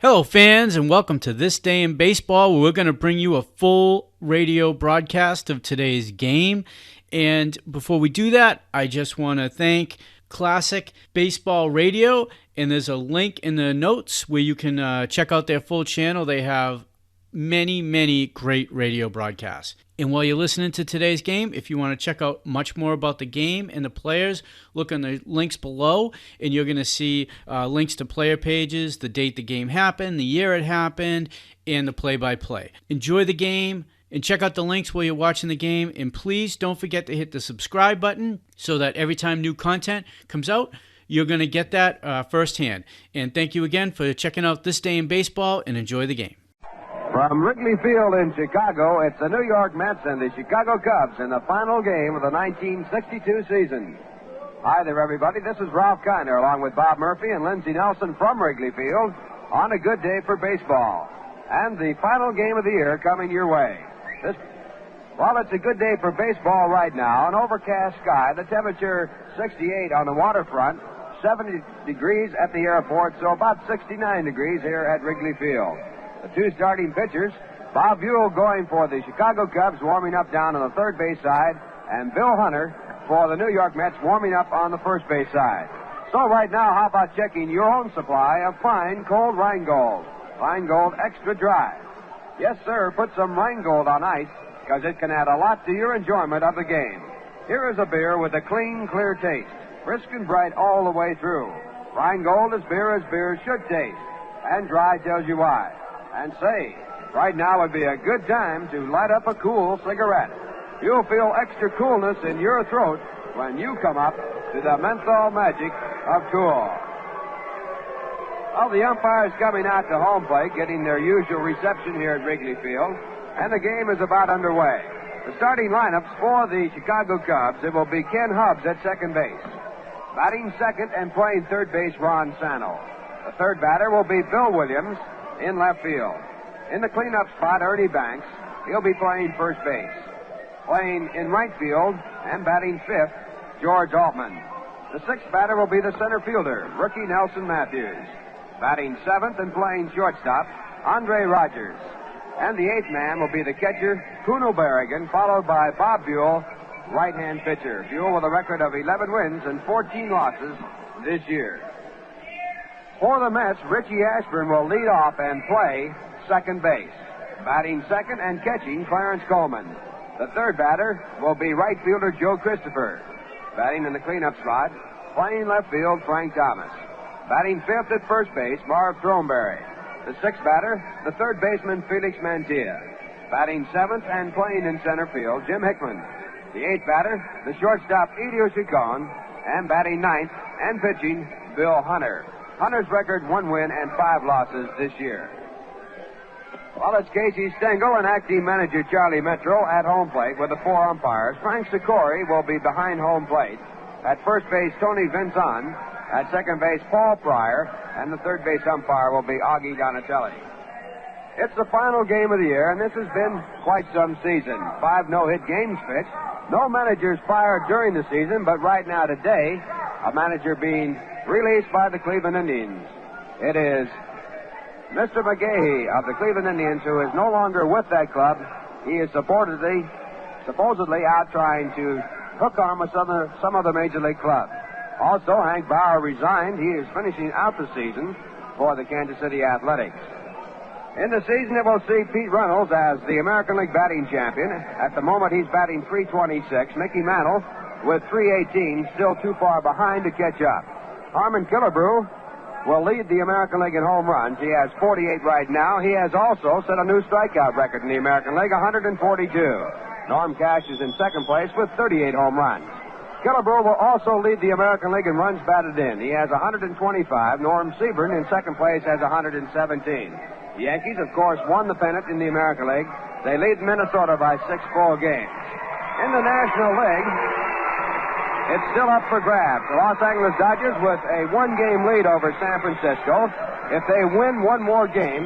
Hello, fans, and welcome to This Day in Baseball, where we're going to bring you a full radio broadcast of today's game. And before we do that, I just want to thank Classic Baseball Radio, and there's a link in the notes where you can check out their full channel. They have many great radio broadcasts. And while you're listening to today's game, if you want to check out much more about the game and the players, look on the links below, and you're going to see links to player pages, the date the game happened, the year it happened, and the play-by-play. Enjoy the game, and check out the links while you're watching the game, and please don't forget to hit the subscribe button so that every time new content comes out, you're going to get that firsthand. And thank you again for checking out This Day in Baseball, and enjoy the game. From Wrigley Field in Chicago, it's the New York Mets and the Chicago Cubs in the final game of the 1962 season. Hi there, everybody. This is Ralph Kiner along with Bob Murphy and Lindsey Nelson from Wrigley Field on a good day for baseball. And the final game of the year coming your way. Well, it's a good day for baseball right now. An overcast sky, the temperature 68 on the waterfront, 70 degrees at the airport, so about 69 degrees here at Wrigley Field. The two starting pitchers, Bob Buell going for the Chicago Cubs, warming up down on the third base side, and Bill Hunter for the New York Mets, warming up on the first base side. So right now, how about checking your own supply of fine cold Rheingold? Rheingold Extra Dry. Yes, sir, put some Rheingold on ice, because it can add a lot to your enjoyment of the game. Here is a beer with a clean, clear taste, brisk and bright all the way through. Rheingold is beer as beer should taste, and dry tells you why. And say, right now would be a good time to light up a cool cigarette. You'll feel extra coolness in your throat when you come up to the menthol magic of cool. Well, the umpires coming out to home plate, getting their usual reception here at Wrigley Field, and the game is about underway. The starting lineups for the Chicago Cubs, it will be Ken Hubbs at second base. Batting second and playing third base, Ron Santo. The third batter will be Bill Williams in left field. In the cleanup spot, Ernie Banks. He'll be playing first base. Playing in right field and batting fifth, George Altman. The sixth batter will be the center fielder, rookie Nelson Matthews. Batting seventh and playing shortstop, Andre Rogers. And the eighth man will be the catcher, Kuno Berrigan, followed by Bob Buell, right-hand pitcher. Buell with a record of 11 wins and 14 losses this year. For the Mets, Richie Ashburn will lead off and play second base. Batting second and catching, Clarence Coleman. The third batter will be right fielder Joe Christopher. Batting in the cleanup spot, playing left field, Frank Thomas. Batting fifth at first base, Marv Throneberry. The sixth batter, the third baseman, Felix Mantilla. Batting seventh and playing in center field, Jim Hickman. The eighth batter, the shortstop, Elio Chacon. And batting ninth and pitching, Bill Hunter. Hunter's record, 1 win and 5 losses this year. Well, it's Casey Stengel and acting manager Charlie Metro at home plate with the 4 umpires. Frank Sikori will be behind home plate. At first base, Tony Vinzon. At second base, Paul Pryor. And the third base umpire will be Augie Donatelli. It's the final game of the year, and this has been quite some season. 5 no-hit games pitched. No managers fired during the season, but right now today, a manager being released by the Cleveland Indians. It is Mr. McGahee of the Cleveland Indians, who is no longer with that club. He is supposedly out trying to hook on with some of the major league clubs. Also, Hank Bauer resigned. He is finishing out the season for the Kansas City Athletics. In the season, it will see Pete Reynolds as the American League batting champion. At the moment, he's batting .326. Mickey Mantle with .318, still too far behind to catch up. Harmon Killebrew will lead the American League in home runs. He has 48 right now. He has also set a new strikeout record in the American League, 142. Norm Cash is in second place with 38 home runs. Killebrew will also lead the American League in runs batted in. He has 125. Norm Seaburn in second place has 117. The Yankees, of course, won the pennant in the American League. They lead Minnesota by 6 full games. In the National League, it's still up for grabs. The Los Angeles Dodgers with a 1-game lead over San Francisco. If they win one more game,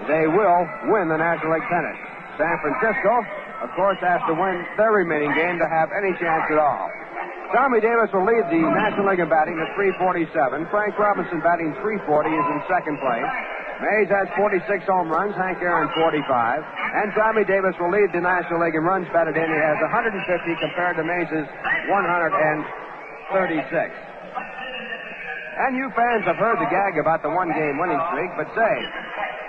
they will win the National League pennant. San Francisco, of course, has to win their remaining game to have any chance at all. Tommy Davis will lead the National League in batting at .347. Frank Robinson batting .340 is in second place. Mays has 46 home runs, Hank Aaron 45, and Tommy Davis will lead the National League in runs batted in. He has 150 compared to Mays' 136. And you fans have heard the gag about the one-game winning streak, but say,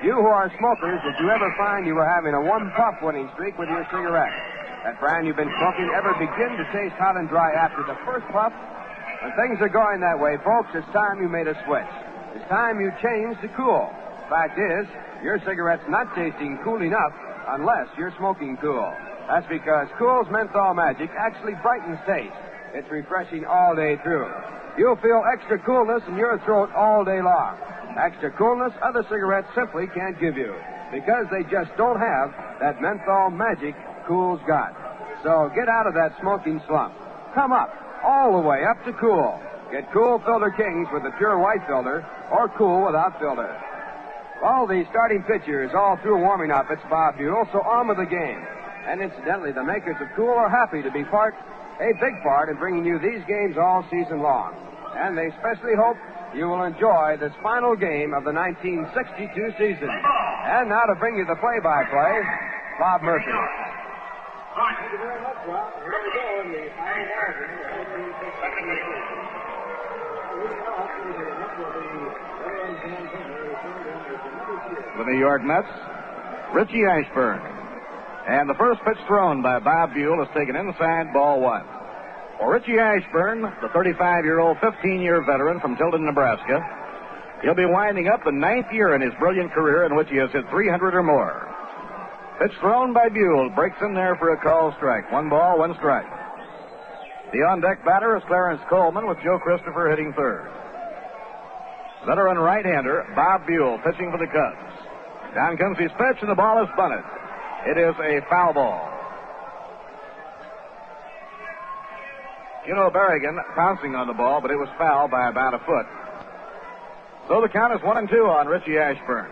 you who are smokers, did you ever find you were having a one-puff winning streak with your cigarette? That brand you've been smoking ever begin to taste hot and dry after the first puff? When things are going that way, folks, it's time you made a switch. It's time you changed to Cool. Fact is, your cigarette's not tasting cool enough unless you're smoking Cool. That's because Cool's menthol magic actually brightens taste. It's refreshing all day through. You'll feel extra coolness in your throat all day long. Extra coolness other cigarettes simply can't give you because they just don't have that menthol magic Cool's got. So get out of that smoking slump. Come up, all the way up to Cool. Get Cool Filter Kings with the pure white filter or Cool without filter. Well, the starting pitcher is all through warming up. It's Bob Buell, so on with the game. And incidentally, the makers of Cool are happy to be a big part in bringing you these games all season long. And they especially hope you will enjoy this final game of the 1962 season. And now to bring you the play-by-play, Bob Murphy. Thank you very much, Rob. Here we go in the final game of the 1962 season. The New York Mets, Richie Ashburn. And the first pitch thrown by Bob Buell is taken inside, ball one. For Richie Ashburn, the 35-year-old, 15-year veteran from Tilden, Nebraska, he'll be winding up the 9th year in his brilliant career in which he has hit 300 or more. Pitch thrown by Buell, breaks in there for a call strike. 1 ball, 1 strike. The on-deck batter is Clarence Coleman with Joe Christopher hitting third. Veteran right-hander Bob Buell pitching for the Cubs. Down comes his pitch, and the ball is bunted. It is a foul ball. Berrigan pouncing on the ball, but it was foul by about a foot. So the count is 1-2 on Richie Ashburn.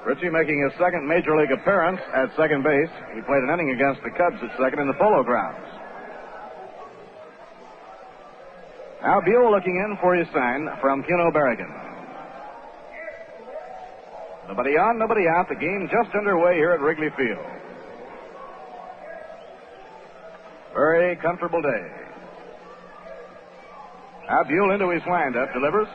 Richie making his second Major League appearance at second base. He played an inning against the Cubs at second in the Polo Grounds. Now Buell looking in for his sign from Cuno Berrigan. Nobody on, nobody out. The game just underway here at Wrigley Field. Very comfortable day. Now Buell into his windup, delivers.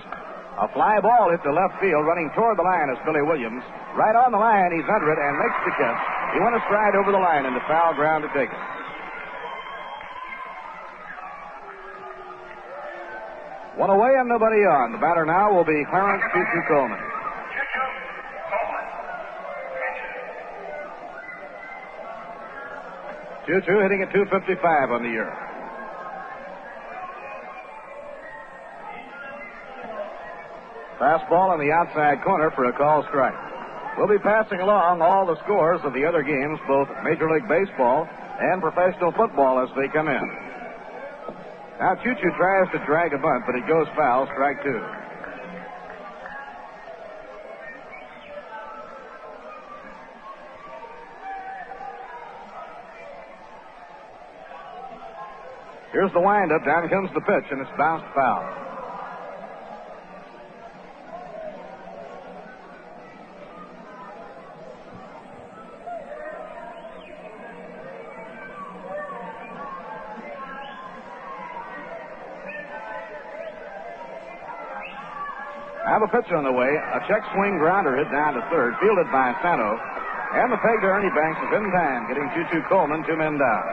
A fly ball hit to left field, running toward the line is Billy Williams. Right on the line, he's under it and makes the catch. He went a stride over the line into foul ground to take it. One away and nobody on. The batter now will be Clarence Choo-Choo Coleman. Choo-Choo hitting at .255 on the year. Fastball on the outside corner for a call strike. We'll be passing along all the scores of the other games, both Major League Baseball and professional football, as they come in. Now Choo-Choo tries to drag a bunt, but it goes foul, strike two. Here's the windup, down comes the pitch, and it's bounced foul. I have a pitch on the way. A check swing grounder hit down to third, fielded by Sano. And the peg to Ernie Banks is in time, getting Choo-Choo Coleman 2 men down.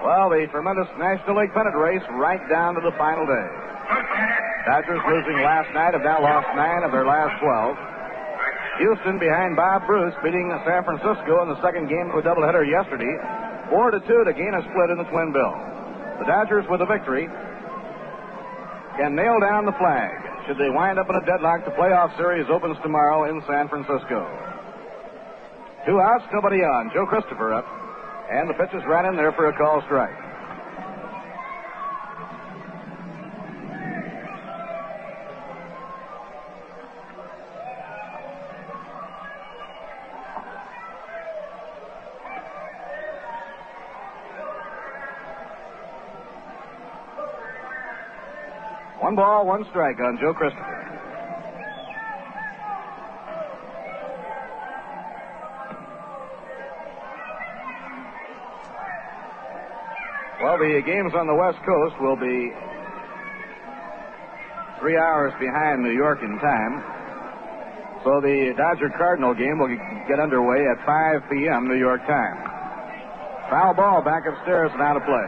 Well, the tremendous National League pennant race right down to the final day. Dodgers losing last night have now lost 9 of their last 12. Houston behind Bob Bruce beating San Francisco in the second game of a doubleheader yesterday, 4-2 to gain a split in the Twin Bill. The Dodgers with a victory can nail down the flag. Should they wind up in a deadlock, the playoff series opens tomorrow in San Francisco. 2 outs, nobody on. Joe Christopher up. And the pitch is right in there for a call strike. 1 ball, 1 strike on Joe Christopher. Well, the games on the West Coast will be 3 hours behind New York in time. So the Dodger-Cardinal game will get underway at 5 p.m. New York time. Foul ball back upstairs and out of play.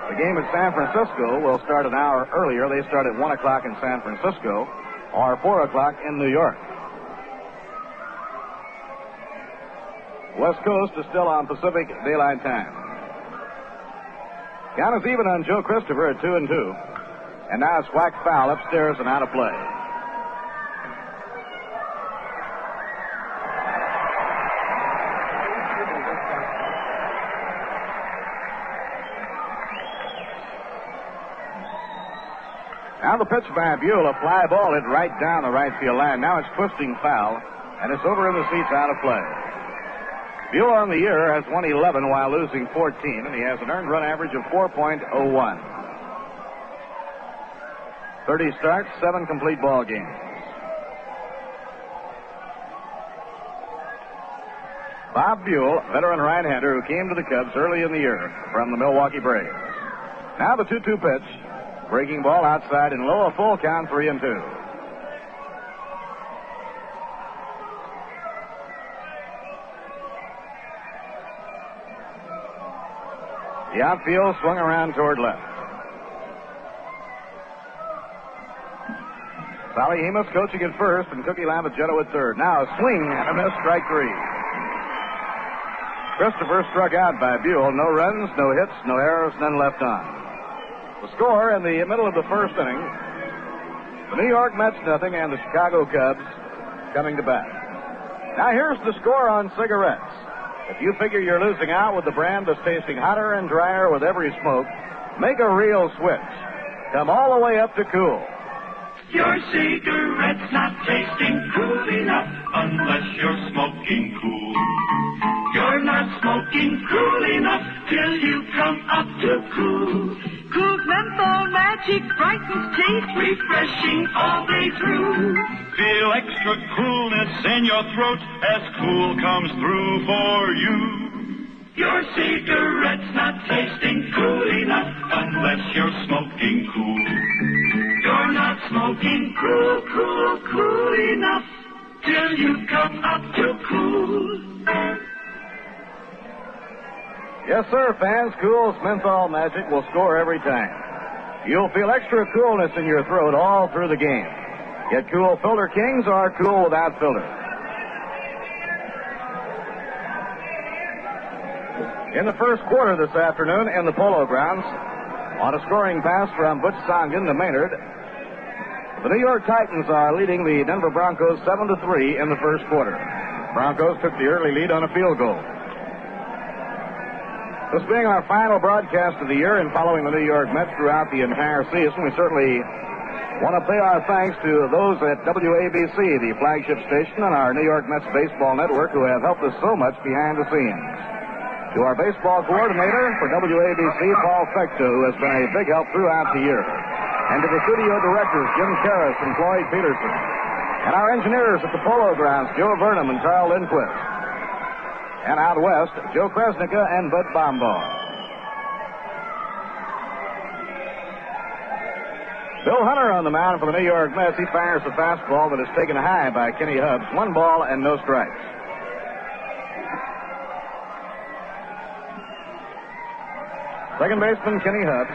The game at San Francisco will start an hour earlier. They start at 1 o'clock in San Francisco or 4 o'clock in New York. West Coast is still on Pacific Daylight Time. Count is even on Joe Christopher at 2-2. And now it's whacked foul upstairs and out of play. Now the pitch by Buell, a fly ball hit right down the right field line. Now it's twisting foul, and it's over in the seats out of play. Buell on the year has won 11 while losing 14, and he has an earned run average of 4.01. 30 starts, 7 complete ball games. Bob Buell, veteran right-hander who came to the Cubs early in the year from the Milwaukee Braves. Now the 2-2 pitch. Breaking ball outside and low, a full count, 3-2. The outfield swung around toward left. Sally Hemus coaching at first, and Cookie Lamagetto at third. Now a swing and a miss, strike 3. Christopher struck out by Buell. No runs, no hits, no errors, none left on. The score in the middle of the first inning, the New York Mets nothing, and the Chicago Cubs coming to bat. Now here's the score on cigarettes. If you figure you're losing out with the brand that's tasting hotter and drier with every smoke, make a real switch. Come all the way up to Cool. Your cigarette's not tasting cool enough unless you're smoking cool. You're not smoking cool enough till you come up to Cool. Cool's menthol magic brightens taste, refreshing all day through. Feel extra coolness in your throat as Cool comes through for you. Your cigarette's not tasting cool enough unless you're smoking cool. You're not smoking cool enough till you come up to Cool. Yes, sir, fans. Cool's menthol magic will score every time. You'll feel extra coolness in your throat all through the game. Get Cool Filter Kings or Cool without filter. In the first quarter this afternoon in the Polo Grounds, on a scoring pass from Butch Songin to Maynard, the New York Titans are leading the Denver Broncos 7-3 in the first quarter. Broncos took the early lead on a field goal. This being our final broadcast of the year and following the New York Mets throughout the entire season, we certainly want to pay our thanks to those at WABC, the flagship station, and our New York Mets baseball network who have helped us so much behind the scenes. To our baseball coordinator for WABC, Paul Fecta, who has been a big help throughout the year. And to the studio directors, Jim Karras and Floyd Peterson. And our engineers at the Polo Grounds, Joe Vernum and Carl Lindquist. And out west, Joe Kresnicka and Bud Bombaugh. Bill Hunter on the mound for the New York Mets. He fires the fastball that is taken high by Kenny Hubbs. 1 ball and no strikes. Second baseman Kenny Hubbs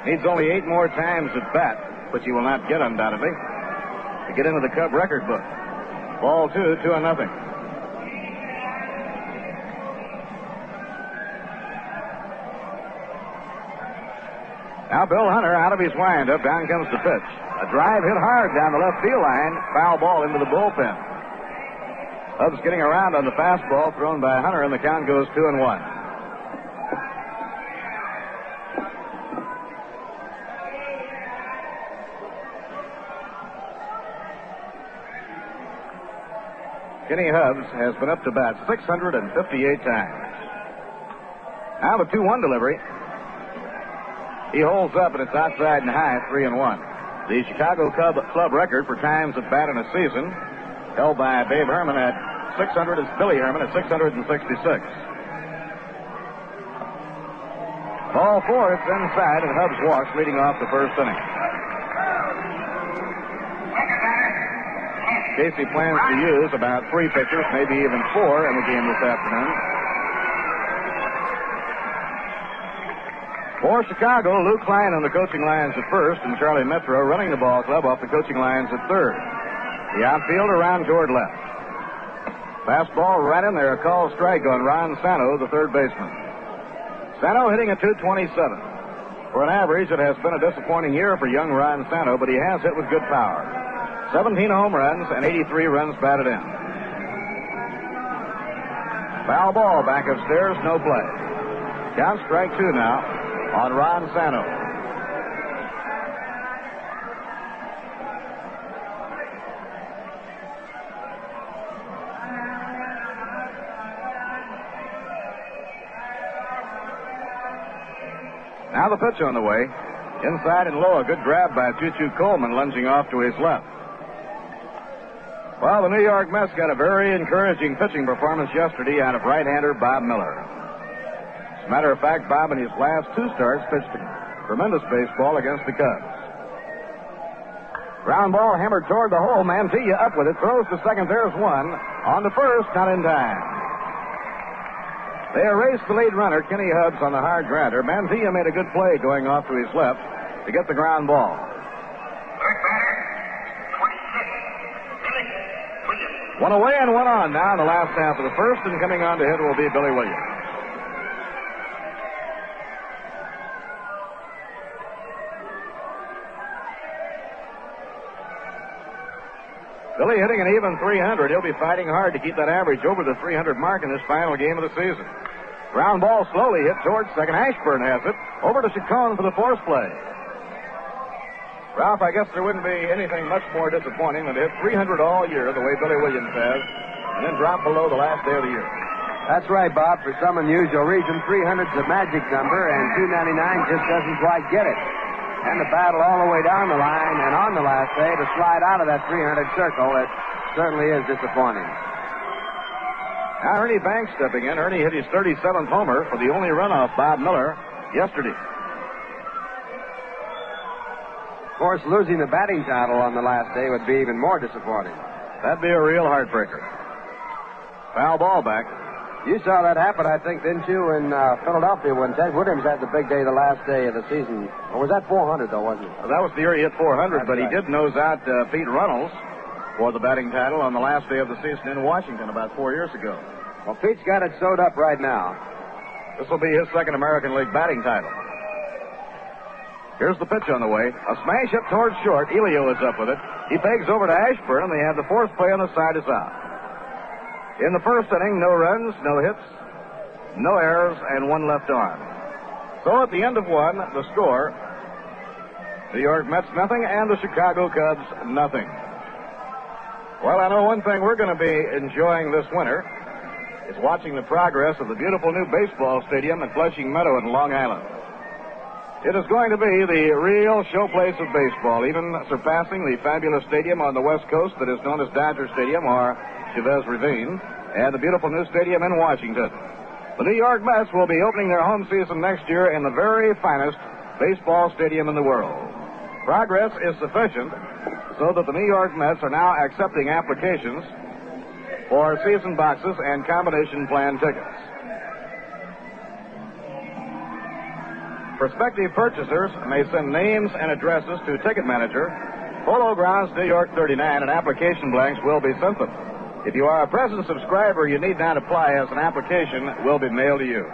needs only 8 more times at bat, which he will not get undoubtedly, to get into the Cub record book. Ball 2, 2-0. Now Bill Hunter out of his windup. Down comes the pitch. A drive hit hard down the left field line. Foul ball into the bullpen. Hubbs getting around on the fastball thrown by Hunter, and the count goes 2-1. Kenny Hubbs has been up to bat 658 times. Now the 2-1 delivery. He holds up, and it's outside and high, 3-1. The Chicago Club record for times at bat in a season, held by Babe Herman at 600, is Billy Herman at 666. Ball 4, it's inside, and Hubbs walks, leading off the first inning. Casey plans to use about 3 pitchers, maybe even 4 in the game this afternoon. For Chicago, Lou Klein on the coaching lines at first, and Charlie Metro running the ball club off the coaching lines at third. The outfield around toward left. Fastball right in there, a called strike on Ron Santo, the third baseman. Santo hitting a .227. For an average, it has been a disappointing year for young Ron Santo, but he has hit with good power. 17 home runs and 83 runs batted in. Foul ball back upstairs, no play. Count strike 2 now on Ron Santo. Now the pitch on the way. Inside and low, a good grab by Choo-Choo Coleman, lunging off to his left. Well, the New York Mets got a very encouraging pitching performance yesterday out of right-hander Bob Miller. As a matter of fact, Bob in his last 2 starts pitched tremendous baseball against the Cubs. Ground ball hammered toward the hole. Mantilla up with it, throws to second. There's one. On to first, not in time. They erased the lead runner, Kenny Hubbs, on the hard grounder. Mantilla made a good play going off to his left to get the ground ball. One away and one on now in the last half of the first, and coming on to hit will be Billy Williams. Billy hitting an even .300. He'll be fighting hard to keep that average over the .300 mark in this final game of the season. Ground ball slowly hit towards second. Ashburn has it. Over to Chacon for the force play. Ralph, I guess there wouldn't be anything much more disappointing than to hit .300 all year the way Billy Williams has, and then drop below the last day of the year. That's right, Bob. For some unusual reason, 300's a magic number, and 299 just doesn't quite get it. And the battle all the way down the line, and on the last day, to slide out of that 300 circle, it certainly is disappointing. Now Ernie Banks stepping in. Ernie hit his 37th homer for the only run off Bob Miller yesterday. Of course, losing the batting title on the last day would be even more disappointing. That'd be a real heartbreaker. Foul ball back. You saw that happen, I think, didn't you, in Philadelphia when Ted Williams had the big day the last day of the season? Or was that 400, though, wasn't it? Well, that was the year he hit 400, That's but right. He did nose out Pete Runnels for the batting title on the last day of the season in Washington about 4 years ago. Well, Pete's got it sewed up right now. This will be his second American League batting title. Here's the pitch on the way. A smash hit towards short. Elio is up with it. He pegs over to Ashburn, and they have the fourth play on the side is out. In the first inning, no runs, no hits, no errors, and one left on. So at the end of one, the score, New York Mets nothing and the Chicago Cubs nothing. Well, I know one thing we're going to be enjoying this winter is watching the progress of the beautiful new baseball stadium at Flushing Meadow in Long Island. It is going to be the real showplace of baseball, even surpassing the fabulous stadium on the West Coast that is known as Dodger Stadium or Chavez Ravine, and the beautiful new stadium in Washington. The New York Mets will be opening their home season next year in the very finest baseball stadium in the world. Progress is sufficient so that the New York Mets are now accepting applications for season boxes and combination plan tickets. Prospective purchasers may send names and addresses to Ticket Manager, Polo Grounds, New York 39, and application blanks will be sent them. If you are a present subscriber, you need not apply, as an application will be mailed to you.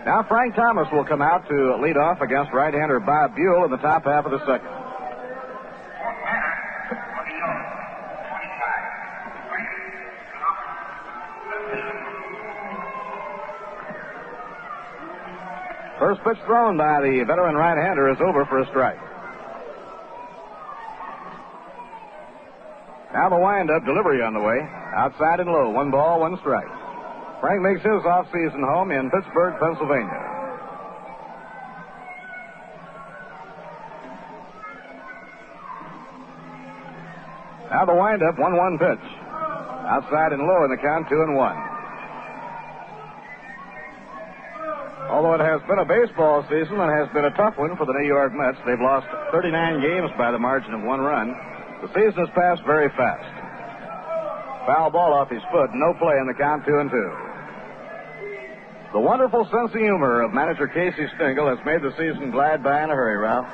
Now Frank Thomas will come out to lead off against right-hander Bob Buell in the top half of the second. First pitch thrown by the veteran right-hander is over for a strike. Now the wind-up delivery on the way. Outside and low. 1 ball, 1 strike. Frank makes his off-season home in Pittsburgh, Pennsylvania. Now the wind-up, 1-1 pitch. Outside and low in the count, 2-1. Although it has been a baseball season and has been a tough one for the New York Mets, they've lost 39 games by the margin of 1 run. The season has passed very fast. Foul ball off his foot, no play in the count, 2-2. The wonderful sense of humor of manager Casey Stengel has made the season glide by in a hurry, Ralph.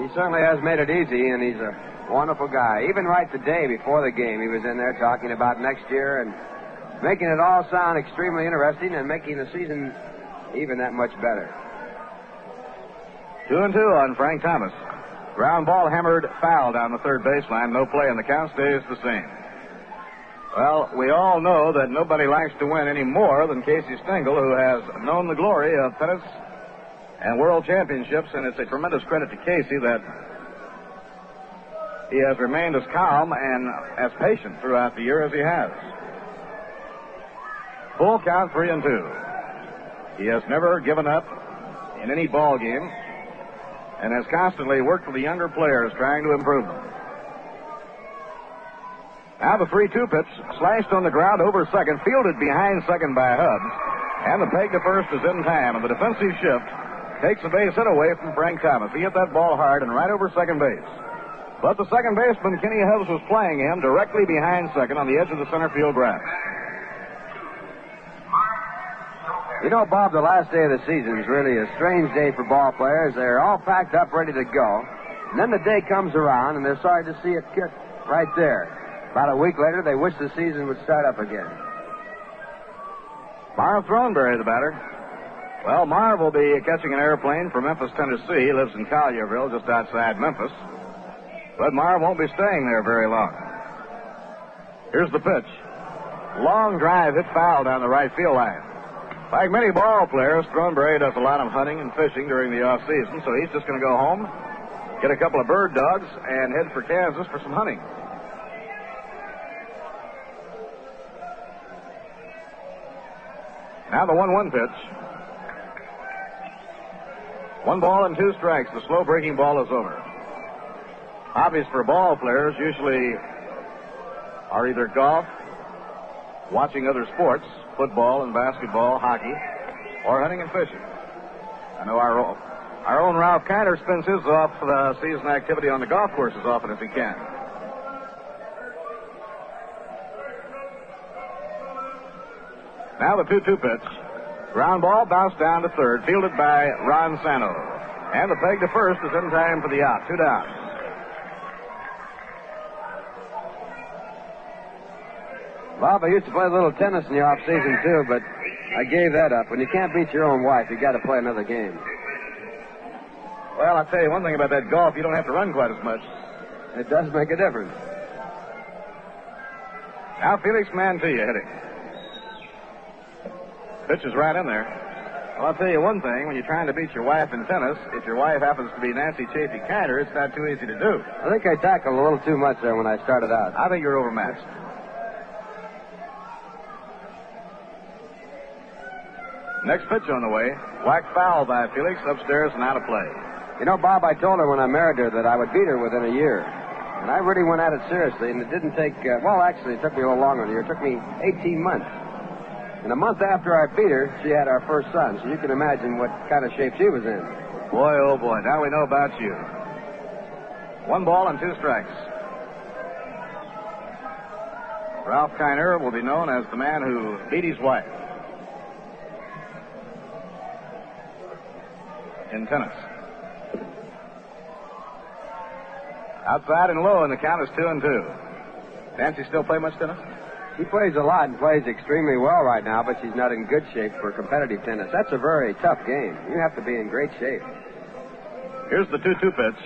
He certainly has made it easy, and he's a wonderful guy. Even right the day before the game, he was in there talking about next year and making it all sound extremely interesting and making the season even that much better. 2-2 on Frank Thomas. Ground ball hammered foul down the third baseline. No play, and the count stays the same. Well, we all know that nobody likes to win any more than Casey Stengel, who has known the glory of pennants and world championships, and it's a tremendous credit to Casey that he has remained as calm and as patient throughout the year as he has. Full count, 3-2. He has never given up in any ball game and has constantly worked with the younger players trying to improve them. Now the 3-2 pitch, slashed on the ground over second, fielded behind second by Hubbs, and the peg to first is in time, and the defensive shift takes a base hit away from Frank Thomas. He hit that ball hard and right over second base. But the second baseman, Kenny Hubbs, was playing him directly behind second on the edge of the center field grass. You know, Bob, the last day of the season is really a strange day for ball players. They're all packed up, ready to go. And then the day comes around, and they're sorry to see it get right there. About a week later, they wish the season would start up again. Marv Throneberry, the batter. Well, Marv will be catching an airplane from Memphis, Tennessee. He lives in Collierville, just outside Memphis. But Marv won't be staying there very long. Here's the pitch. Long drive hit foul down the right field line. Like many ball players, Throneberry does a lot of hunting and fishing during the off-season, so he's just going to go home, get a couple of bird dogs, and head for Kansas for some hunting. Now the 1-1 pitch. 1 ball and 2 strikes. The slow breaking ball is over. Hobbies for ball players usually are either golf, watching other sports, football and basketball, hockey, or hunting and fishing. I know our own Ralph Kiner spends his off-season activity on the golf course as often as he can. Now the 2-2 pitch. Ground ball bounced down to third, fielded by Ron Santo. And the peg to first is in time for the out. 2 down. Bob, I used to play a little tennis in the off-season, too, but I gave that up. When you can't beat your own wife, you got to play another game. Well, I'll tell you one thing about that golf. You don't have to run quite as much. It does make a difference. Now Felix Mantilla hitting. Pitch is right in there. Well, I'll tell you one thing. When you're trying to beat your wife in tennis, if your wife happens to be Nancy Chafee Kiner, it's not too easy to do. I think I tackled a little too much there when I started out. I think you're overmatched. Next pitch on the way. Whack foul by Felix, upstairs and out of play. You know, Bob, I told her when I married her that I would beat her within a year. And I really went at it seriously, and it didn't take, actually, it took me a little longer than a year. It took me 18 months. And a month after I beat her, she had our first son, so you can imagine what kind of shape she was in. Boy, oh boy, now we know about you. 1 ball and 2 strikes. Ralph Kiner will be known as the man who beat his wife in tennis. Outside and low, and the count is 2-2. Nancy still play much tennis? She plays a lot and plays extremely well right now, but she's not in good shape for competitive tennis. That's a very tough game. You have to be in great shape. Here's the 2-2 pitch.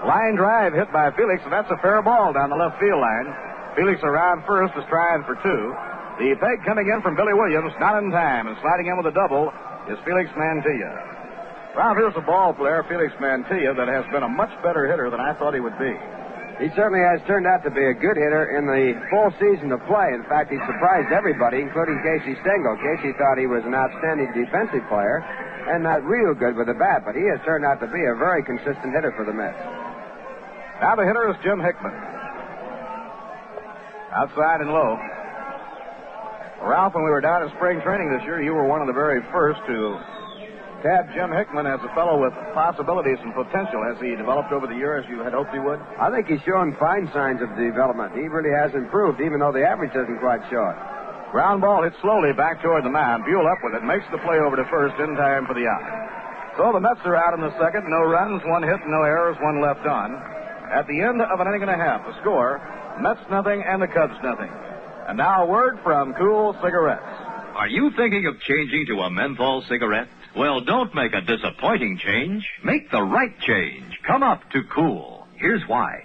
Line drive hit by Felix, and that's a fair ball down the left field line. Felix around first is trying for 2. The peg coming in from Billy Williams, not in time, and sliding in with a double is Felix Mantilla. Well, here's a ball player, Felix Mantilla, that has been a much better hitter than I thought he would be. He certainly has turned out to be a good hitter in the full season of play. In fact, he surprised everybody, including Casey Stengel. Casey thought he was an outstanding defensive player and not real good with the bat, but he has turned out to be a very consistent hitter for the Mets. Now the hitter is Jim Hickman. Outside and low. Ralph, when we were down at spring training this year, you were one of the very first to tab Jim Hickman as a fellow with possibilities and potential. Has he developed over the year as you had hoped he would? I think he's showing fine signs of development. He really has improved, even though the average doesn't quite show it. Ground ball hit slowly back toward the mound. Buell up with it, makes the play over to first in time for the out. So the Mets are out in the second. No runs, 1 hit, no errors, 1 left on. At the end of an inning and a half, the score, Mets nothing and the Cubs nothing. And now a word from Cool Cigarettes. Are you thinking of changing to a menthol cigarette? Well, don't make a disappointing change. Make the right change. Come up to Cool. Here's why.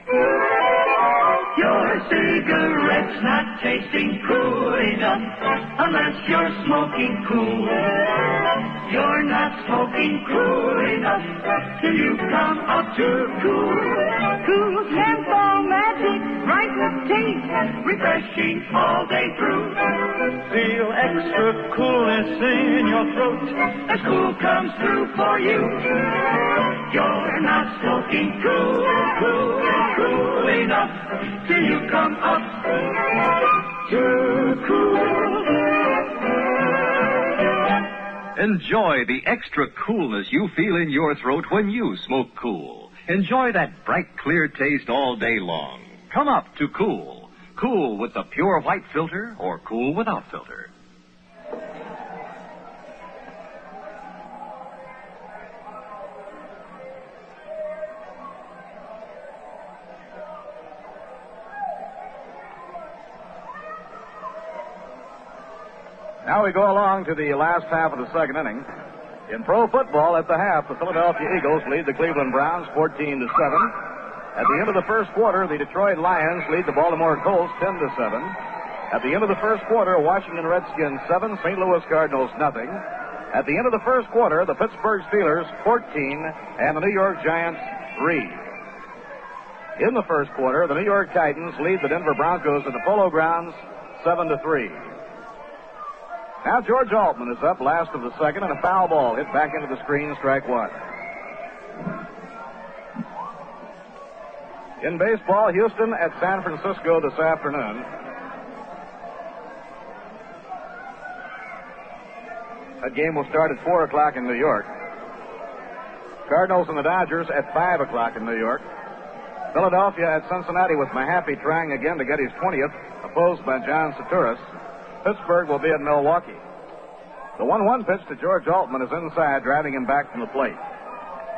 Your cigarette's not tasting cool enough unless you're smoking cool. You're not smoking cool enough till you come up to Cool. Cool's menthol magic, bright with taste, refreshing all day through. Feel extra coolness in your throat as Cool comes through for you. You're not smoking cool enough till you come up to Cool. Enjoy the extra coolness you feel in your throat when you smoke Cool. Enjoy that bright, clear taste all day long. Come up to Cool. Cool with the pure white filter or Cool without filter. Now we go along to the last half of the second inning. In pro football, at the half, the Philadelphia Eagles lead the Cleveland Browns 14-7. At the end of the first quarter, the Detroit Lions lead the Baltimore Colts 10-7. At the end of the first quarter, Washington Redskins 7, St. Louis Cardinals nothing. At the end of the first quarter, the Pittsburgh Steelers 14 and the New York Giants 3. In the first quarter, the New York Titans lead the Denver Broncos in the Polo Grounds 7-3. Now George Altman is up, last of the second, and a foul ball hit back into the screen, strike 1. In baseball, Houston at San Francisco this afternoon. That game will start at 4 o'clock in New York. Cardinals and the Dodgers at 5 o'clock in New York. Philadelphia at Cincinnati with Mahaffey trying again to get his 20th, opposed by John Saturis. Pittsburgh will be at Milwaukee. The 1-1 pitch to George Altman is inside, driving him back from the plate.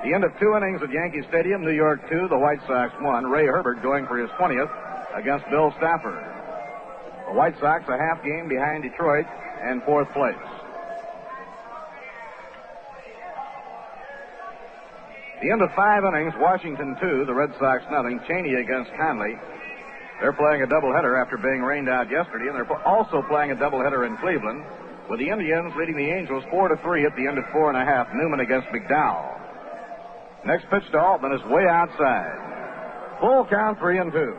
The end of 2 innings at Yankee Stadium, New York 2, the White Sox 1. Ray Herbert going for his 20th against Bill Stafford. The White Sox a half game behind Detroit and 4th place. The end of 5 innings, Washington 2, the Red Sox nothing. Cheney against Conley. They're playing a doubleheader after being rained out yesterday, and they're also playing a doubleheader in Cleveland, with the Indians leading the Angels 4-3 at the end of 4.5. Newman against McDowell. Next pitch to Altman is way outside. Full count, 3-2.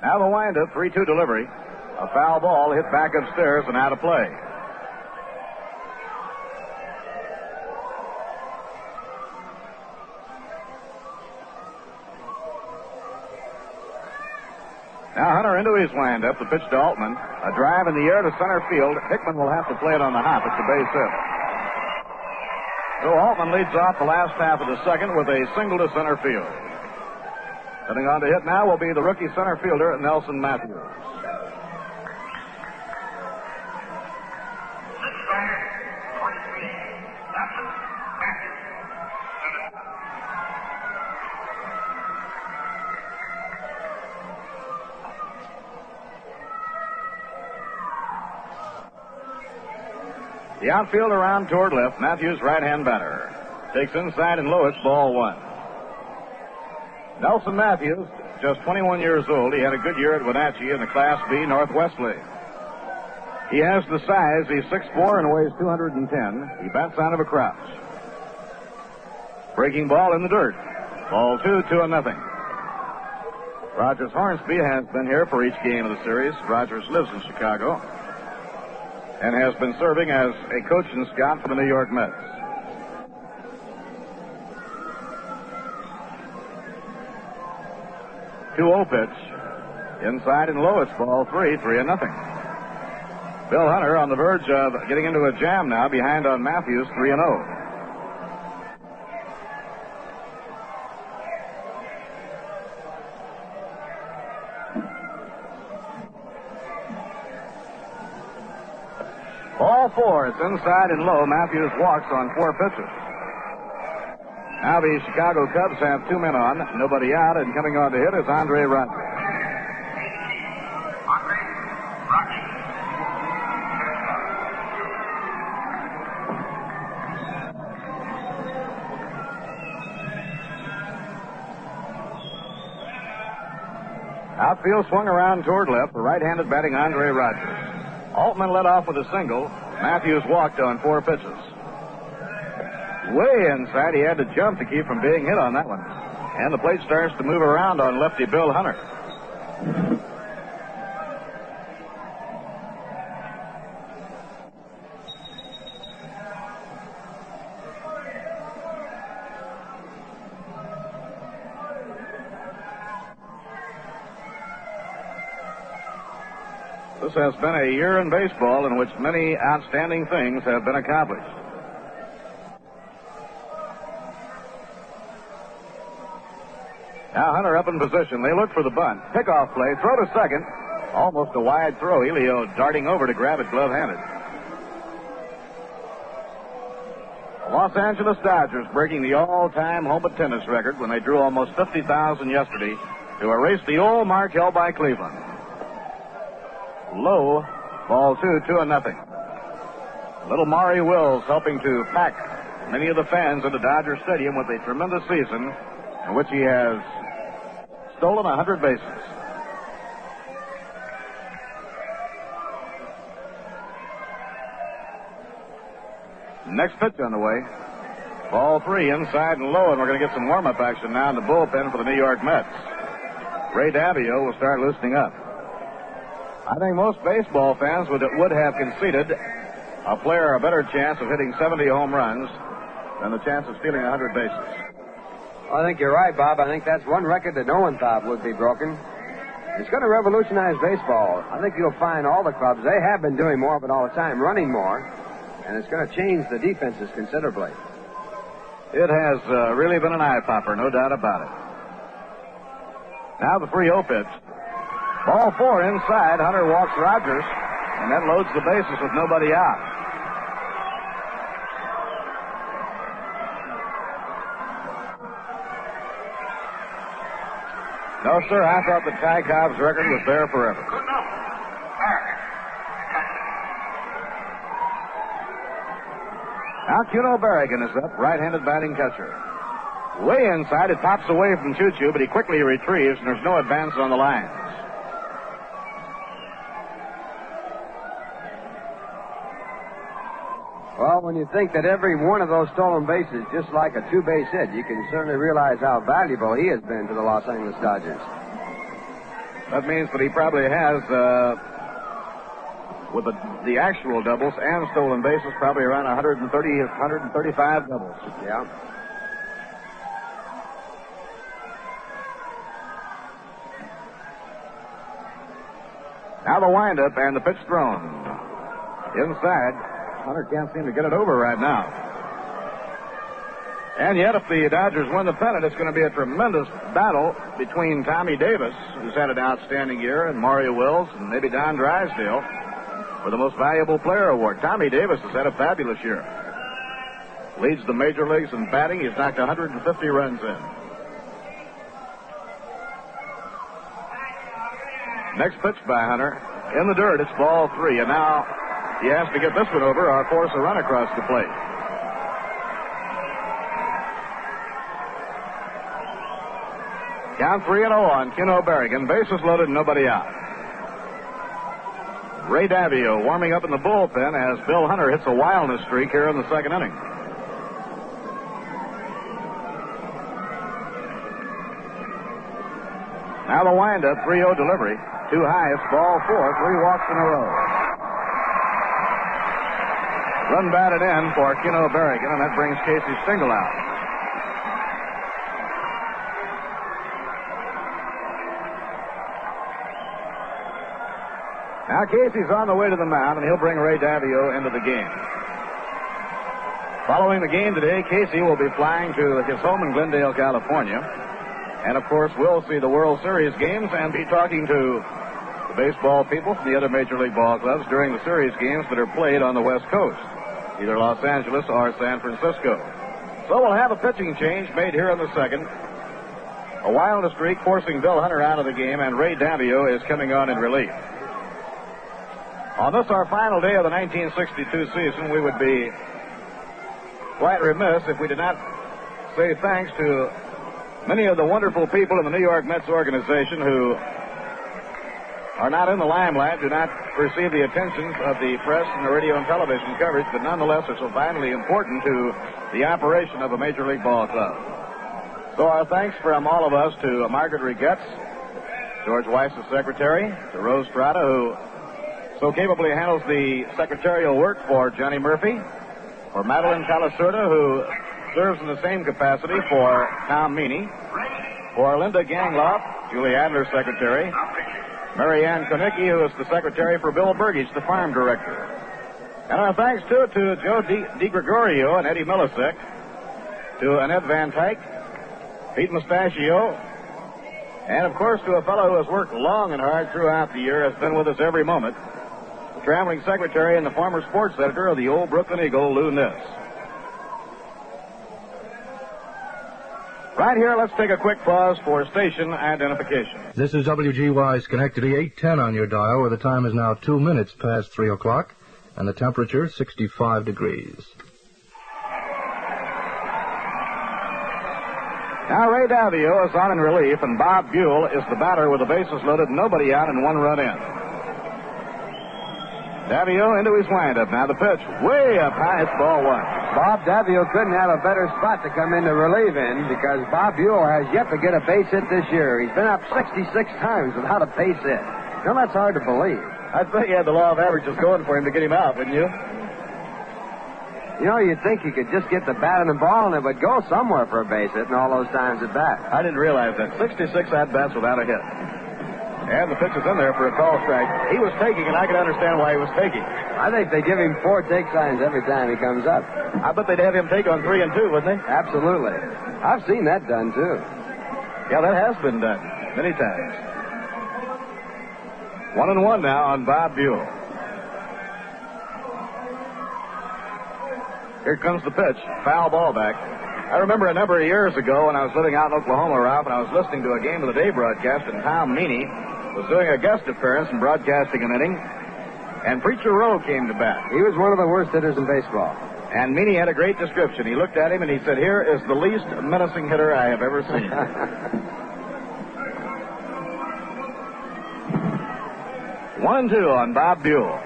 Now the windup, 3-2 delivery. A foul ball hit back upstairs and out of play. Now Hunter into his windup. The pitch to Altman. A drive in the air to center field. Hickman will have to play it on the hop. It's a base hit. So Altman leads off the last half of the second with a single to center field. Coming on to hit now will be the rookie center fielder, Nelson Matthews. The outfield around toward left. Matthews, right-hand batter. Takes inside and low. It's ball 1. Nelson Matthews, just 21 years old. He had a good year at Wenatchee in the Class B Northwest League. He has the size. He's 6'4" and weighs 210. He bats out of a crouch. Breaking ball in the dirt. Ball 2-0. Rogers Hornsby has been here for each game of the series. Rogers lives in Chicago and has been serving as a coach and scout for the New York Mets. Two-0 pitch. Inside and low, it's ball 3-0. Bill Hunter on the verge of getting into a jam now, behind on Matthews, 3-0. Ball 4, it's inside and low. Matthews walks on 4 pitches. Now the Chicago Cubs have 2 men on, nobody out, and coming on to hit is Andre Rogers. Outfield swung around toward left, the right-handed batting Andre Rogers. Altman led off with a single. Matthews walked on 4 pitches. Way inside, he had to jump to keep from being hit on that one. And the plate starts to move around on lefty Bill Hunter. This has been a year in baseball in which many outstanding things have been accomplished. Now Hunter up in position. They look for the bunt. Pickoff play. Throw to second. Almost a wide throw. Elio darting over to grab it glove-handed. Los Angeles Dodgers breaking the all-time home tennis record when they drew almost 50,000 yesterday to erase the old mark held by Cleveland. Low, ball 2-0. Little Maury Wills helping to pack many of the fans into Dodger Stadium with a tremendous season in which he has stolen 100 bases. Next pitch on the way. Ball 3, inside and low, and we're going to get some warm-up action now in the bullpen for the New York Mets. Ray Davio will start loosening up. I think most baseball fans would have conceded a player a better chance of hitting 70 home runs than the chance of stealing 100 bases. Well, I think you're right, Bob. I think that's one record that no one thought would be broken. It's going to revolutionize baseball. I think you'll find all the clubs, they have been doing more of it all the time, running more, and it's going to change the defenses considerably. It has really been an eye-popper, no doubt about it. Now the 3-0 pitch. Ball 4 inside. Hunter walks Rogers, and that loads the bases with nobody out. No, sir, I thought the Ty Cobb's record was there forever. Now Cuno Berrigan is up, right-handed batting catcher. Way inside, it pops away from Choo-Choo, but he quickly retrieves, and there's no advance on the lines. Well, when you think that every one of those stolen bases, just like a 2-base hit, you can certainly realize how valuable he has been to the Los Angeles Dodgers. That means that he probably has, with the actual doubles and stolen bases, probably around 135 doubles. Yeah. Now the windup and the pitch thrown. Inside. Hunter can't seem to get it over right now. And yet, if the Dodgers win the pennant, it's going to be a tremendous battle between Tommy Davis, who's had an outstanding year, and Mario Wills, and maybe Don Drysdale for the Most Valuable Player award. Tommy Davis has had a fabulous year. Leads the major leagues in batting. He's knocked 150 runs in. Next pitch by Hunter. In the dirt, it's ball 3, and now he has to get this one over or force a run across the plate. Count 3-0 on Kino Berrigan. Bases loaded, nobody out. Ray Davio warming up in the bullpen as Bill Hunter hits a wildness streak here in the second inning. Now the windup, 3-0 delivery. Too high, it's ball 4, 3 walks in a row. Run batted in for Kino Berrigan, and that brings Casey Stengel out. Now Casey's on the way to the mound, and he'll bring Ray Davio into the game. Following the game today, Casey will be flying to his home in Glendale, California. And, of course, we'll see the World Series games and be talking to the baseball people from the other Major League ball clubs during the series games that are played on the West Coast, either Los Angeles or San Francisco. So we'll have a pitching change made here in the second. A wildness streak forcing Bill Hunter out of the game, and Ray Davio is coming on in relief. On this, our final day of the 1962 season, we would be quite remiss if we did not say thanks to many of the wonderful people in the New York Mets organization who are not in the limelight, do not receive the attentions of the press and the radio and television coverage, but nonetheless are so vitally important to the operation of a Major League ball club. So our thanks from all of us to Margaret Rigetz, George Weiss, the secretary, to Rose Strata, who so capably handles the secretarial work for Johnny Murphy, for Madeline Calasurda, who serves in the same capacity for Tom Meany, for Linda Gangloff, Julie Adler's secretary, Mary Ann Konicki, who is the secretary for Bill Burgage, the farm director. And our thanks, too, to Joe DiGregorio and Eddie Millicek, to Annette Van Dyke, Pete Mustachio, and, of course, to a fellow who has worked long and hard throughout the year, has been with us every moment, the traveling secretary and the former sports editor of the old Brooklyn Eagle, Lou Niss. Right here, let's take a quick pause for station identification. This is WGY Schenectady, 810 on your dial, where the time is now 2 minutes past 3 o'clock, and the temperature 65 degrees. Now Ray Davio is on in relief, and Bob Buell is the batter with the bases loaded, nobody out, and 1 run in. Davio into his windup. Now the pitch, way up high, it's ball 1. Bob Davio couldn't have a better spot to come in to relieve in because Bob Buell has yet to get a base hit this year. He's been up 66 times without a base hit. Now, that's hard to believe. I think he had the law of averages going for him to get him out, didn't you? You know, you'd think you could just get the bat and the ball and it would go somewhere for a base hit and all those times at bat. I didn't realize that. 66 at-bats without a hit. And the pitch is in there for a call strike. He was taking, and I can understand why he was taking. I think they give him 4 take signs every time he comes up. I bet they'd have him take on 3 and 2, wouldn't they? Absolutely. I've seen that done, too. Yeah, that has been done many times. 1-1 now on Bob Buell. Here comes the pitch. Foul ball back. I remember a number of years ago when I was living out in Oklahoma, Ralph, and I was listening to a Game of the Day broadcast, and Tom Meany was doing a guest appearance and broadcasting an inning, and Preacher Rowe came to bat. He was one of the worst hitters in baseball. And Meany had a great description. He looked at him and he said, "Here is the least menacing hitter I have ever seen." 1-2 on Bob Buell.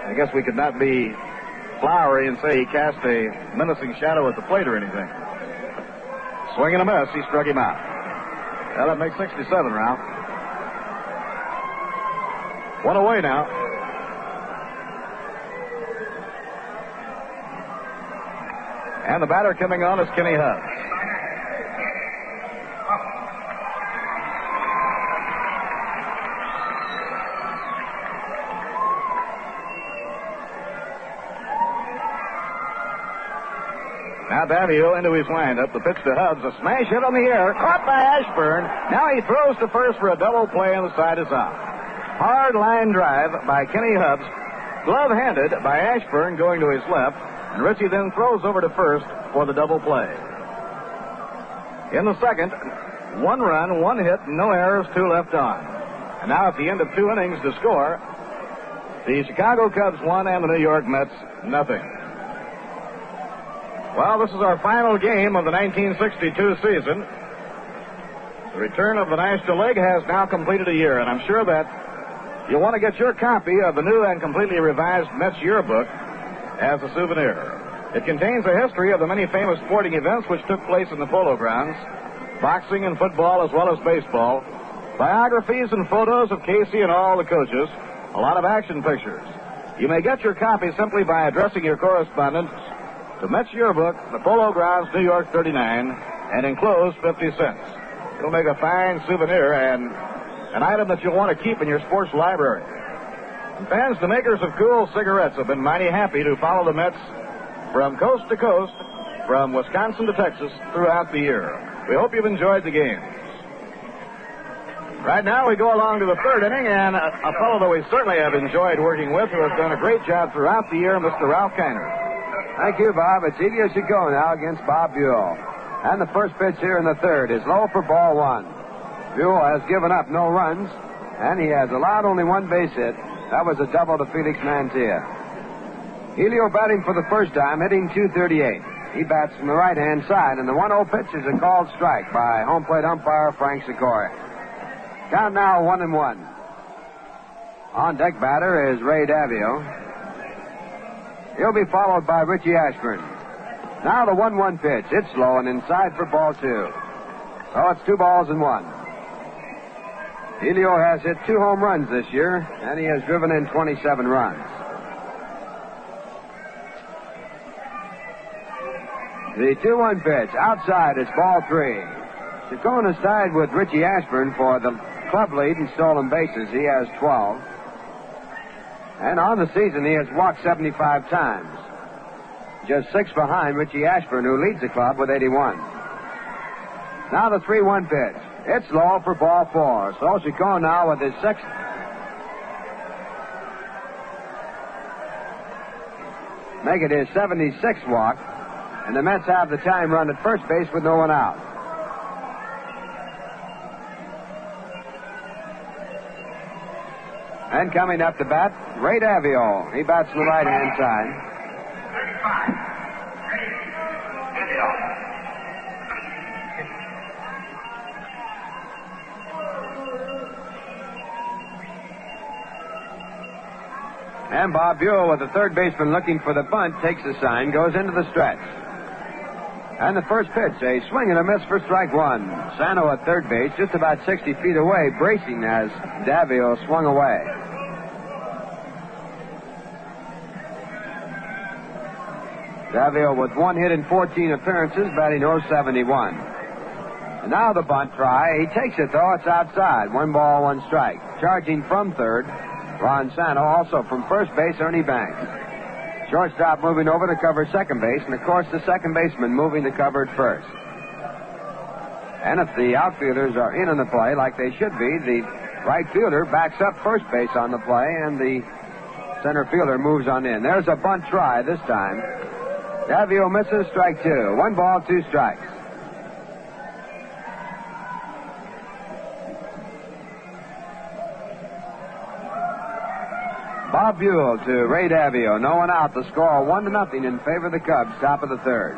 I guess we could not be flowery and say he cast a menacing shadow at the plate or anything. Swing and a miss. He struck him out. Well, that makes 67, Ralph. 1 away now. And the batter coming on is Kenny Hubbs. Now Davio into his windup. The pitch to Hubbs. A smash hit on the air. Caught by Ashburn. Now he throws to first for a double play, and the side is out. Hard line drive by Kenny Hubbs. Glove-handed by Ashburn going to his left. And Richie then throws over to first for the double play. In the second, 1 run, 1 hit, no errors, 2 left on. And now at the end of 2 innings to score, the Chicago Cubs 1 and the New York Mets nothing. Well, this is our final game of the 1962 season. The return of the National League has now completed a year, and I'm sure that you'll want to get your copy of the new and completely revised Mets yearbook as a souvenir. It contains a history of the many famous sporting events which took place in the Polo Grounds, boxing and football as well as baseball, biographies and photos of Casey and all the coaches, a lot of action pictures. You may get your copy simply by addressing your correspondence to Mets Yearbook, the Polo Grounds, New York 39, and enclose 50 cents. It'll make a fine souvenir and an item that you'll want to keep in your sports library. And fans, the makers of Cool cigarettes have been mighty happy to follow the Mets from coast to coast, from Wisconsin to Texas, throughout the year. We hope you've enjoyed the games. Right now, we go along to the third inning, and a fellow that we certainly have enjoyed working with, who has done a great job throughout the year, Mr. Ralph Kiner. Thank you, Bob. It's Elio Chico now against Bob Buell. And the first pitch here in the third is low for ball one. Buell has given up no runs, and he has allowed only one base hit. That was a double to Felix Mantilla. Elio batting for the first time, hitting .238. He bats from the right-hand side, and the 1-0 pitch is a called strike by home plate umpire Frank Sikora. Count now 1-1. On deck batter is Ray Davio. He'll be followed by Richie Ashburn. Now the 1-1 pitch. It's low and inside for ball two. So it's 2 balls and 1. Elio has hit 2 home runs this year, and he has driven in 27 runs. The 2-1 pitch. Outside, it's ball 3. Chacon is tied with Richie Ashburn for the club lead in stolen bases. He has 12. And on the season, he has walked 75 times. Just 6 behind Richie Ashburn, who leads the club with 81. Now the 3-1 pitch. It's low for ball 4. So Chacon now with his 6th. Make it his 76th walk. And the Mets have the time run at first base with no one out. And coming up to bat, Ray Davio. He bats from the right-hand side. 35. Ray Davio. And Bob Buell, with the third baseman looking for the bunt, takes the sign, goes into the stretch. And the first pitch, a swing and a miss for strike 1. Sano at third base, just about 60 feet away, bracing as Davio swung away. Davio with 1 hit in 14 appearances, batting .071. And now the bunt try. He takes it, though. It's outside. 1 ball, 1 strike. Charging from third, Ron Sano. Also from first base, Ernie Banks. Shortstop moving over to cover second base, and of course the second baseman moving to cover at first. And if the outfielders are in on the play like they should be, the right fielder backs up first base on the play, and the center fielder moves on in. There's a bunt try this time. Davio misses, strike 2. 1 ball, 2 strikes. Bob Buell to Ray Davio. No one out. The score 1-0 in favor of the Cubs, top of the third.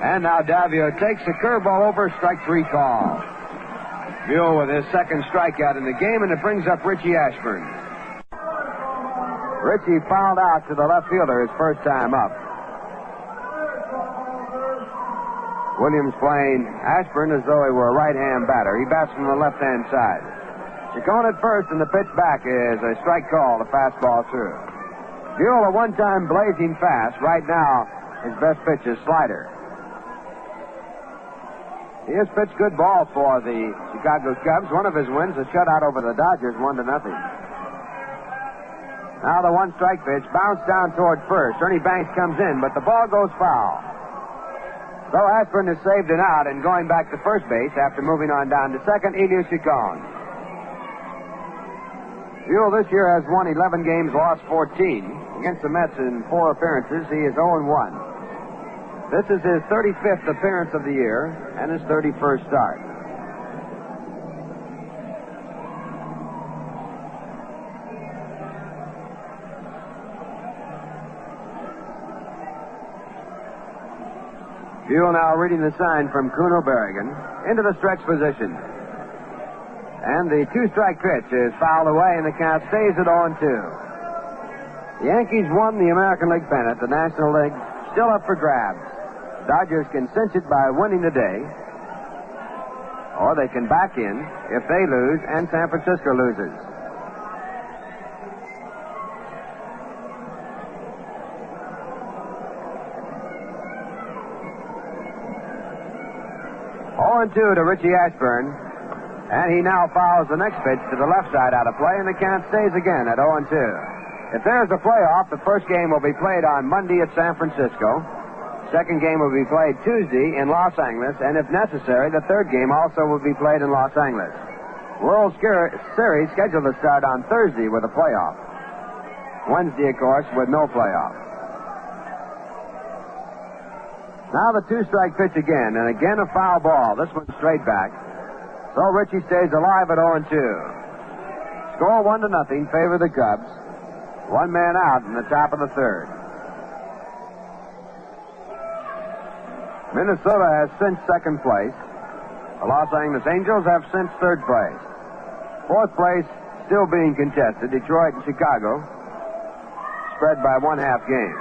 And now Davio takes the curveball over, strike 3 call. Buell with his second strikeout in the game, and it brings up Richie Ashburn. Richie fouled out to the left fielder his first time up. Williams playing Ashburn as though he were a right-hand batter. He bats from the left-hand side. Chacon at first, and the pitch back is a strike call, the fastball through. Buell, a one-time blazing fast. Right now, his best pitch is slider. He has pitched good ball for the Chicago Cubs. One of his wins, a shutout over the Dodgers, 1-0. Now the 1-strike pitch, bounced down toward first. Ernie Banks comes in, but the ball goes foul. So Ashburn is saved and out, and going back to first base after moving on down to second, Elio Chacon. Buell this year has won 11 games, lost 14. Against the Mets in 4 appearances, he is 0-1. This is his 35th appearance of the year and his 31st start. Buell now reading the sign from Kuno Berrigan into the stretch position. And the two-strike pitch is fouled away, and the count stays at 0-2. The Yankees won the American League pennant. The National League still up for grabs. Dodgers can cinch it by winning today, or they can back in if they lose and San Francisco loses. Two to Richie Ashburn, and he now fouls the next pitch to the left side out of play, and the count stays again at 0-2. If there's a playoff, the first game will be played on Monday at San Francisco. Second game will be played Tuesday in Los Angeles, and if necessary, the third game also will be played in Los Angeles. World Series scheduled to start on Thursday with a playoff. Wednesday, of course, with no playoff. Now the two-strike pitch again, and again a foul ball. This one's straight back. So Richie stays alive at 0-2. Score 1-0, favor the Cubs. One man out in the top of the third. Minnesota has cinched second place. The Los Angeles Angels have cinched third place. Fourth place still being contested. Detroit and Chicago spread by 1/2 game.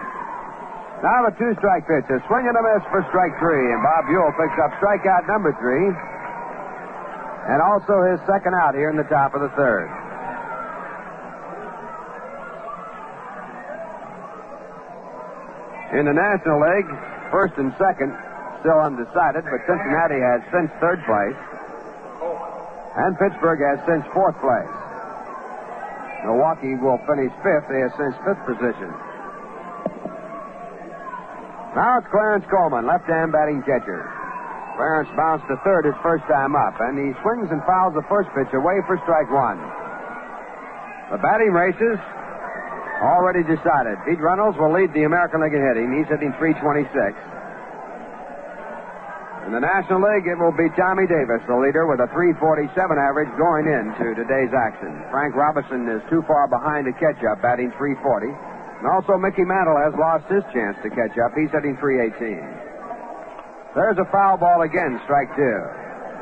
Now the two-strike pitch. A swing and a miss for strike 3, and Bob Buell picks up strikeout number 3, and also his second out here in the top of the third. In the National League, first and second still undecided, but Cincinnati has cinched third place, and Pittsburgh has cinched fourth place. Milwaukee will finish fifth. They have cinched fifth position. Now it's Clarence Coleman, left-hand batting catcher. Clarence bounced to third his first time up, and he swings and fouls the first pitch away for strike 1. The batting races already decided. Pete Reynolds will lead the American League in hitting. He's hitting .326. In the National League, it will be Tommy Davis, the leader, with a .347 average going into today's action. Frank Robinson is too far behind to catch up, batting .340. And also, Mickey Mantle has lost his chance to catch up. He's hitting .318. There's a foul ball again, strike 2.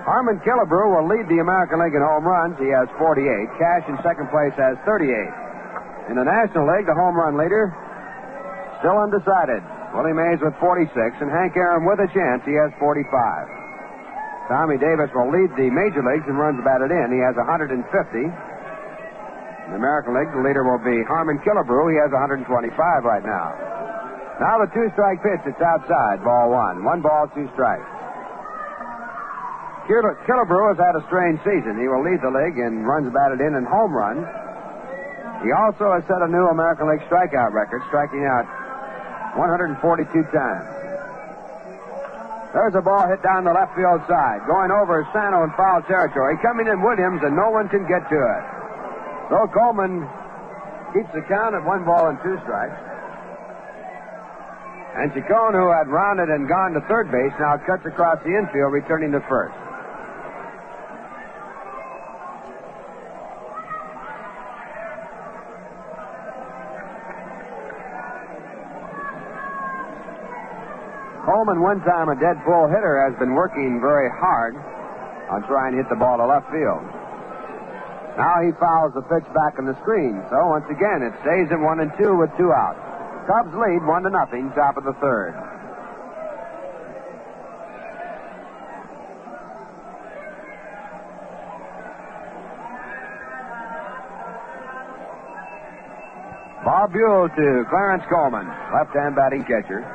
Harmon Killebrew will lead the American League in home runs. He has 48. Cash in second place has 38. In the National League, the home run leader, still undecided. Willie Mays with 46, and Hank Aaron with a chance. He has 45. Tommy Davis will lead the major leagues in runs batted in. He has 150. In the American League, the leader will be Harmon Killebrew. He has 125 right now. Now the two-strike pitch. It's outside. Ball 1. 1 ball, 2 strikes. Killebrew has had a strange season. He will lead the league in runs batted in and home runs. He also has set a new American League strikeout record, striking out 142 times. There's a ball hit down the left field side. Going over Sano in foul territory. Coming in Williams, and no one can get to it. So Coleman keeps the count at 1 ball and 2 strikes. And Chacon, who had rounded and gone to third base, now cuts across the infield, returning to first. Coleman, one time a dead pull hitter, has been working very hard on trying to hit the ball to left field. Now he fouls the pitch back on the screen. So once again, it stays at 1-2 with 2 outs. Cubs lead 1-0, top of the third. Bob Buell to Clarence Coleman, left-hand batting catcher.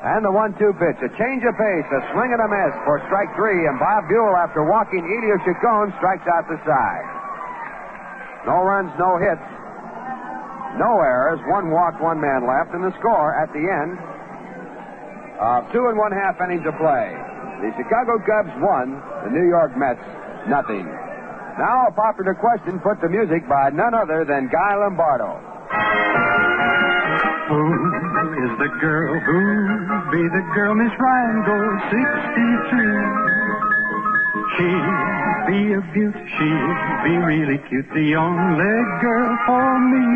And the 1-2 pitch, a change of pace, a swing and a miss for strike 3, and Bob Buell, after walking Elio Chacon, strikes out the side. No runs, no hits, no errors, 1 walk, 1 man left, and the score at the end of 2 1/2 innings of play. The Chicago Cubs won, the New York Mets nothing. Now a popular question put to music by none other than Guy Lombardo. Who is the girl? Who be the girl? Miss Ryan goes 63. She'd be a beaut. She'd be really cute. The only girl for me.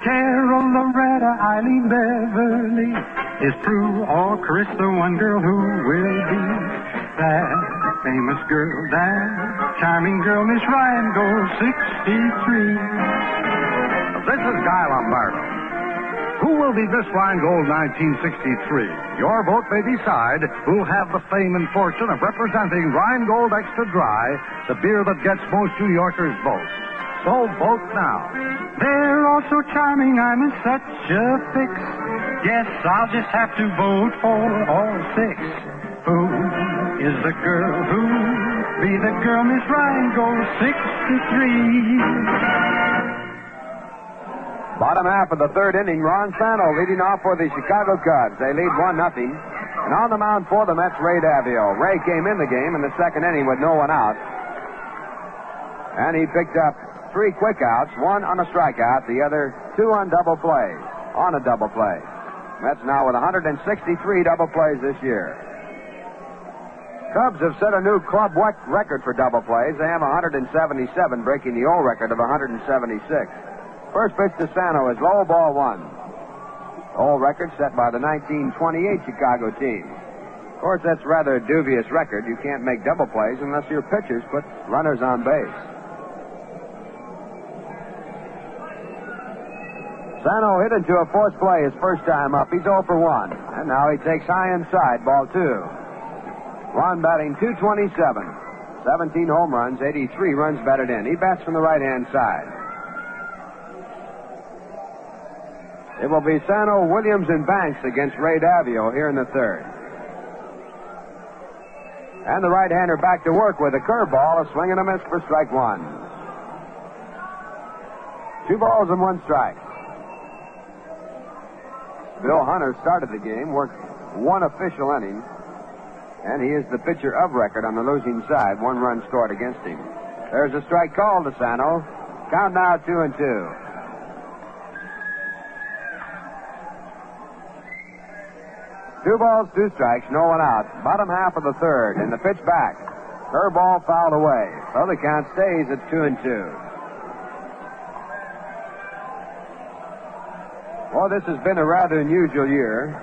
Carol, Loretta, Eileen, Beverly. Is Prue or Chris the one girl who will be that famous girl, that charming girl, Miss Ryan Gold 63? This is Guy Lombardo. Who will be Miss Ryan Gold 1963? Your vote may decide who'll have the fame and fortune of representing Ryan Gold Extra Dry, the beer that gets most New Yorkers' votes. So vote now. They're all so charming, I'm in such a fix. Yes, I'll just have to vote for all six. Who is the girl who be the girl Miss Ryan Gold 63? Bottom half of the third inning, Ron Santo leading off for the Chicago Cubs. They lead 1-0. And on the mound for the Mets, Ray Davio. Ray came in the game in the second inning with no one out. And he picked up 3 quick outs, 1 on a strikeout, the other 2 on double plays, on a double play. Mets now with 163 double plays this year. Cubs have set a new club record for double plays. They have 177, breaking the old record of 176. First pitch to Sano is low, ball 1. Old record set by the 1928 Chicago team. Of course, that's rather a dubious record. You can't make double plays unless your pitchers put runners on base. Sano hit into a forced play his first time up. He's 0 for 1. And now he takes high inside, ball 2. Ron batting .227. 17 home runs, 83 runs batted in. He bats from the right-hand side. It will be Sano, Williams, and Banks against Ray Davio here in the third. And the right-hander back to work with a curveball, a swing and a miss for strike 1. 2 balls and 1 strike. Bill Hunter started the game, worked 1 official inning, and he is the pitcher of record on the losing side. 1 run scored against him. There's a strike called to Sano. Count now 2-2. Two balls, 2 strikes, no one out. Bottom half of the third, and the pitch back. Curveball fouled away. So the count stays at 2-2. Well, this has been a rather unusual year.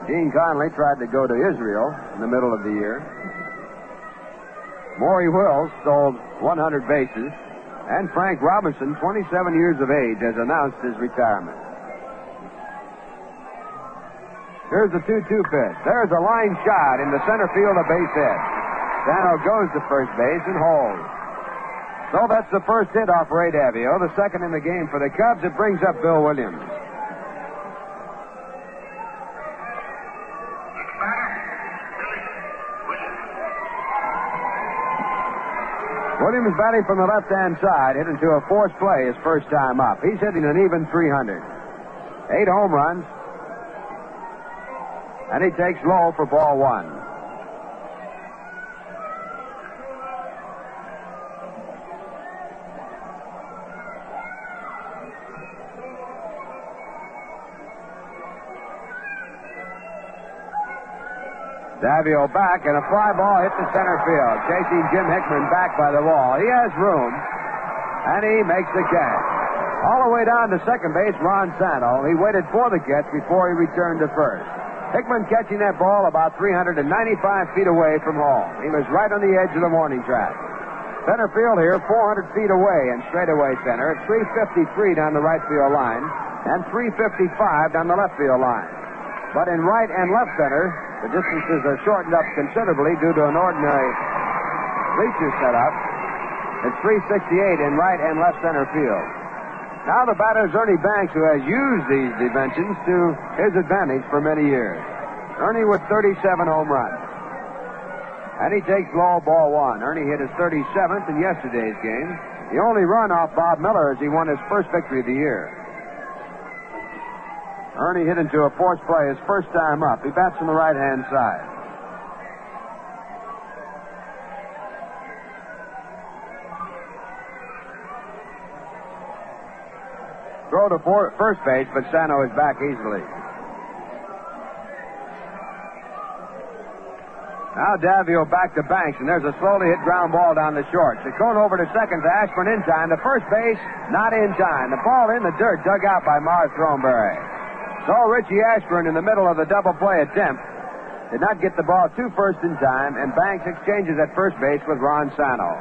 Gene Conley tried to go to Israel in the middle of the year. Maury Wills stole 100 bases. And Frank Robinson, 27 years of age, has announced his retirement. Here's the 2-2 pitch. There's a line shot in the center field, a base hit. Sano goes to first base and holds. So that's the first hit off Ray Davio, the second in the game for the Cubs. It brings up Bill Williams. Williams batting from the left-hand side, hit into a forced play his first time up. He's hitting an even 300. 8 home runs. And he takes low for ball 1. Davio back, and a fly ball hit the center field. Chasing Jim Hickman back by the wall. He has room, and he makes the catch. All the way down to second base, Ron Santo. He waited for the catch before he returned to first. Hickman catching that ball about 395 feet away from home. He was right on the edge of the warning track. Center field here, 400 feet away in straightaway center. 353 down the right field line, and 355 down the left field line. But in right and left center, the distances are shortened up considerably due to an ordinary bleacher setup. It's 368 in right and left center field. Now the batter is Ernie Banks, who has used these dimensions to his advantage for many years. Ernie with 37 home runs. And he takes low, ball 1. Ernie hit his 37th in yesterday's game. The only run off Bob Miller as he won his first victory of the year. Ernie hit into a forced play his first time up. He bats from the right-hand side. Throw to first base, but Sano is back easily. Now Davio back to Banks, and there's a slowly hit ground ball down the short. Chacon over to second to Ashburn in time. To first base, not in time. The ball in the dirt, dug out by Mars Thornberry. So Richie Ashburn in the middle of the double play attempt did not get the ball to first in time, and Banks exchanges at first base with Ron Sano.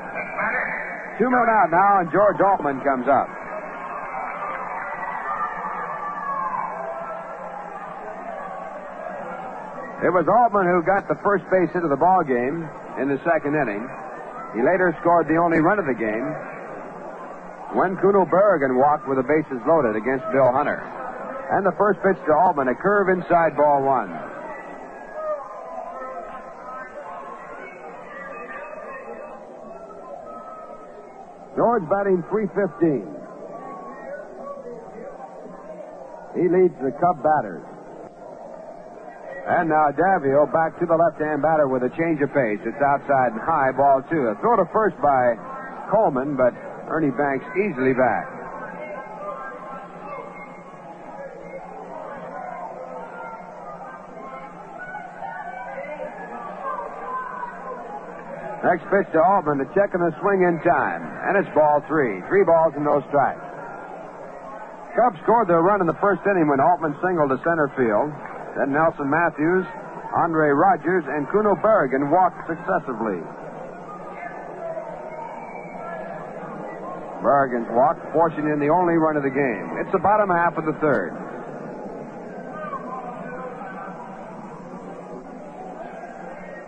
2 men out now, and George Altman comes up. It was Altman who got the first base hit of the ball game in the second inning. He later scored the only run of the game when Kuno Berrigan walked with the bases loaded against Bill Hunter. And the first pitch to Altman, a curve inside, ball one. George batting .315. He leads the Cub batters. And now Davio back to the left-hand batter with a change of pace. It's outside and high, ball two. A throw to first by Coleman, but Ernie Banks easily back. Next pitch to Altman, the check and the swing in time. And it's ball three. 3 balls and no strikes. Cubs scored their run in the first inning when Altman singled to center field. Then Nelson Matthews, Andre Rogers, and Kuno Berrigan walked successively. Berrigan's walk forcing in the only run of the game. It's the bottom half of the third.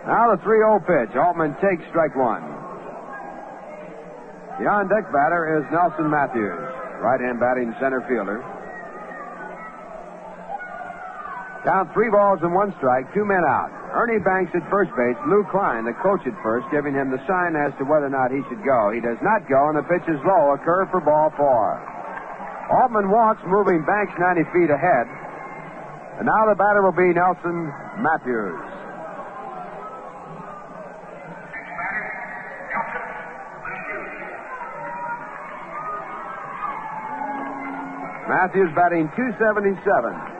Now the 3-0 pitch. Altman takes strike one. The on-deck batter is Nelson Matthews, right-hand batting center fielder. Down 3 balls and 1 strike, 2 men out. Ernie Banks at first base, Lou Klein, the coach at first, giving him the sign as to whether or not he should go. He does not go, and the pitch is low, a curve for ball 4. Altman walks, moving Banks 90 feet ahead. And now the batter will be Nelson Matthews. Matthews batting .277.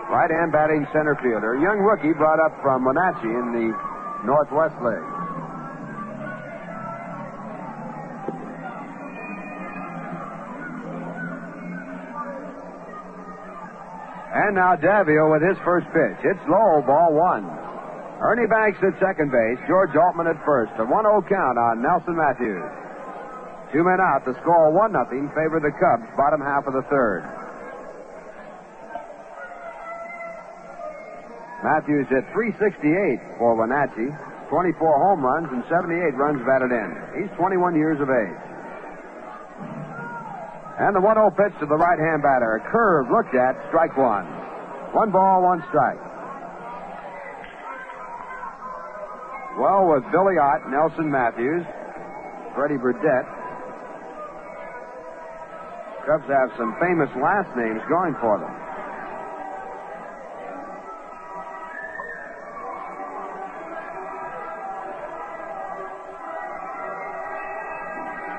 Right-hand batting center fielder. A young rookie brought up from Wenatchee in the Northwest League. And now Davio with his first pitch. It's low, ball one. Ernie Banks at second base. George Altman at first. A 1-0 count on Nelson Matthews. 2 men out. The score 1-0 favor the Cubs, bottom half of the third. Matthews hit .368 for Wenatchee, 24 home runs and 78 runs batted in. He's 21 years of age. And the 1-0 pitch to the right-hand batter. A curve looked at, strike one. 1 ball, 1 strike. Well, with Billy Ott, Nelson Matthews, Freddie Burdette, Cubs have some famous last names going for them.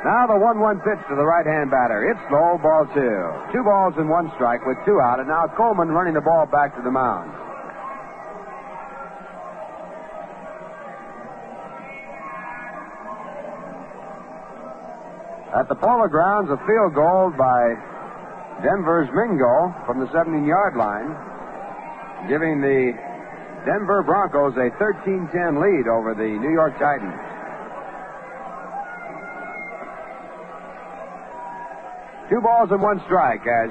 Now the 1-1 pitch to the right-hand batter. It's low, ball 2. 2 balls and 1 strike with 2 out, and now Coleman running the ball back to the mound. At the Polo Grounds, a field goal by Denver's Mingo from the 17-yard line, giving the Denver Broncos a 13-10 lead over the New York Titans. Two balls and 1 strike as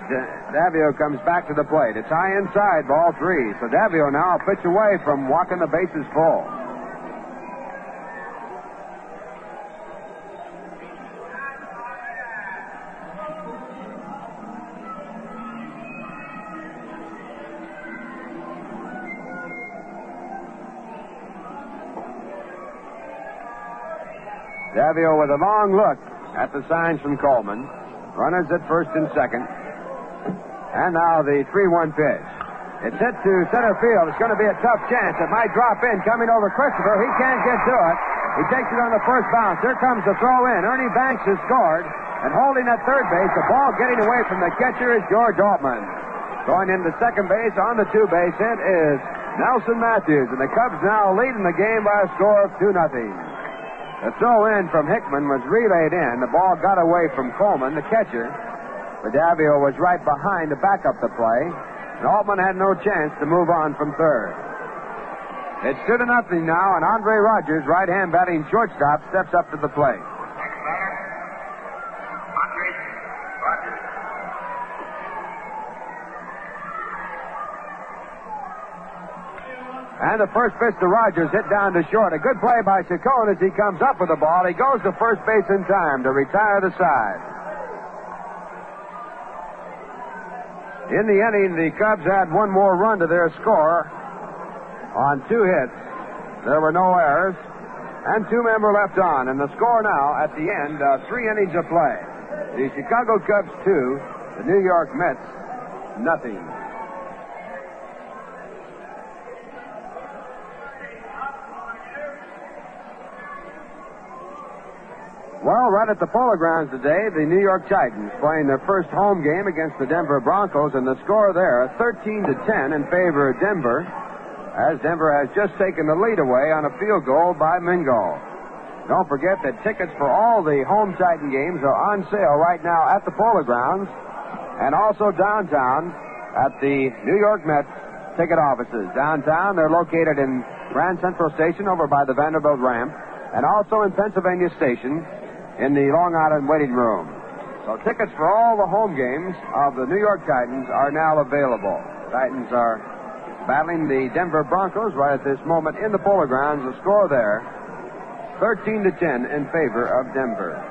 Davio comes back to the plate. It's high inside, ball 3. So Davio now a pitch away from walking the bases full. Davio with a long look at the signs from Coleman. Runners at first and second. And now the 3-1 pitch. It's hit to center field. It's going to be a tough chance. It might drop in. Coming over Christopher. He can't get to it. He takes it on the first bounce. Here comes the throw in. Ernie Banks has scored. And holding at third base, the ball getting away from the catcher is George Altman. Going into second base on the 2-base hit is Nelson Matthews, and the Cubs now leading the game by a score of 2-0. The throw-in from Hickman was relayed in. The ball got away from Coleman, the catcher. Badavio was right behind to back up the play, and Altman had no chance to move on from third. It's 2-0 now, and Andre Rogers, right-hand batting shortstop, steps up to the plate. And the first pitch to Rogers hit down to short. A good play by Chacon as he comes up with the ball. He goes to first base in time to retire the side. In the inning, the Cubs had one more run to their score on 2 hits. There were no errors, and 2 men were left on. And the score now at the end, 3 innings of play. The Chicago Cubs 2, the New York Mets nothing. Well, right at the Polo Grounds today, the New York Titans playing their first home game against the Denver Broncos, and the score there, 13-10 in favor of Denver, as Denver has just taken the lead away on a field goal by Mingo. Don't forget that tickets for all the home Titan games are on sale right now at the Polo Grounds, and also downtown at the New York Mets ticket offices. Downtown, they're located in Grand Central Station over by the Vanderbilt ramp, and also in Pennsylvania Station, in the Long Island waiting room. So tickets for all the home games of the New York Titans are now available. Titans are battling the Denver Broncos right at this moment in the Polo Grounds. The score there, 13-10 in favor of Denver.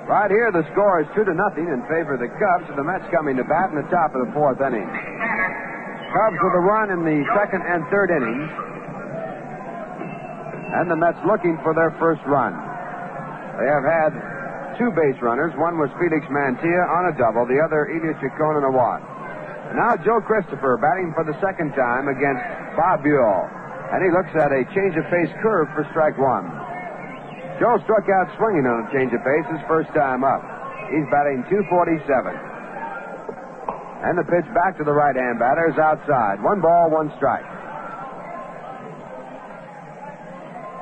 Right here, the score is 2-0 in favor of the Cubs, with the Mets coming to bat in the top of the 4th inning. Cubs with a run in the 2nd and 3rd innings, and the Mets looking for their first run. They have had 2 base runners. One was Felix Mantilla on a double, the other Elias Chacon on a walk. And now Joe Christopher batting for the 2nd time against Bob Buell. And he looks at a change of pace curve for strike 1. Joe struck out swinging on a change of pace his first time up. He's batting .247. And the pitch back to the right-hand batter is outside. 1 ball, 1 strike.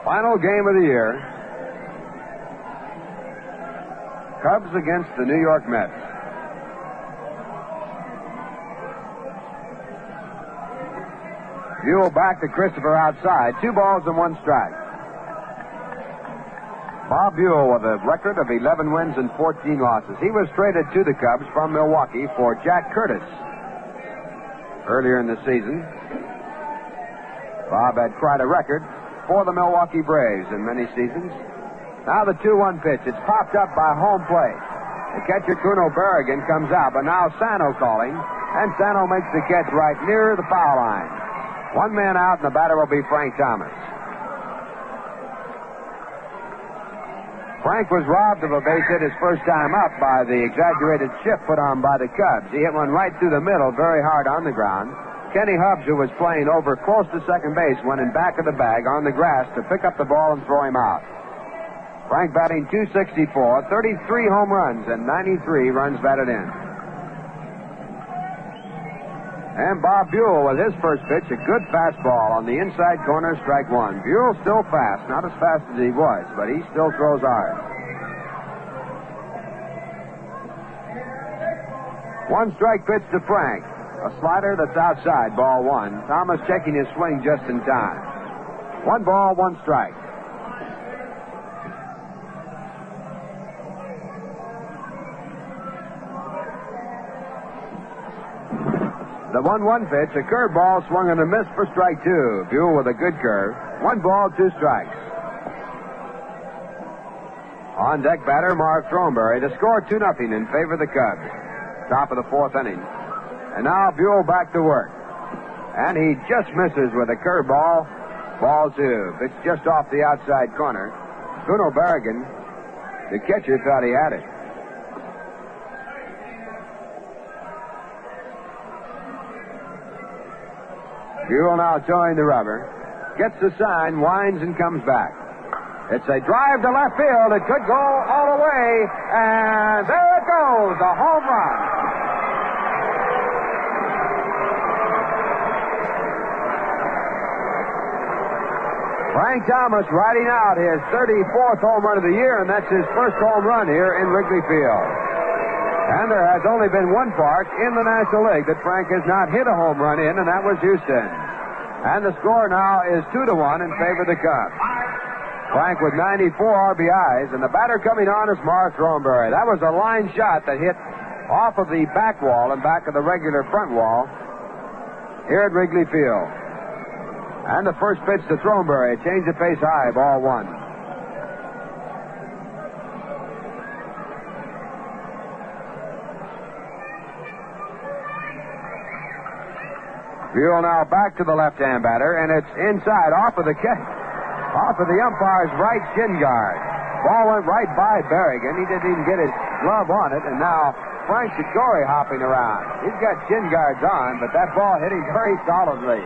Final game of the year. Cubs against the New York Mets. Buell back to Christopher outside. 2 balls and 1 strike. Bob Buell with a record of 11 wins and 14 losses. He was traded to the Cubs from Milwaukee for Jack Curtis earlier in the season. Bob had quite a record for the Milwaukee Braves in many seasons. Now the 2-1 pitch. It's popped up by home plate. The catcher, Kuno Berrigan, comes out, but now Sano calling, and Sano makes the catch right near the foul line. 1 man out, and the batter will be Frank Thomas. Frank was robbed of a base hit his first time up by the exaggerated shift put on by the Cubs. He hit one right through the middle, very hard on the ground. Kenny Hubbs, who was playing over close to second base, went in back of the bag on the grass to pick up the ball and throw him out. Frank batting .264, 33 home runs, and 93 runs batted in. And Bob Buell with his first pitch, a good fastball on the inside corner, strike 1. Buell still fast, not as fast as he was, but he still throws hard. 1 strike pitch to Frank. A slider that's outside, ball 1. Thomas checking his swing just in time. 1 ball, 1 strike. The 1-1 pitch, a curveball swung and a miss for strike 2. Buell with a good curve. 1 ball, 2 strikes. On deck batter, Mark Throneberry. The score 2-0 in favor of the Cubs. Top of the 4th inning. And now Buell back to work. And he just misses with a curveball. Ball 2. It's just off the outside corner. Kuno Berrigan, the catcher, thought he had it. Buell now towing the rubber. Gets the sign, winds, and comes back. It's a drive to left field. It could go all the way. And there it goes, a home run. Frank Thomas riding out his 34th home run of the year, and that's his first home run here in Wrigley Field. And there has only been one park in the National League that Frank has not hit a home run in, and that was Houston. And the score now is 2-1 in favor of the Cubs. Frank with 94 RBIs, and the batter coming on is Marv Thornberry. That was a line shot that hit off of the back wall and back of the regular front wall here at Wrigley Field. And the first pitch to Thornberry, change of pace high, ball one. Buell now back to the left-hand batter, and it's inside off of the umpire's right shin guard. Ball went right by Berrigan. He didn't even get his glove on it, and now Frank Ciccori hopping around. He's got shin guards on, but that ball hit him very solidly.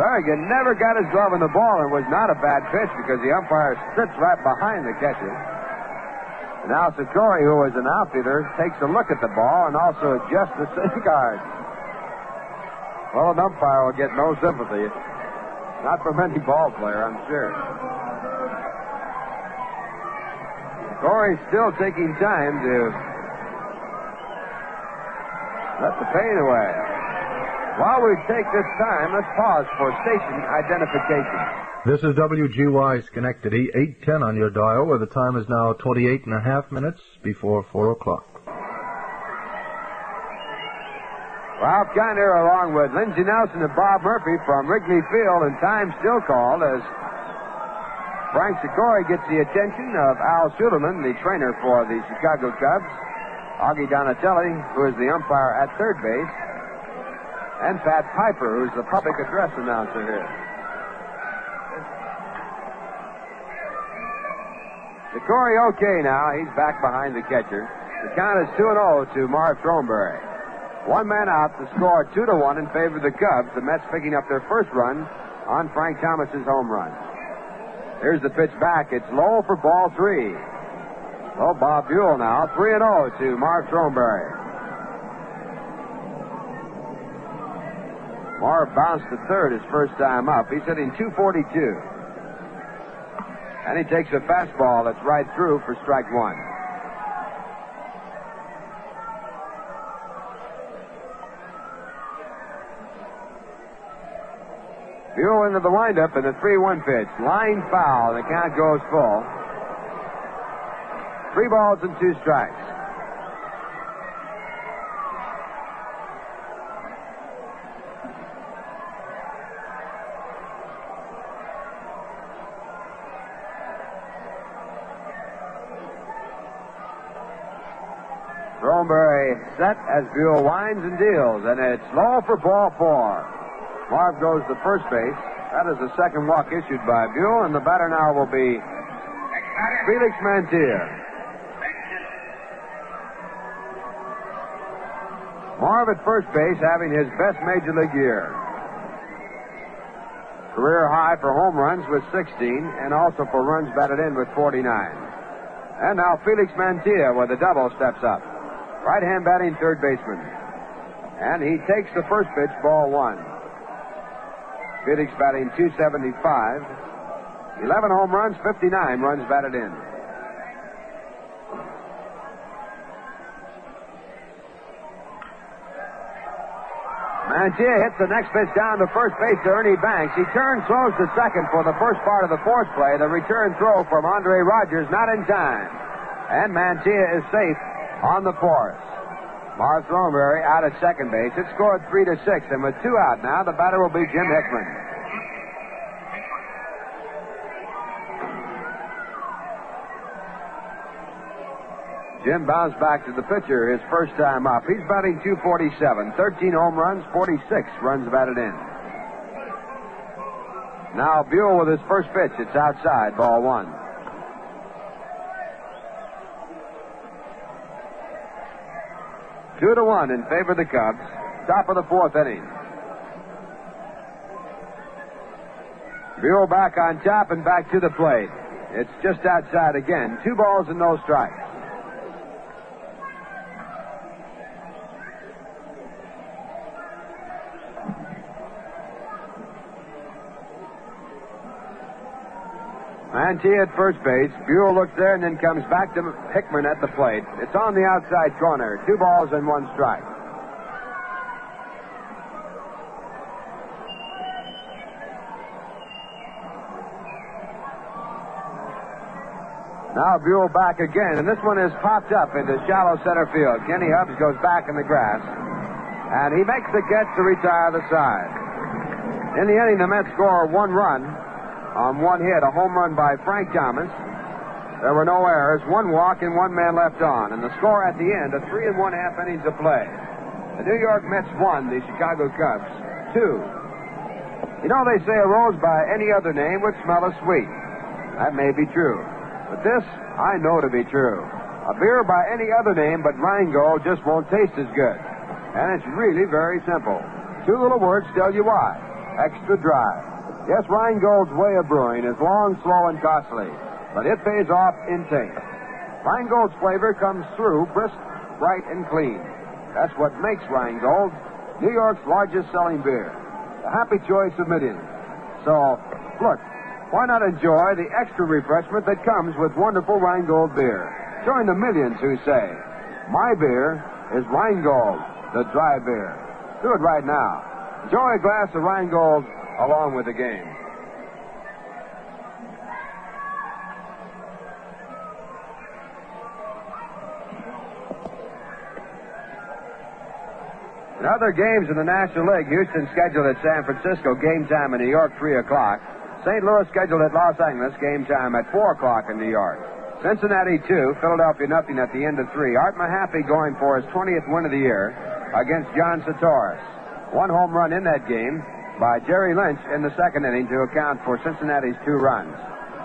Berrigan never got his glove on the ball, and was not a bad pitch because the umpire sits right behind the catcher. Now Ciccori, who was an outfielder, takes a look at the ball and also adjusts the shin guard. Well, an umpire will get no sympathy. Not from any ball player, I'm sure. Corey's still taking time to let the pain away. While we take this time, let's pause for station identification. This is WGY Schenectady, 8:10 on your dial, where the time is now 28.5 minutes before 4 o'clock. Ralph Kiner along with Lindsey Nelson and Bob Murphy from Wrigley Field, and time still called as Frank Ciccori gets the attention of Al Suleiman, the trainer for the Chicago Cubs, Augie Donatelli, who is the umpire at third base, and Pat Piper, who's the public address announcer here. Ciccori okay now. He's back behind the catcher. The count is 2-0 to Marv Thornberry. One man out to score 2-1 in favor of the Cubs. The Mets picking up their first run on Frank Thomas's home run. Here's the pitch back. It's low for ball three. So Bob Buell now 3-0 to Marv Thornberry. Marv bounced to third his first time up. He's hitting .242. And he takes a fastball that's right through for strike one. Buell into the windup and the 3-1 pitch. Line foul. The count goes full. 3 balls and 2 strikes. Thornberry set as Buell winds and deals, and it's low for ball 4. Marv goes to first base. That is the second walk issued by Buell, and the batter now will be Felix Mantilla. Marv at first base having his best major league year. Career high for home runs with 16, and also for runs batted in with 49. And now Felix Mantilla with a double steps up. Right-hand batting third baseman. And he takes the first pitch, ball 1. Felix batting .275. 11 home runs, 59 runs batted in. Mantilla hits the next pitch down to first base to Ernie Banks. He turns, throws to second for the first part of the fourth play. The return throw from Andre Rogers, not in time. And Mantilla is safe on the fourth. Marv Thornberry out at second base. It scored 3-6, and with 2 out now, the batter will be Jim Hickman. Jim bounced back to the pitcher his first time up. He's batting .247, 13 home runs, 46 runs batted in. Now Buell with his first pitch. It's outside, ball 1. Two to 1 in favor of the Cubs. Top of the fourth inning. Buell back on top and back to the plate. It's just outside again. 2 balls and no strikes. Mantee at first base. Buell looks there and then comes back to Hickman at the plate. It's on the outside corner. 2 balls and 1 strike. Now Buell back again, and this one is popped up into shallow center field. Kenny Hubbs goes back in the grass, and he makes the catch to retire the side. In the inning, the Mets score 1 run on 1 hit, a home run by Frank Thomas. There were no errors, 1 walk, and 1 man left on. And the score at the end of 3 1/2 innings of play. The New York Mets won, the Chicago Cubs 2. You know, they say a rose by any other name would smell as sweet. That may be true. But this, I know to be true. A beer by any other name but Rheingold just won't taste as good. And it's really very simple. 2 little words tell you why. Extra dry. Yes, Rheingold's way of brewing is long, slow, and costly, but it pays off in taste. Rheingold's flavor comes through brisk, bright, and clean. That's what makes Rheingold New York's largest selling beer. The happy choice of millions. So, look, why not enjoy the extra refreshment that comes with wonderful Rheingold beer? Join the millions who say, my beer is Rheingold, the dry beer. Do it right now. Enjoy a glass of Rheingold along with the game. In other games in the National League, Houston scheduled at San Francisco, game time in New York, 3 o'clock. St. Louis scheduled at Los Angeles, game time at 4 o'clock in New York. Cincinnati 2, Philadelphia nothing at the end of 3. Art Mahaffey going for his 20th win of the year against John Satoris. 1 home run in that game by Jerry Lynch in the second inning to account for Cincinnati's 2 runs.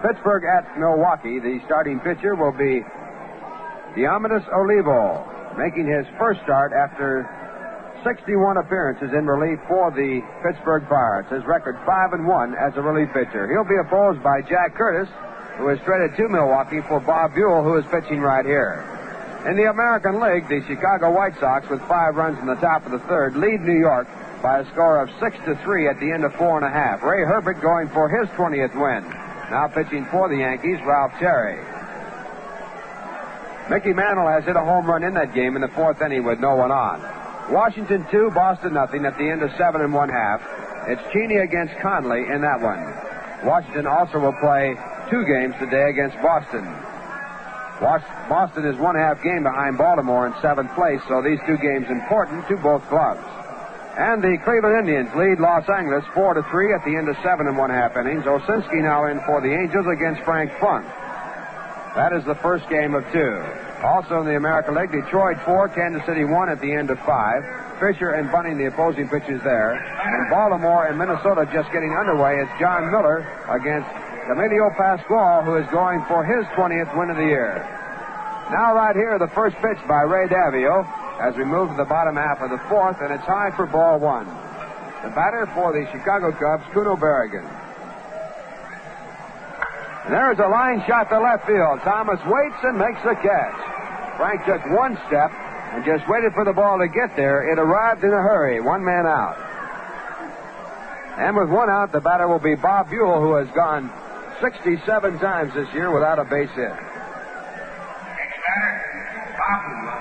Pittsburgh at Milwaukee, the starting pitcher will be Diomedes Olivo, making his first start after 61 appearances in relief for the Pittsburgh Pirates. His record 5-1 as a relief pitcher. He'll be opposed by Jack Curtis, who is traded to Milwaukee for Bob Buell, who is pitching right here. In the American League, the Chicago White Sox, with 5 runs in the top of the third, lead New York by a score of 6-3 at the end of 4.5. Ray Herbert going for his 20th win. Now pitching for the Yankees, Ralph Cherry. Mickey Mantle has hit a home run in that game in the 4th inning with no one on. Washington 2, Boston nothing at the end of 7 1/2. It's Cheney against Conley in that one. Washington also will play 2 games today against Boston. Boston is 1/2 game behind Baltimore in 7th place, so these 2 games important to both clubs. And the Cleveland Indians lead Los Angeles 4-3 at the end of 7 1/2 innings. Osinski now in for the Angels against Frank Funk. That is the first game of 2. Also in the American League, Detroit 4, Kansas City 1 at the end of 5. Fisher and Bunning, the opposing pitchers there. And Baltimore and Minnesota just getting underway. It's John Miller against Camilo Patzcuaro, who is going for his 20th win of the year. Now right here, the first pitch by Ray Davio as we move to the bottom half of the 4th, and it's high for ball 1. The batter for the Chicago Cubs, Kuno Berrigan. And there's a line shot to left field. Thomas waits and makes the catch. Frank took 1 step and just waited for the ball to get there. It arrived in a hurry. 1 man out. And with 1 out, the batter will be Bob Buell, who has gone 67 times this year without a base hit. Next batter, Bob Buell.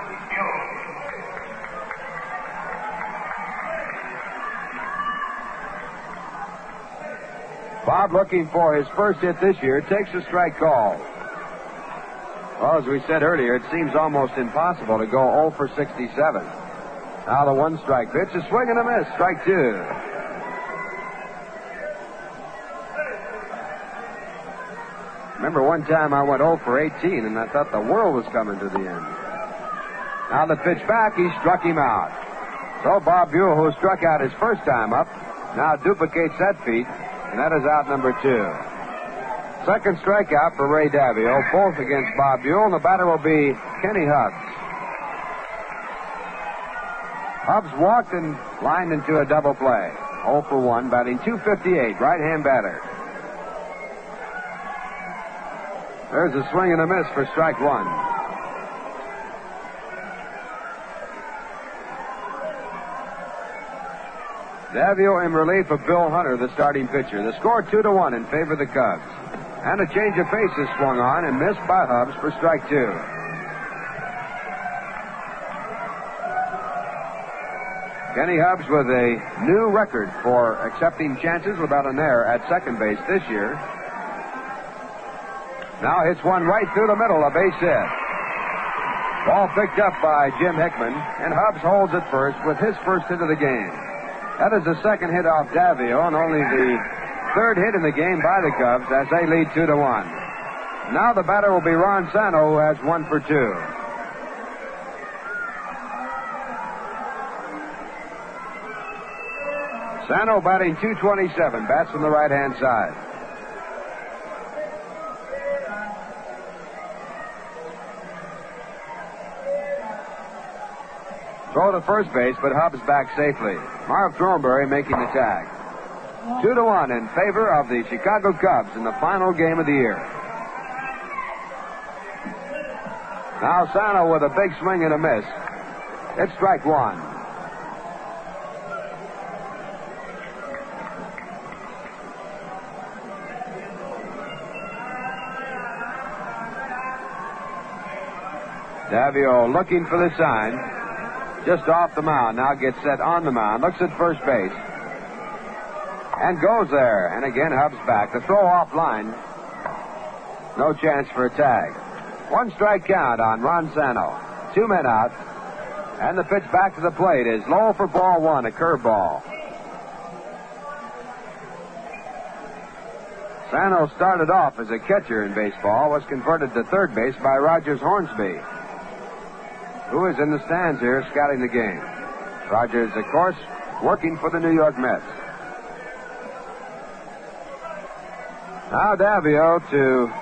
Bob, looking for his first hit this year, takes a strike call. Well, as we said earlier, it seems almost impossible to go 0 for 67. Now the 1 strike pitch, a swing and a miss, strike 2. Remember one time I went 0 for 18, and I thought the world was coming to the end. Now the pitch back, he struck him out. So Bob Buell, who struck out his first time up, now duplicates that feat. And that is out number 2. Second strikeout for Ray Davio, both against Bob Buell, and the batter will be Kenny Hubbs. Hubbs walked and lined into a double play. 0 for 1, batting .258, right-hand batter. There's a swing and a miss for strike 1. Davio in relief of Bill Hunter, the starting pitcher. The score 2-1 in favor of the Cubs. And a change of pace is swung on and missed by Hubbs for strike 2. Kenny Hubbs with a new record for accepting chances without an error at second base this year. Now hits one right through the middle, a base hit. Ball picked up by Jim Hickman, and Hubbs holds it first with his first hit of the game. That is the second hit off Davio, and only the third hit in the game by the Cubs as they lead 2-1. Now the batter will be Ron Santo, who has 1 for 2. Santo batting .227, bats from the right-hand side. Throw to first base, but Hubbs back safely. Marv Thornberry making the tag. 2-1 in favor of the Chicago Cubs in the final game of the year. Now Santo with a big swing and a miss. It's strike 1. Davio looking for the sign. Just off the mound. Now gets set on the mound. Looks at first base. And goes there. And again, Hubbs back. The throw off line. No chance for a tag. 1 strike count on Ron Santo. 2 men out. And the pitch back to the plate is low for ball 1, a curveball. Santo started off as a catcher in baseball, was converted to third base by Rogers Hornsby, who is in the stands here scouting the game. Rogers, of course, working for the New York Mets. Now Davio to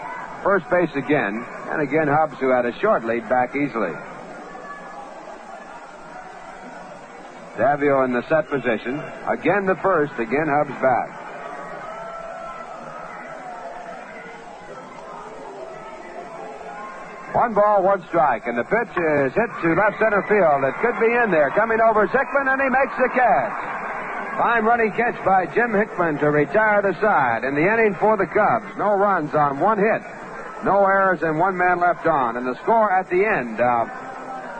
first base again, and again Hubbs, who had a short lead, back easily. Davio in the set position. Again the first, again Hubbs back. One ball, 1 strike, and the pitch is hit to left center field. It could be in there. Coming over is Hickman, and he makes the catch. Fine running catch by Jim Hickman to retire the side. In the inning for the Cubs, no runs on 1 hit, no errors, and 1 man left on. And the score at the end of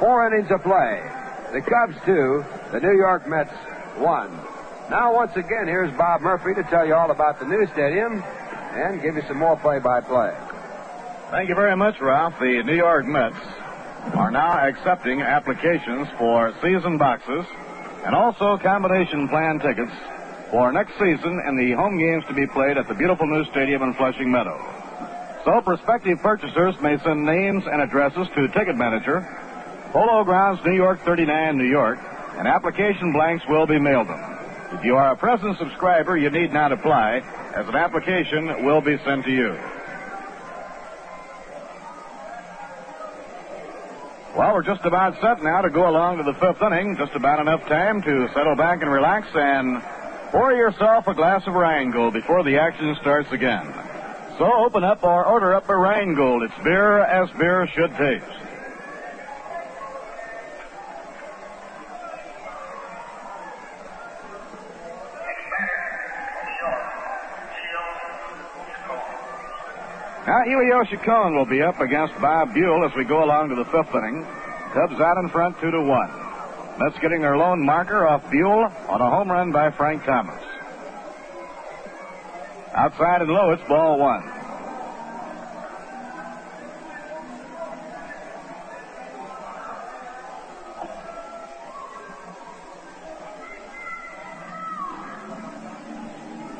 4 innings of play. The Cubs 2, the New York Mets 1. Now, once again, here's Bob Murphy to tell you all about the new stadium and give you some more play-by-play. Thank you very much, Ralph. The New York Mets are now accepting applications for season boxes and also combination plan tickets for next season in the home games to be played at the beautiful new stadium in Flushing Meadow. So prospective purchasers may send names and addresses to Ticket Manager, Polo Grounds, New York 39, New York, and application blanks will be mailed them. If you are a present subscriber, you need not apply, as an application will be sent to you. Well, we're just about set now to go along to the 5th inning. Just about enough time to settle back and relax and pour yourself a glass of Rheingold before the action starts again. So open up or order up a Rheingold. It's beer as beer should taste. Now, Elio Chacon will be up against Bob Buell as we go along to the 5th inning. Cubs out in front 2-1. Mets getting their lone marker off Buell on a home run by Frank Thomas. Outside and low, it's ball 1.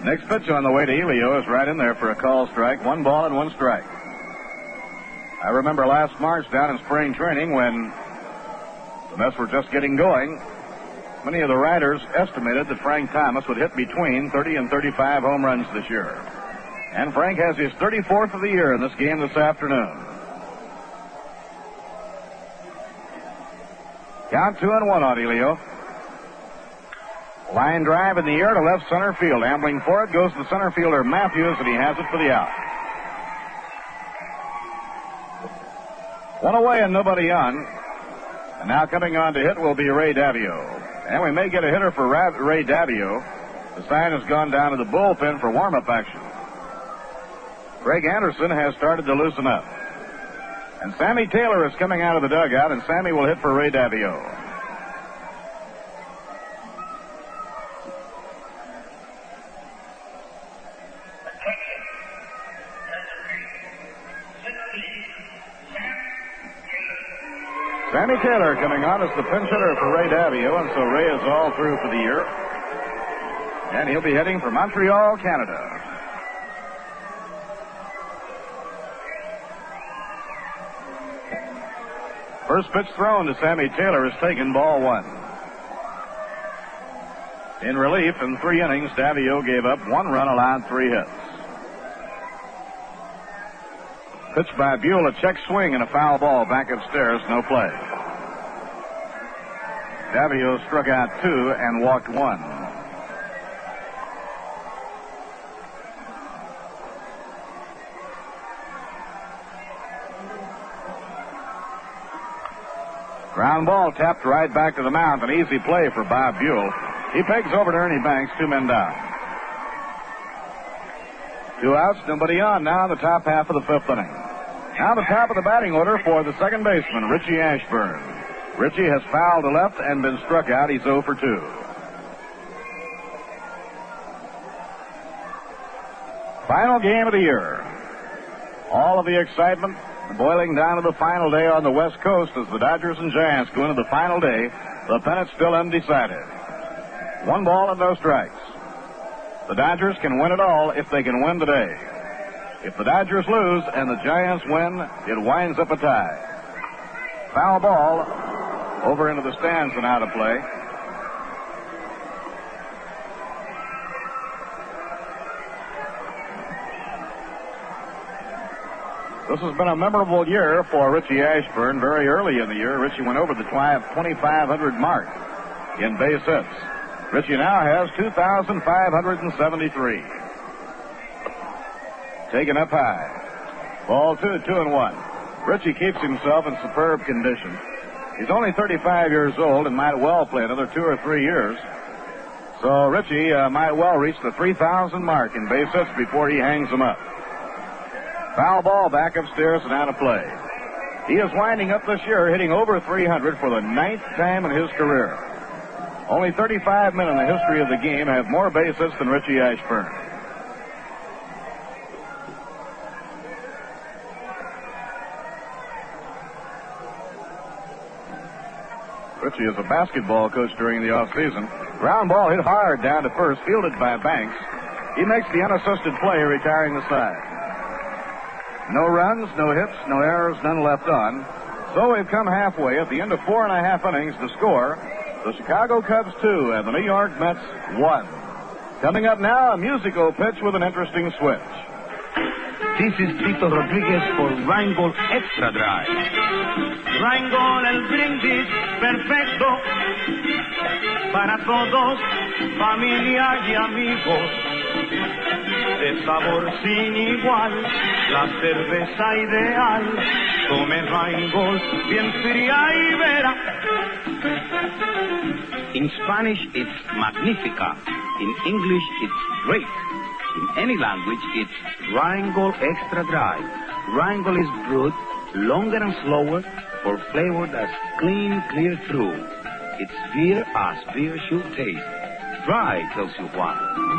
Next pitch on the way to Elio is right in there for a call strike. 1 ball and 1 strike. I remember last March down in spring training when the Mets were just getting going. Many of the writers estimated that Frank Thomas would hit between 30 and 35 home runs this year. And Frank has his 34th of the year in this game this afternoon. Count 2-1 on Elio. Line drive in the air to left center field. Ambling for it goes the center fielder Matthews, and he has it for the out. 1 away and nobody on. And now coming on to hit will be Ray Davio. And we may get a hitter for Ray Davio. The sign has gone down to the bullpen for warm-up action. Craig Anderson has started to loosen up. And Sammy Taylor is coming out of the dugout, and Sammy will hit for Ray Davio. Sammy Taylor coming on as the pinch hitter for Ray Davio, and so Ray is all through for the year. And he'll be heading for Montreal, Canada. First pitch thrown to Sammy Taylor is taken, ball one. In relief, in 3 innings, Davio gave up 1 run, allowed 3 hits. Pitch by Buell, a check swing and a foul ball back upstairs, no play. Davio struck out 2 and walked 1. Ground ball tapped right back to the mound. An easy play for Bob Buell. He pegs over to Ernie Banks, 2 men down. 2 outs, nobody on now in the top half of the 5th inning. Now the top of the batting order for the second baseman, Richie Ashburn. Richie has fouled to left and been struck out. He's 0 for 2. Final game of the year. All of the excitement boiling down to the final day on the West Coast as the Dodgers and Giants go into the final day. The pennant's still undecided. 1 ball and no strikes. The Dodgers can win it all if they can win today. If the Dodgers lose and the Giants win, it winds up a tie. Foul ball over into the stands and out of play. This has been a memorable year for Richie Ashburn. Very early in the year, Richie went over the 2,500 mark in base hits. Richie now has 2,573. Taken up high. Ball 2, 2-1. Richie keeps himself in superb condition. He's only 35 years old and might well play another 2 or 3 years. So Richie might well reach the 3,000 mark in base hits before he hangs them up. Foul ball back upstairs and out of play. He is winding up this year, hitting over 300 for the 9th time in his career. Only 35 men in the history of the game have more base hits than Richie Ashburn. Richie is a basketball coach during the offseason. Ground ball hit hard down to first, fielded by Banks. He makes the unassisted play, retiring the side. No runs, no hits, no errors, none left on. So we've come halfway. At the end of 4.5 innings, the score, the Chicago Cubs 2 and the New York Mets 1. Coming up now, a musical pitch with an interesting switch. This is Tito Rodriguez for Rheingold Extra Dry. Rheingold, el brindis perfecto para todos, familia y amigos. De sabor sin igual, la cerveza ideal. Tome Rheingold bien fría y vera. In Spanish, it's magnifica. In English, it's great. In any language, it's Rheingold Extra Dry. Rheingold is brewed longer and slower for flavor that's clean, clear through. It's beer as beer should taste. Dry, tells you why.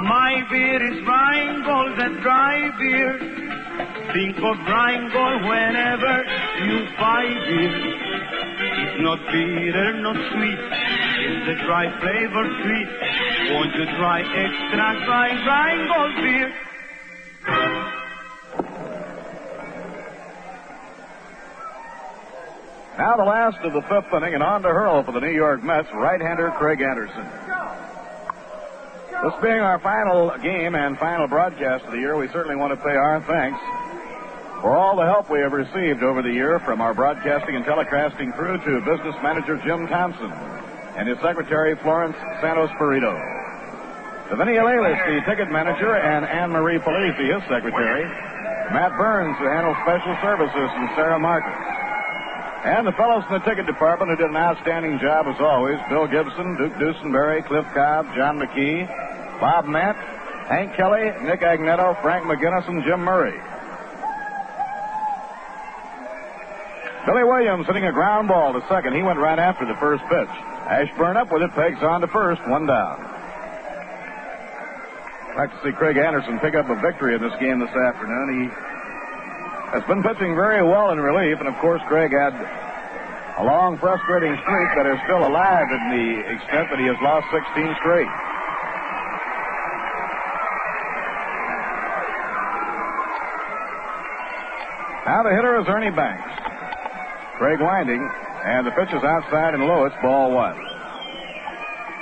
My beer is Rheingold, the dry beer. Think of Rheingold whenever you buy beer. It's not bitter, not sweet. It's the dry flavor treat. Won't you try extra dry Rheingold beer? Now the last of the 5th inning, and on to hurl for the New York Mets, right-hander Craig Anderson. This being our final game and final broadcast of the year, we certainly want to pay our thanks for all the help we have received over the year from our broadcasting and telecasting crew to business manager Jim Thompson and his secretary Florence Santos Perito. To Vinny Alelis, the ticket manager, and Anne-Marie Polisi, his secretary. Matt Burns, who handles special services, and Sarah Marcus. And the fellows in the ticket department who did an outstanding job as always. Bill Gibson, Duke Dusenberry, Cliff Cobb, John McKee, Bob Matt, Hank Kelly, Nick Agnetto, Frank McGinnis, and Jim Murray. Billy Williams hitting a ground ball to second. He went right after the first pitch. Ashburn up with it, pegs on to first, one down. I'd like to see Craig Anderson pick up a victory in this game this afternoon. He has been pitching very well in relief, and of course Craig had a long, frustrating streak that is still alive in the extent that he has lost 16 straight. Now the hitter is Ernie Banks. Craig winding, and the pitch is outside and low. It's ball one.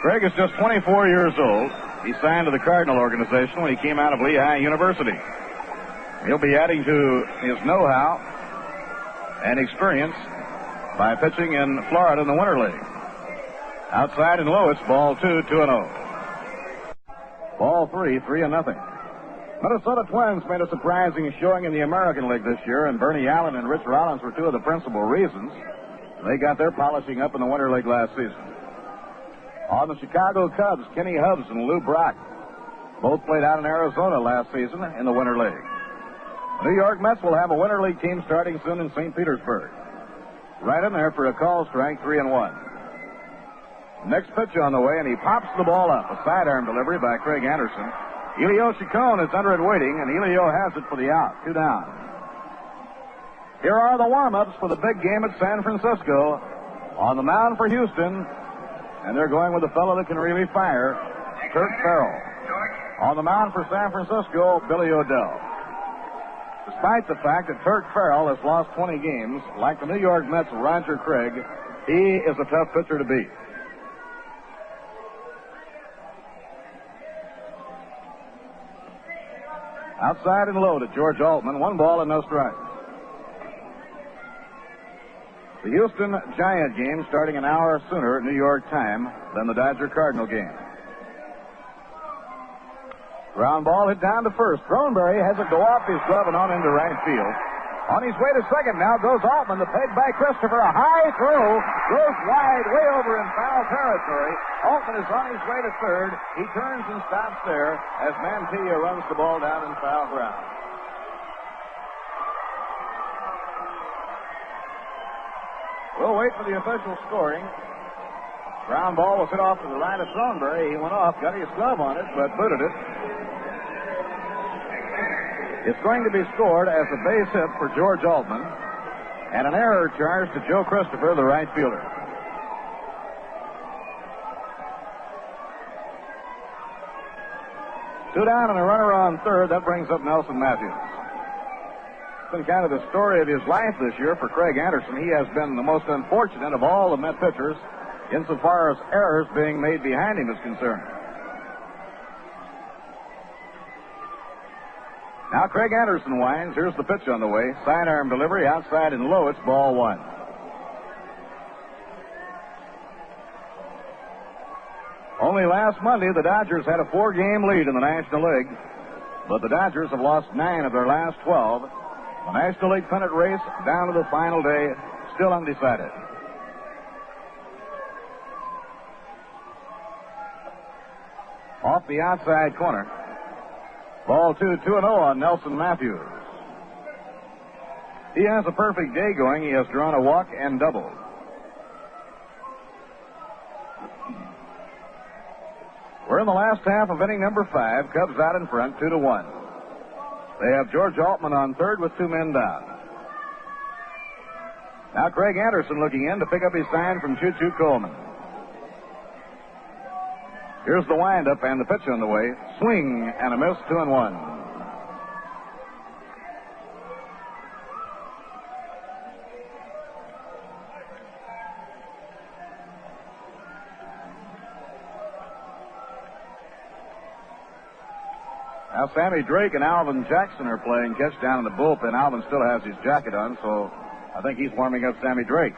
Craig is just 24 years old. He signed to the Cardinal organization when he came out of Lehigh University. He'll be adding to his know-how and experience by pitching in Florida in the Winter League. Outside and low, it's ball two, 2-0. Ball three, 3-0. Minnesota Twins made a surprising showing in the American League this year, and Bernie Allen and Rich Rollins were two of the principal reasons they got their polishing up in the Winter League last season. On the Chicago Cubs, Kenny Hubbs and Lou Brock both played out in Arizona last season in the Winter League. The New York Mets will have a Winter League team starting soon in St. Petersburg. Right in there for a call strike, 3-1. Next pitch on the way, and he pops the ball up. A sidearm delivery by Craig Anderson. Elio Chacon is under it waiting, and Elio has it for the out. 2 down. Here are the warm-ups for the big game at San Francisco. On the mound for Houston, and they're going with a fellow that can really fire, Turk Farrell. On the mound for San Francisco, Billy O'Dell. Despite the fact that Turk Farrell has lost 20 games, like the New York Mets' Roger Craig, he is a tough pitcher to beat. Outside and low to George Altman. 1 ball and no strikes. The Houston Giant game starting an hour sooner New York time than the Dodger Cardinal game. Ground ball hit down to first. Cronenberry has it go off his glove and on into right field. On his way to second now goes Altman. The peg by Christopher. A high throw. Goes wide, way over in foul territory. Altman is on his way to third. He turns and stops there as Mantilla runs the ball down in foul ground. We'll wait for the official scoring. Ground ball was hit off to the right of Cronenberry. He went off, got his glove on it, but booted it. It's going to be scored as a base hit for George Altman and an error charge to Joe Christopher, the right fielder. Two down and a runner on third. That brings up Nelson Matthews. It's been kind of the story of his life this year for Craig Anderson. He has been the most unfortunate of all the Met pitchers insofar as errors being made behind him is concerned. Now Craig Anderson winds. Here's the pitch on the way. Sidearm delivery outside and low. It's ball one. Only last Monday, the Dodgers had a 4-game lead in the National League, but the Dodgers have lost 9 of their last 12. The National League pennant race down to the final day, still undecided. Off the outside corner. Ball 2-0 on Nelson Matthews. He has a perfect day going. He has drawn a walk and doubled. We're in the last half of inning number 5. Cubs out in front, 2-1. They have George Altman on third with 2 men down. Now Craig Anderson looking in to pick up his sign from Choo-Choo Coleman. Here's the windup and the pitch on the way. Swing and a miss, 2-1. Now Sammy Drake and Alvin Jackson are playing catch down in the bullpen. Alvin still has his jacket on, so I think he's warming up Sammy Drake.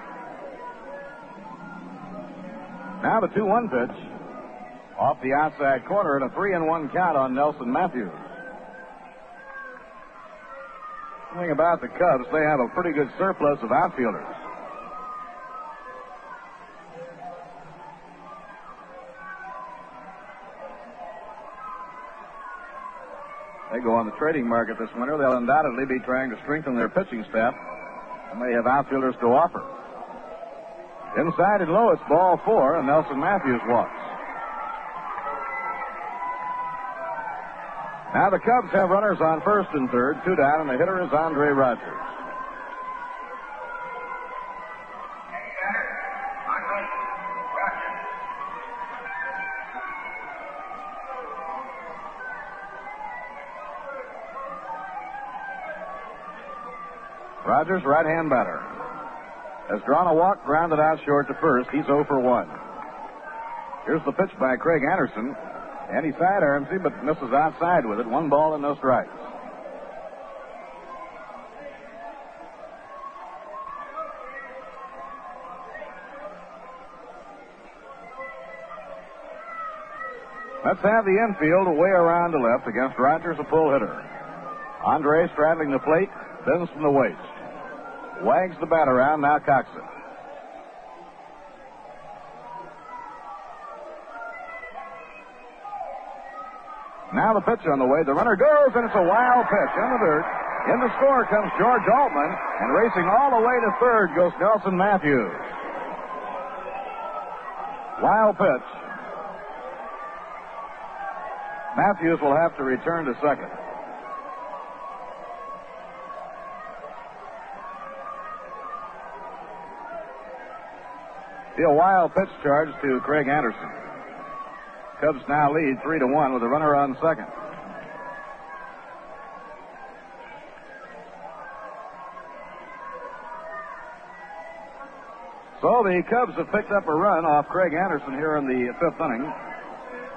Now the 2-1 pitch. Off the outside corner and a 3-1 count on Nelson Matthews. The thing about the Cubs, they have a pretty good surplus of outfielders. They go on the trading market this winter. They'll undoubtedly be trying to strengthen their pitching staff. and they have outfielders to offer. Inside and low, it's ball 4, and Nelson Matthews walks. Now the Cubs have runners on first and third, 2 down, and the hitter is Andre Rogers. Rogers, right-hand batter, has drawn a walk, grounded out short to first. He's 0 for 1. Here's the pitch by Craig Anderson, and he sidearms him, but misses outside with it. 1 ball and no strikes. Let's have the infield way around to left against Rogers, a pull hitter. Andre straddling the plate, bends from the waist. Wags the bat around, now cocks it. Now the pitch on the way. The runner goes, and it's a wild pitch in the dirt. In the score comes George Altman, and racing all the way to third goes Nelson Matthews. Wild pitch. Matthews will have to return to second. See a wild pitch charge to Craig Anderson. Cubs now lead 3-1 with a runner on second. So the Cubs have picked up a run off Craig Anderson here in the 5th inning.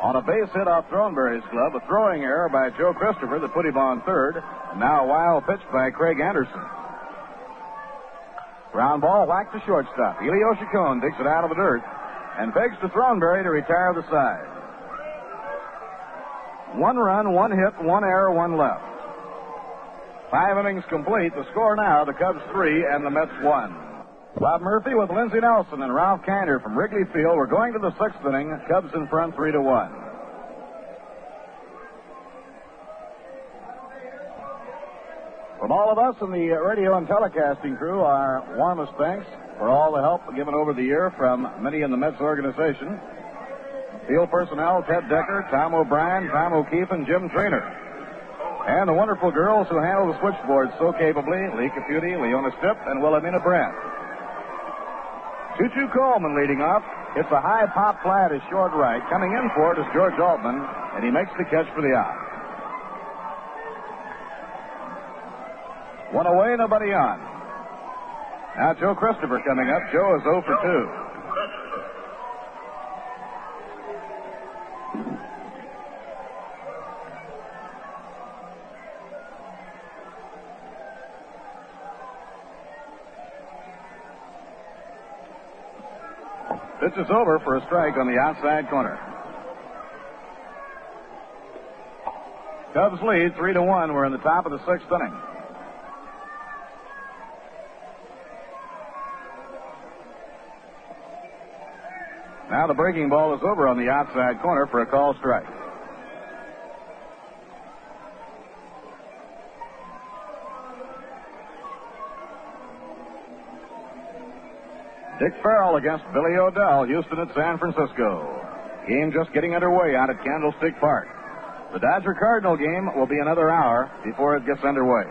On a base hit off Thornberry's glove, a throwing error by Joe Christopher that put him on third. And now a wild pitch by Craig Anderson. Ground ball whacked to shortstop. Elio Chacon digs it out of the dirt and begs to Thornberry to retire the side. 1 run, 1 hit, 1 error, 1 left. 5 innings complete. The score now, the Cubs 3 and the Mets 1. Bob Murphy with Lindsey Nelson and Ralph Kiner from Wrigley Field. We're going to the 6th inning. Cubs in front 3-1. From all of us in the radio and telecasting crew, our warmest thanks for all the help given over the year from many in the Mets organization. Field personnel, Ted Decker, Tom O'Brien, Tom O'Keefe, and Jim Traynor. And the wonderful girls who handle the switchboard so capably, Lee Caputi, Leona Stipp, and Wilhelmina Brandt. Choo-Choo Coleman leading off. It's a high pop fly to short right. Coming in for it is George Altman, and he makes the catch for the out. 1 away, nobody on. Now Joe Christopher coming up. Joe is 0 for 2. Pitch is over for a strike on the outside corner. Cubs lead 3-1. We're in the top of the 6th inning. Now the breaking ball is over on the outside corner for a call strike. Dick Farrell against Billy O'Dell, Houston at San Francisco. Game just getting underway out at Candlestick Park. The Dodger-Cardinal game will be another hour before it gets underway.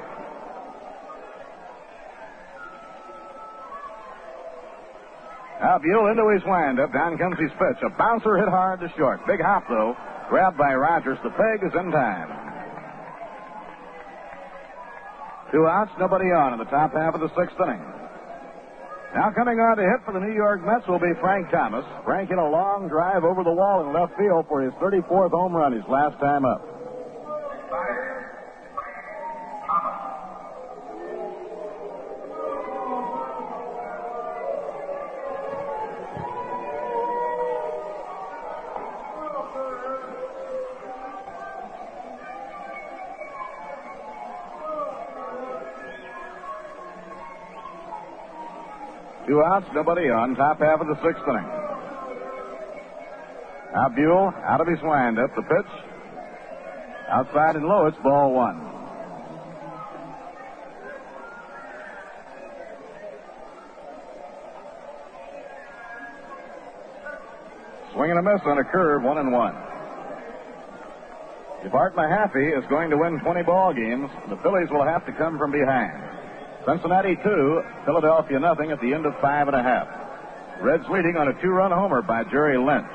Now Buell into his windup. Down comes his pitch. A bouncer hit hard to short. Big hop, though. Grabbed by Rogers. The peg is in time. 2 outs, nobody on in the top half of the 6th inning. Now coming on to hit for the New York Mets will be Frank Thomas. Frank hit a long drive over the wall in left field for his 34th home run, his last time up. Two outs, nobody on, top half of the 6th inning. Now Buell out of his windup. The pitch. Outside and low, it's ball 1. Swing and a miss on a curve, 1-1. If Art Mahaffey is going to win 20 ball games, the Phillies will have to come from behind. Cincinnati 2, Philadelphia nothing at the end of 5.5. Reds leading on a 2-run homer by Jerry Lynch.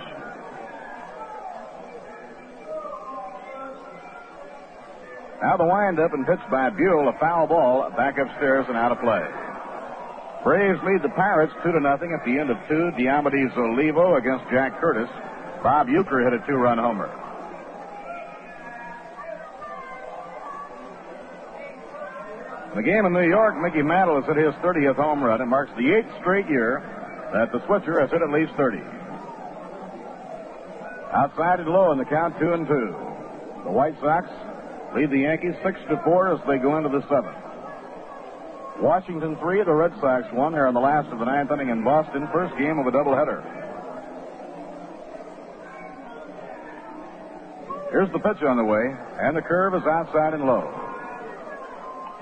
Now the windup and pitch by Buell, a foul ball back upstairs and out of play. Braves lead the Pirates 2-0 at the end of 2. Diomedes Olivo against Jack Curtis. Bob Uecker hit a 2-run homer. In the game in New York, Mickey Mantle has hit his 30th home run. It marks the 8th straight year that the switcher has hit at least 30. Outside and low in the count, 2-2. The White Sox lead the Yankees 6-4 as they go into the 7th. Washington 3, the Red Sox 1. They're in the last of the 9th inning in Boston. First game of a doubleheader. Here's the pitch on the way, and the curve is outside and low.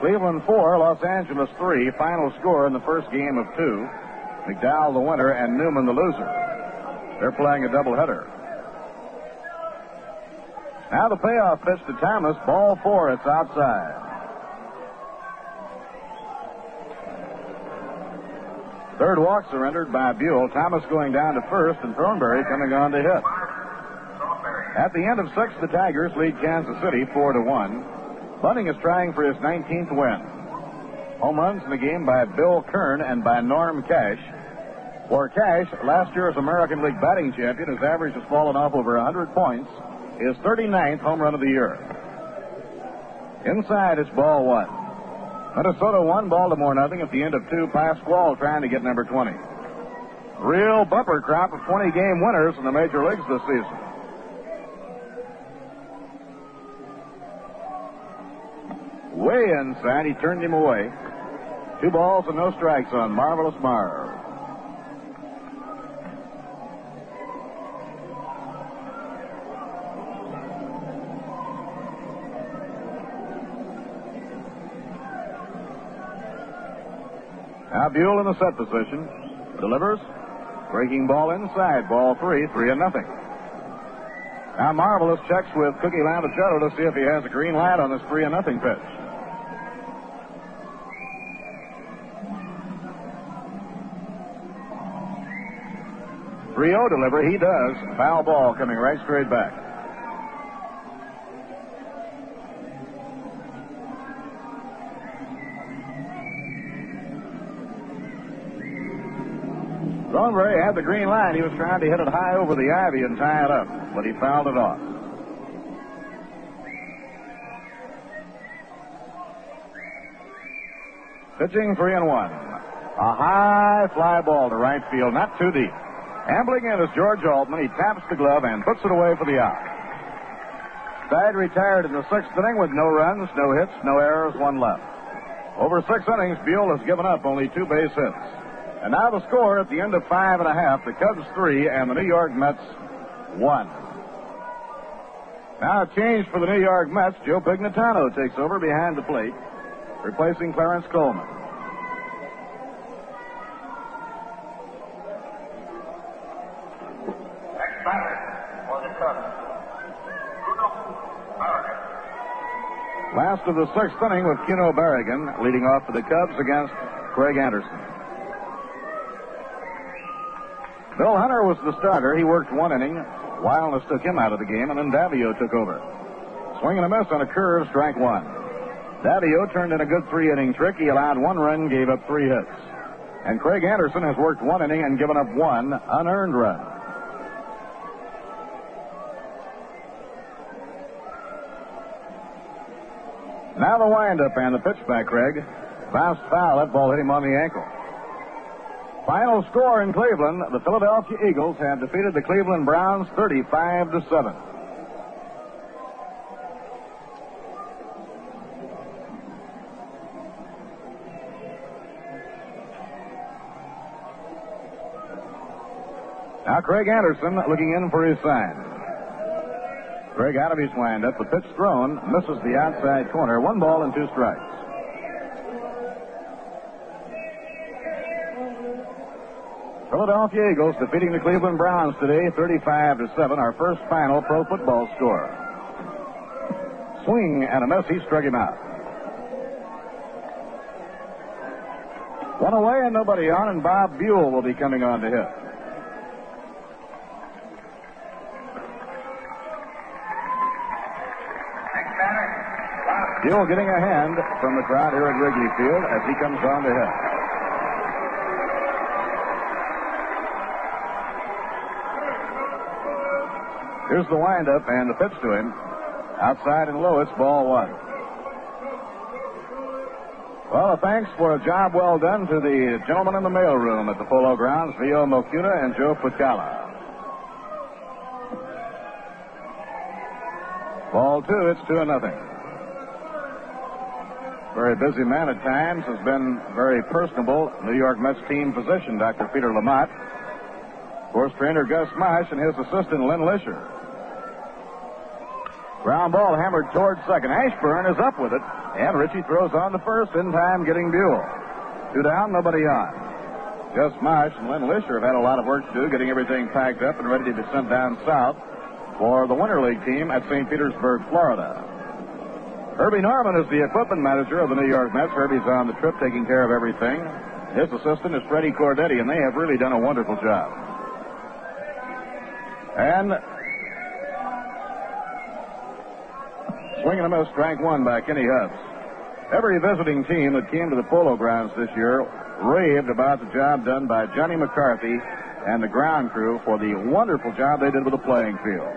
Cleveland 4, Los Angeles 3. Final score in the first game of 2. McDowell the winner and Newman the loser. They're playing a doubleheader. Now the payoff pitch to Thomas. Ball 4. It's outside. Third walk surrendered by Buell. Thomas going down to first and Thornberry coming on to hit. At the end of 6, the Tigers lead Kansas City 4-1. Bunting is trying for his 19th win. Home runs in the game by Bill Kern and by Norm Cash. For Cash, last year's American League batting champion, his average has fallen off over 100 points. His 39th home run of the year. Inside, it's ball 1. Minnesota 1, Baltimore nothing at the end of 2. Patzcuaro trying to get number 20. Real bumper crop of 20-game winners in the major leagues this season. Way inside, he turned him away. 2 balls and no strikes on Marvelous Marv. Now Buell in the set position. Delivers. Breaking ball inside. Ball 3, 3-0. Now Marvelous checks with Cookie Lampicello to see if he has a green light on this 3-0 pitch. 3-0 delivery. He does. Foul ball coming right straight back. Thornberry had the green line. He was trying to hit it high over the ivy and tie it up, but he fouled it off. Pitching 3-1. A high fly ball to right field, not too deep. Ambling in is George Altman. He taps the glove and puts it away for the out. Steid retired in the 6th inning with no runs, no hits, no errors, 1 left. Over 6 innings, Buell has given up only 2 base hits. And now the score at the end of 5.5, the Cubs 3 and the New York Mets 1. Now a change for the New York Mets. Joe Pignatano takes over behind the plate, replacing Clarence Coleman. Next batter for the Cubs. Last of the 6th inning with Kino Berrigan leading off for the Cubs against Craig Anderson. Bill Hunter was the starter. He worked 1 inning. Wildness took him out of the game, and then Davio took over. Swing and a miss on a curve, strike 1. Davio turned in a good 3-inning trick. He allowed 1 run, gave up 3 hits. And Craig Anderson has worked 1 inning and given up 1 unearned run. Now the windup and the pitch by Craig. Bounced foul. That ball hit him on the ankle. Final score in Cleveland, the Philadelphia Eagles have defeated the Cleveland Browns 35-7. Now Craig Anderson looking in for his sign. Craig out of his windup. The pitch thrown misses the outside corner. 1 ball and 2 strikes. Philadelphia Eagles defeating the Cleveland Browns today, 35-7, our first final pro football score. Swing and a miss. He struck him out. One away and nobody on, and Bob Buell will be coming on to hit. Buell getting a hand from the crowd here at Wrigley Field as he comes on to hit. Here's the windup and the pitch to him. Outside and low, it's ball one. Well, thanks for a job well done to the gentlemen in the mailroom at the Polo Grounds, Vio Mokuna and Joe Pucala. Ball two, it's 2-0. Very busy man at times, has been very personable. New York Mets team physician, Dr. Peter Lamott. Of course, trainer Gus Mosh and his assistant, Lynn Lisher. Ground ball hammered towards second. Ashburn is up with it, and Richie throws on the first, in time getting Buell. 2 down, nobody on. Gus Mosh and Lynn Lisher have had a lot of work to do, getting everything packed up and ready to be sent down south for the Winter League team at St. Petersburg, Florida. Herbie Norman is the equipment manager of the New York Mets. Herbie's on the trip taking care of everything. His assistant is Freddie Cordetti, and they have really done a wonderful job. And swing and a miss, strike one by Kenny Hubbs. Every visiting team that came to the Polo Grounds this year raved about the job done by Johnny McCarthy and the ground crew for the wonderful job they did with the playing field.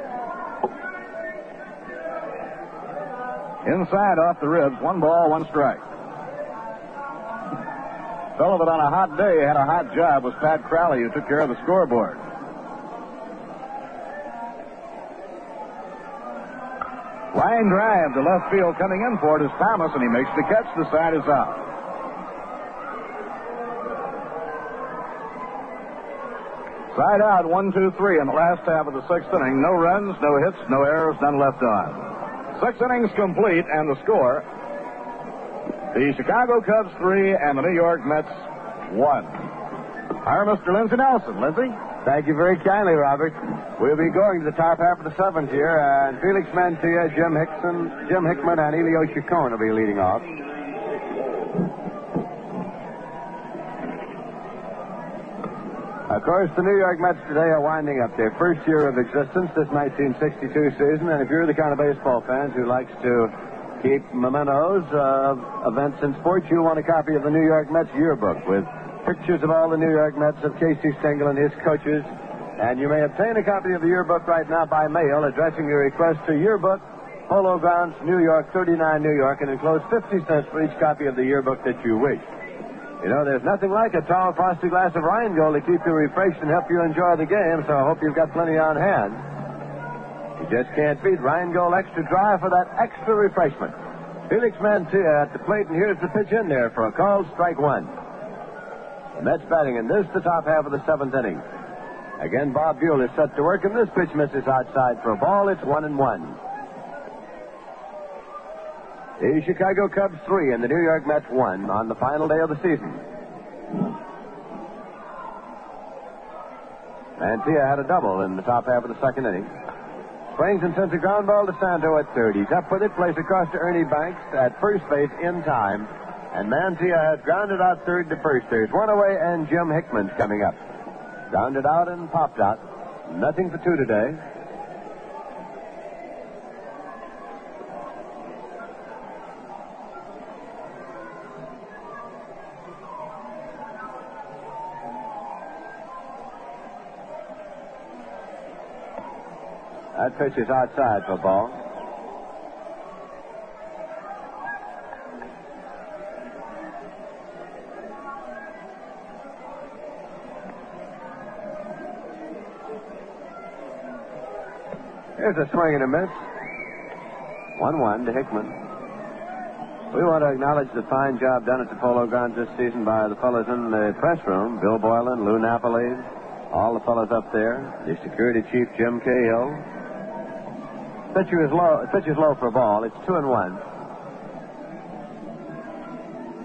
Inside off the ribs, 1 ball, 1 strike. Fellow that on a hot day had a hot job was Pat Crowley, who took care of the scoreboard. Line drive to left field. Coming in for it is Thomas, and he makes the catch. The side is out. Side out, 1-2-3 in the last half of the 6th inning. No runs, no hits, no errors, none left on. 6 innings complete, and the score: the Chicago Cubs 3 and the New York Mets 1. Our Mr. Lindsey Nelson. Lindsey? Thank you very kindly, Robert. We'll be going to the top half of the 7th here, and Felix Mantilla, Jim Hickman, and Elio Chacon will be leading off. Of course, the New York Mets today are winding up their first year of existence, this 1962 season, and if you're the kind of baseball fan who likes to keep mementos of events in sports, you'll want a copy of the New York Mets yearbook with pictures of all the New York Mets, of Casey Stengel and his coaches. And you may obtain a copy of the yearbook right now by mail, addressing your request to Yearbook, Polo Grounds, New York, 39 New York, and enclose 50 cents for each copy of the yearbook that you wish. You know, there's nothing like a tall, frosty glass of Rheingold to keep you refreshed and help you enjoy the game, so I hope you've got plenty on hand. You just can't beat Rheingold Extra Dry for that extra refreshment. Felix Mantilla at the plate, and here's the pitch in there for a called strike one. The Mets batting in this, the top half of the 7th inning. Again, Bob Buell is set to work, and this pitch misses outside for a ball. It's 1-1. The Chicago Cubs 3 and the New York Mets 1 on the final day of the season. Mantilla had a double in the top half of the 2nd inning. Springs and sends a ground ball to Santo at third. He's up with it, plays across to Ernie Banks at first base in time. And Mantilla has grounded out third to first. There's one away, and Jim Hickman's coming up. Grounded out and popped out. Nothing for 2 today. That pitch is outside for a ball. Here's a swing and a miss. 1-1 to Hickman. We want to acknowledge the fine job done at the Polo Grounds this season by the fellows in the press room. Bill Boylan, Lou Napoli, all the fellows up there. The security chief, Jim Cahill. Pitch is low for a ball. It's 2-1.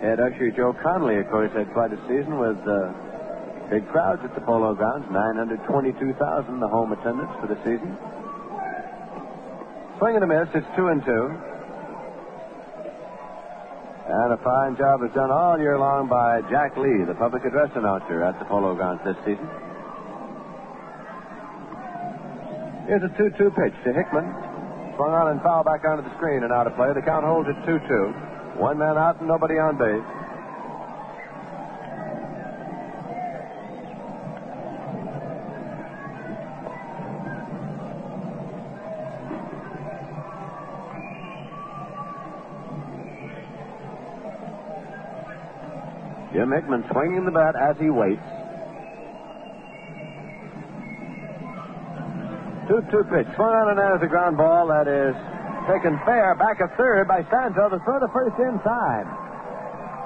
Head usher Joe Conley, of course, had quite a season with Big crowds at the Polo Grounds, 922,000 the home attendance for the season. Swing and a miss, it's 2-2. And a fine job is done all year long by Jack Lee, the public address announcer at the Polo Grounds this season. Here's a 2-2 pitch to Hickman. Swung on and foul back onto the screen and out of play. The count holds at 2-2. One man out and nobody on base. Jim Hickman swinging the bat as he waits. 2-2 pitch. Swung on and there's a ground ball that is taken fair back at third by Santo. The throw to first inside.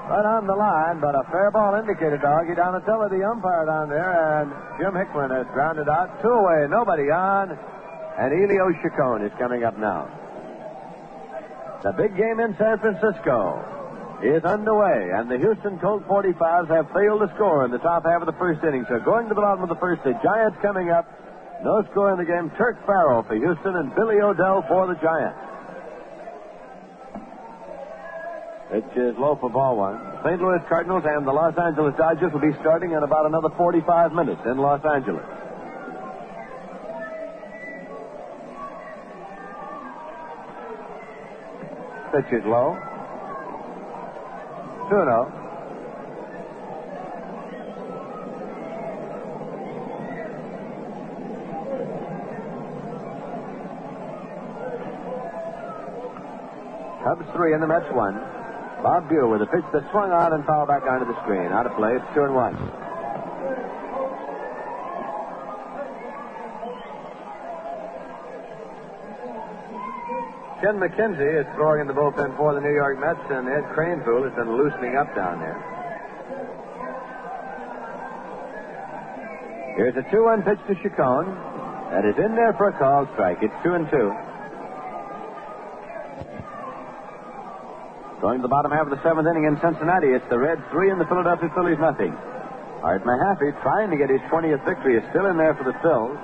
Right on the line, but a fair ball indicated, Doggy. Donatello, the umpire down there, and Jim Hickman has grounded out. 2 away, nobody on. And Elio Chacon is coming up now. The big game in San Francisco is underway, and the Houston Colt 45s have failed to score in the top half of the first inning. So going to the bottom of the first, the Giants coming up. No score in the game. Turk Farrell for Houston and Billy O'Dell for the Giants. Pitch is low for ball one. St. Louis Cardinals and the Los Angeles Dodgers will be starting in about another 45 minutes in Los Angeles. Pitch is low. 2-0. Cubs 3 and the Mets 1. Bob Buell with a pitch that swung on and fouled back onto the screen. Out of play, it's 2-1. Ken McKenzie is throwing in the bullpen for the New York Mets, and Ed Craneville has been loosening up down there. Here's a 2-1 pitch to Chacon. That is in there for a called strike. It's 2-2. Going to the bottom half of the seventh inning in Cincinnati, it's the Reds 3 and the Philadelphia Phillies nothing. Art Mahaffey, trying to get his 20th victory, is still in there for the Phils.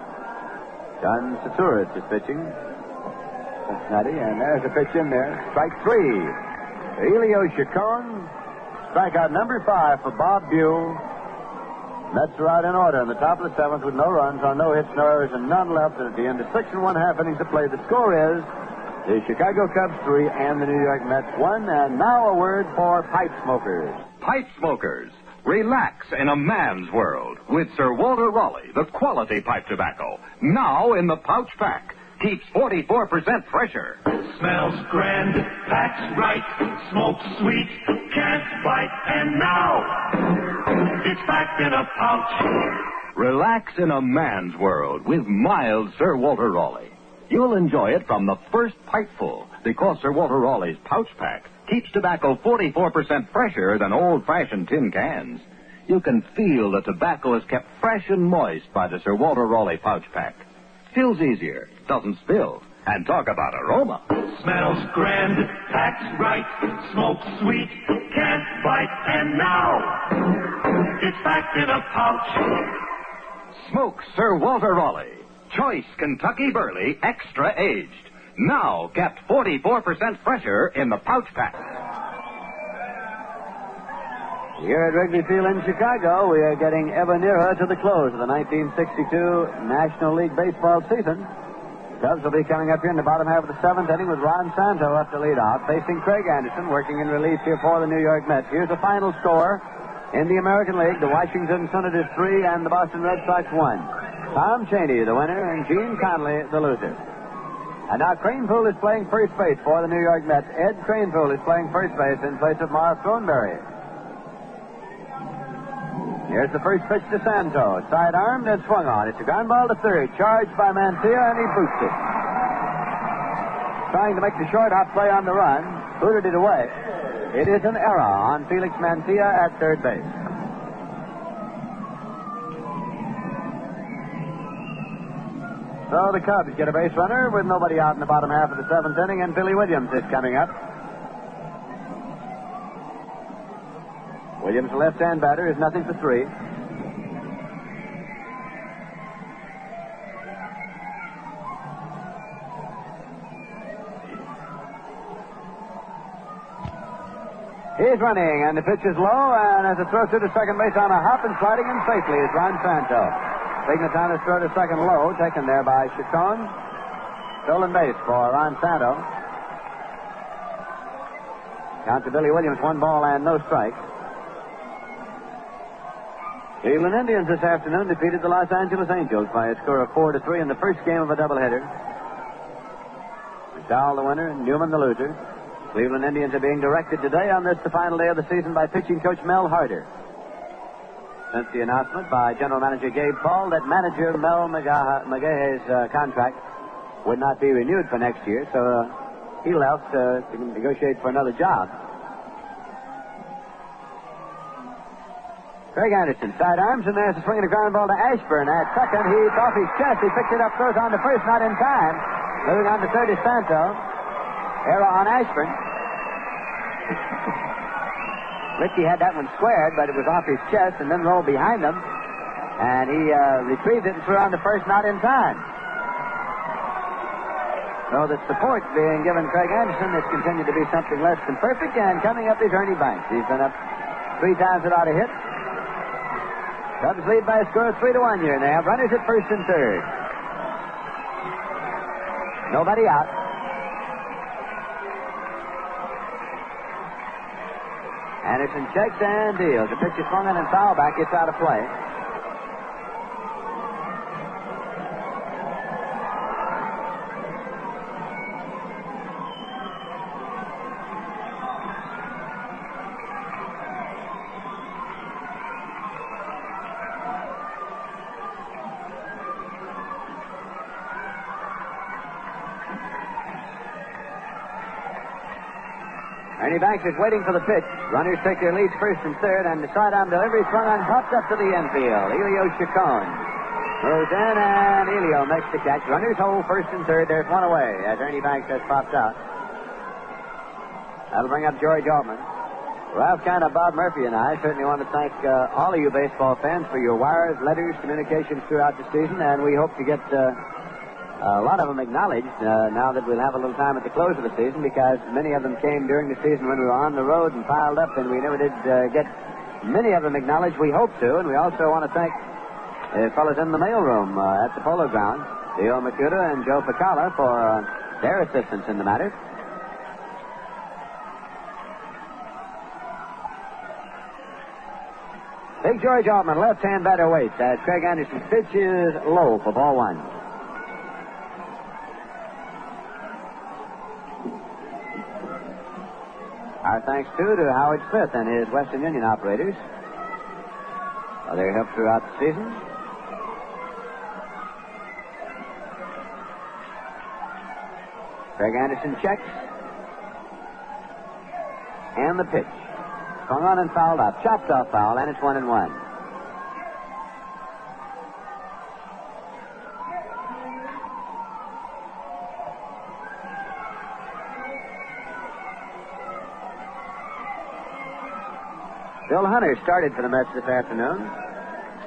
John Saturis is pitching. Cincinnati, and there's a pitch in there. Strike 3. Elio Chacon. Strikeout number 5 for Bob Buell. Mets are out in order in the top of the seventh with no runs on no hits, no errors, and none left. And at the end of 6 1/2 innings of play, the score is the Chicago Cubs 3 and the New York Mets 1. And now a word for pipe smokers. Pipe smokers, relax in a man's world with Sir Walter Raleigh, the quality pipe tobacco. Now in the pouch pack. Keeps 44% fresher. Smells grand, packs right, smokes sweet, can't bite, and now it's packed in a pouch. Relax in a man's world with mild Sir Walter Raleigh. You'll enjoy it from the first pipeful because Sir Walter Raleigh's pouch pack keeps tobacco 44% fresher than old-fashioned tin cans. You can feel the tobacco is kept fresh and moist by the Sir Walter Raleigh pouch pack. Fills easier, doesn't spill, and talk about aroma. Smells grand, packs right, smokes sweet, can't bite, and now it's packed in a pouch. Smoke Sir Walter Raleigh. Choice Kentucky Burley, extra aged. Now kept 44% fresher in the pouch pack. Here at Wrigley Field in Chicago, we are getting ever nearer to the close of the 1962 National League Baseball season. Cubs will be coming up here in the bottom half of the seventh inning with Ron Santo up to lead off, facing Craig Anderson, working in relief here for the New York Mets. Here's the final score in the American League. The Washington Senators 3 and the Boston Red Sox 1. Tom Chaney, the winner, and Gene Conley, the loser. And now Cranepool is playing first base for the New York Mets. Ed Cranepool is playing first base in place of Marv Thornberry. Here's the first pitch to Santo. Side-armed and swung on. It's a ground ball to third. Charged by Mancia, and he boots it. Trying to make the short hop play on the run. Booted it away. It is an error on Felix Mancia at third base. So the Cubs get a base runner with nobody out in the bottom half of the seventh inning, and Billy Williams is coming up. Williams, a left-hand batter, is nothing for 3. He's running, and the pitch is low, and as it throws through to second base on a hop and sliding in safely is Ron Santo. Taking the time to throw to second low, taken there by Chacon. Stolen base for Ron Santo. Count to Billy Williams, 1 ball and no strikes. Cleveland Indians this afternoon defeated the Los Angeles Angels by a score of 4-3 in the first game of a doubleheader. McDowell the winner, Newman the loser. Cleveland Indians are being directed today on this, the final day of the season, by pitching coach Mel Harder. Since the announcement by General Manager Gabe Paul that manager Mel McGahe's contract would not be renewed for next year, so he left to negotiate for another job. Craig Anderson, side arms, and there's a swing and a ground ball to Ashburn. At second, he's off his chest. He picked it up, throws on to first, not in time. Moving on to third is Santo. Error on Ashburn. Richie had that one squared, but it was off his chest and then rolled behind him. And he retrieved it and threw on to first, not in time. So the support being given Craig Anderson has continued to be something less than perfect. And coming up is Ernie Banks. He's been up 3 times without a hit. Cubs lead by a score of 3-1 here. They have runners at first and third. Nobody out. Anderson checks and deals. The pitch is swung on and foul back. It's out of play. Ernie Banks is waiting for the pitch. Runners take their leads first and third, and the sidearm delivery swung on, popped up to the infield. Elio Chacon moves in, and Elio makes the catch. Runners hold first and third. There's one away as Ernie Banks has popped out. That'll bring up George Altman. Ralph Kiner, Bob Murphy, and I certainly want to thank all of you baseball fans for your wires, letters, communications throughout the season, and we hope to get a lot of them acknowledged now that we'll have a little time at the close of the season, because many of them came during the season when we were on the road and piled up, and we never did get many of them acknowledged. We hope to, and we also want to thank the fellas in the mailroom at the Polo Grounds, Theo Makuta and Joe Pacala, for their assistance in the matter. Big George Altman, left-hand batter, waits as Craig Anderson's pitch is low for ball 1. Our thanks, too, to Howard Smith and his Western Union operators for their help throughout the season. Craig Anderson checks. And the pitch. Swung on and fouled up. Chopped off foul, and it's 1-1. Bill Hunter started for the Mets this afternoon.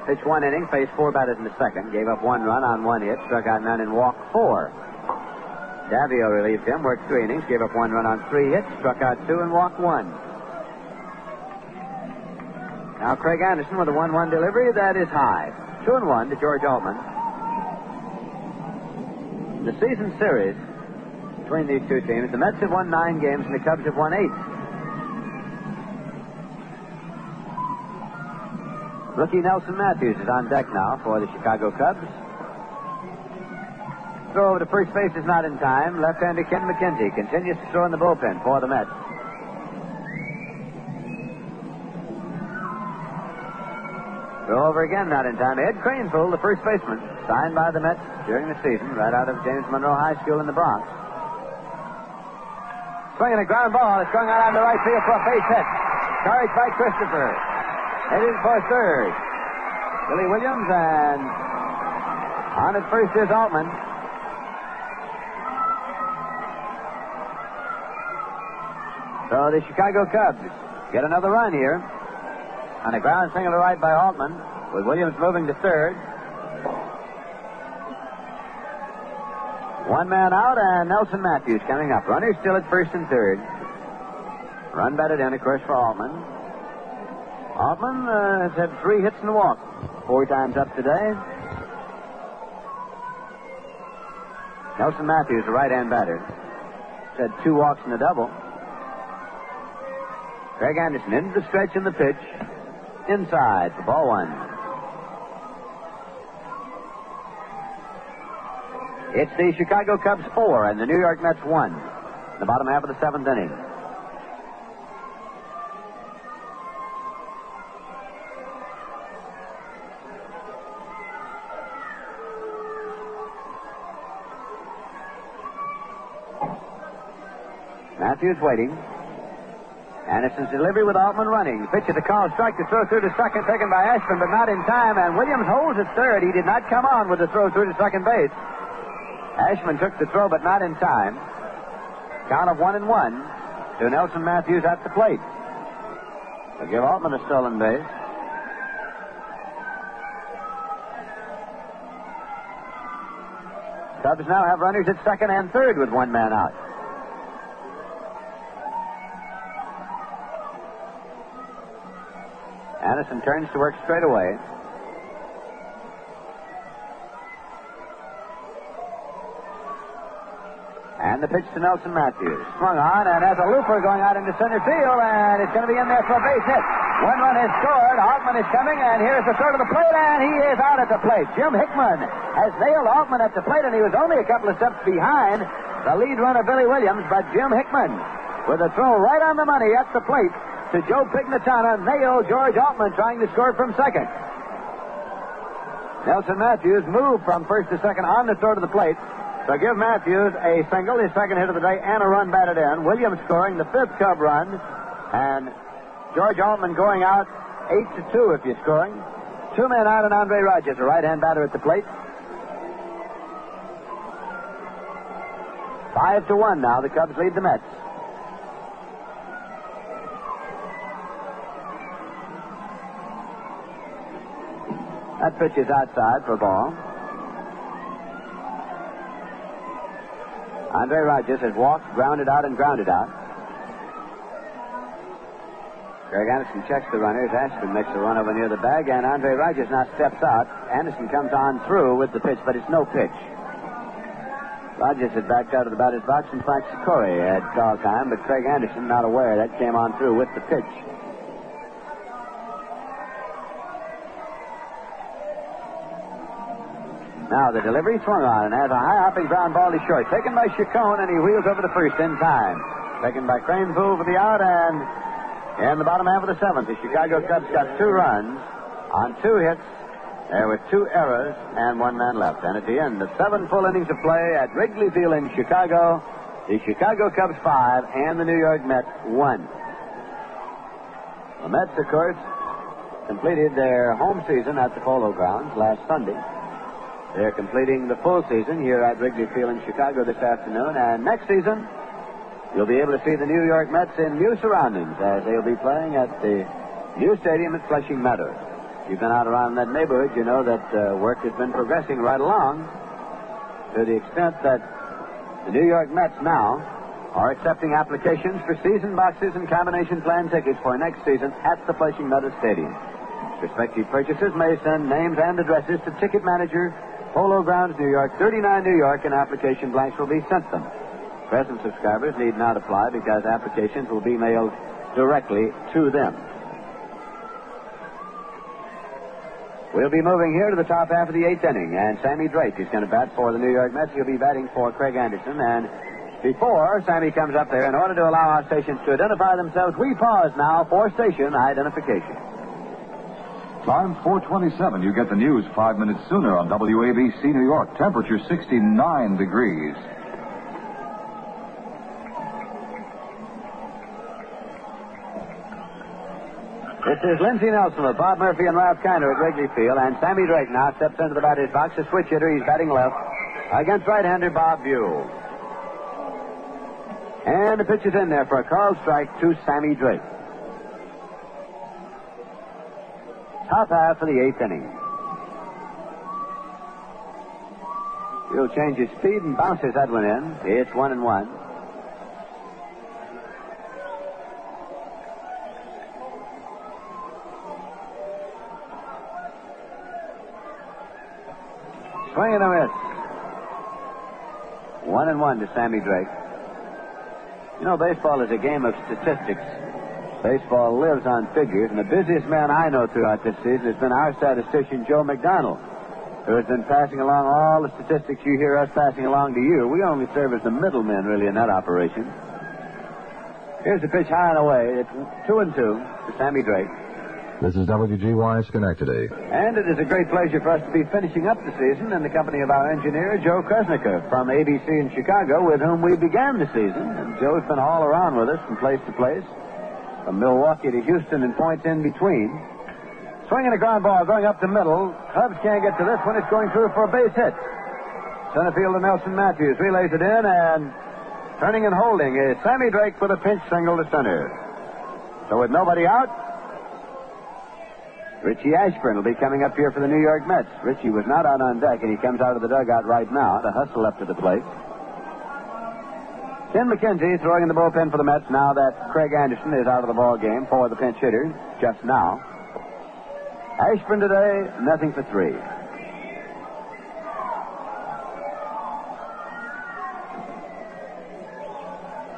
Pitched 1 inning, faced 4 batters in the second, gave up 1 run on 1 hit, struck out none and walked 4. Davio relieved him, worked 3 innings, gave up 1 run on 3 hits, struck out 2 and walked 1. Now Craig Anderson with a 1-1 delivery. That is high. 2-1 to George Altman. The season series between these two teams, the Mets have won 9 games and the Cubs have won 8. Rookie Nelson Matthews is on deck now for the Chicago Cubs. Throw over to first base is not in time. Left-hander Ken McKenzie continues to throw in the bullpen for the Mets. Throw over again, not in time. Ed Cranepool, the first baseman, signed by the Mets during the season, right out of James Monroe High School in the Bronx. Swinging a ground ball. It's going out on the right field for a base hit. Charged by Christopher. Heading for third. Billy Williams, and on at first is Altman. So the Chicago Cubs get another run here. On a ground single to right by Altman, with Williams moving to third. 1 man out, and Nelson Matthews coming up. Runners still at first and third. Run batted in, of course, for Altman. Altman has had 3 hits and a walk 4 times up today. Nelson Matthews, the right-hand batter, has had 2 walks and a double. Craig Anderson into the stretch in the pitch. Inside for ball 1. It's the Chicago Cubs 4 and the New York Mets 1. The bottom half of the 7th inning. Matthews waiting. Anderson's delivery with Altman running. Pitch at the call, strike to throw through to second, taken by Ashburn, but not in time. And Williams holds at third. He did not come on with the throw through to second base. Ashburn took the throw, but not in time. Count of 1-1 to Nelson Matthews at the plate. They'll give Altman a stolen base. Cubs now have runners at second and third with 1 man out. Anderson turns to work straight away. And the pitch to Nelson Matthews. Swung on and has a looper going out into center field, and it's going to be in there for a base hit. 1 run has scored. Altman is coming, and here's the throw to the plate, and he is out at the plate. Jim Hickman has nailed Altman at the plate, and he was only a couple of steps behind the lead runner, Billy Williams, but Jim Hickman, with a throw right on the money at the plate to Joe Pignatana, nailed George Altman trying to score from second. Nelson Matthews moved from first to second on the throw to the plate. So give Matthews a single, his second hit of the day, and a run batted in. Williams scoring the 5th Cub run. And George Altman going out 8-2 if you're scoring. 2 men out, and Andre Rogers, a right-hand batter at the plate. 5-1 now. The Cubs lead the Mets. That pitch is outside for a ball. Andre Rogers has walked, grounded out, and grounded out. Craig Anderson checks the runners. Ashburn makes a run over near the bag, and Andre Rogers now steps out. Anderson comes on through with the pitch, but it's no pitch. Rogers had backed out of the batter's box, and Frank Sikori had call time, but Craig Anderson, not aware, that came on through with the pitch. Now the delivery swung on and has a high-hopping ground ball to short. Taken by Chacon, and he wheels over to first in time. Taken by Cranepool for the out, and in the bottom half of the 7th, the Chicago Cubs got 2 runs on 2 hits. There were 2 errors and 1 man left. And at the end of 7 full innings of play at Wrigley Field in Chicago, the Chicago Cubs 5 and the New York Mets 1. The Mets, of course, completed their home season at the Polo Grounds last Sunday. They're completing the full season here at Wrigley Field in Chicago this afternoon. And next season, you'll be able to see the New York Mets in new surroundings as they'll be playing at the new stadium at Flushing Meadows. If you've been out around that neighborhood, you know that work has been progressing right along to the extent that the New York Mets now are accepting applications for season boxes and combination plan tickets for next season at the Flushing Meadows Stadium. Prospective purchasers may send names and addresses to ticket manager, Polo Grounds, New York, 39 New York, and application blanks will be sent them. Present subscribers need not apply because applications will be mailed directly to them. We'll be moving here to the top half of the 8th inning, and Sammy Drake is going to bat for the New York Mets. He'll be batting for Craig Anderson, and before Sammy comes up there, in order to allow our stations to identify themselves, we pause now for station identification. Time 4:27. You get the news 5 minutes sooner on WABC New York. Temperature 69 degrees. This is Lindsey Nelson with Bob Murphy and Ralph Kiner at Wrigley Field, and Sammy Drake now steps into the batter's box. A switch hitter. He's batting left against right-hander Bob Buell. And the pitch is in there for a called strike to Sammy Drake. Top half of the 8th inning. He'll change his speed and bounces that one in. It's 1-1. Swing and a miss. 1-1 to Sammy Drake. You know, baseball is a game of statistics. Baseball lives on figures, and the busiest man I know throughout this season has been our statistician, Joe McDonald, who has been passing along all the statistics you hear us passing along to you. We only serve as the middlemen, really, in that operation. Here's the pitch high and away. It's 2-2 to Sammy Drake. This is WGY Schenectady. And it is a great pleasure for us to be finishing up the season in the company of our engineer, Joe Kresnicker, from ABC in Chicago, with whom we began the season. And Joe's been all around with us from place to place, from Milwaukee to Houston and points in between. Swinging a ground ball going up the middle. Cubs can't get to this one. It's going through for a base hit. Center fielder Nelson Matthews relays it in, and turning and holding is Sammy Drake with a pinch single to center. So with nobody out, Richie Ashburn will be coming up here for the New York Mets. Richie was not out on deck, and he comes out of the dugout right now to hustle up to the plate. Ken McKenzie throwing in the bullpen for the Mets now that Craig Anderson is out of the ball game for the pinch hitter just now. Ashburn today, 0 for 3.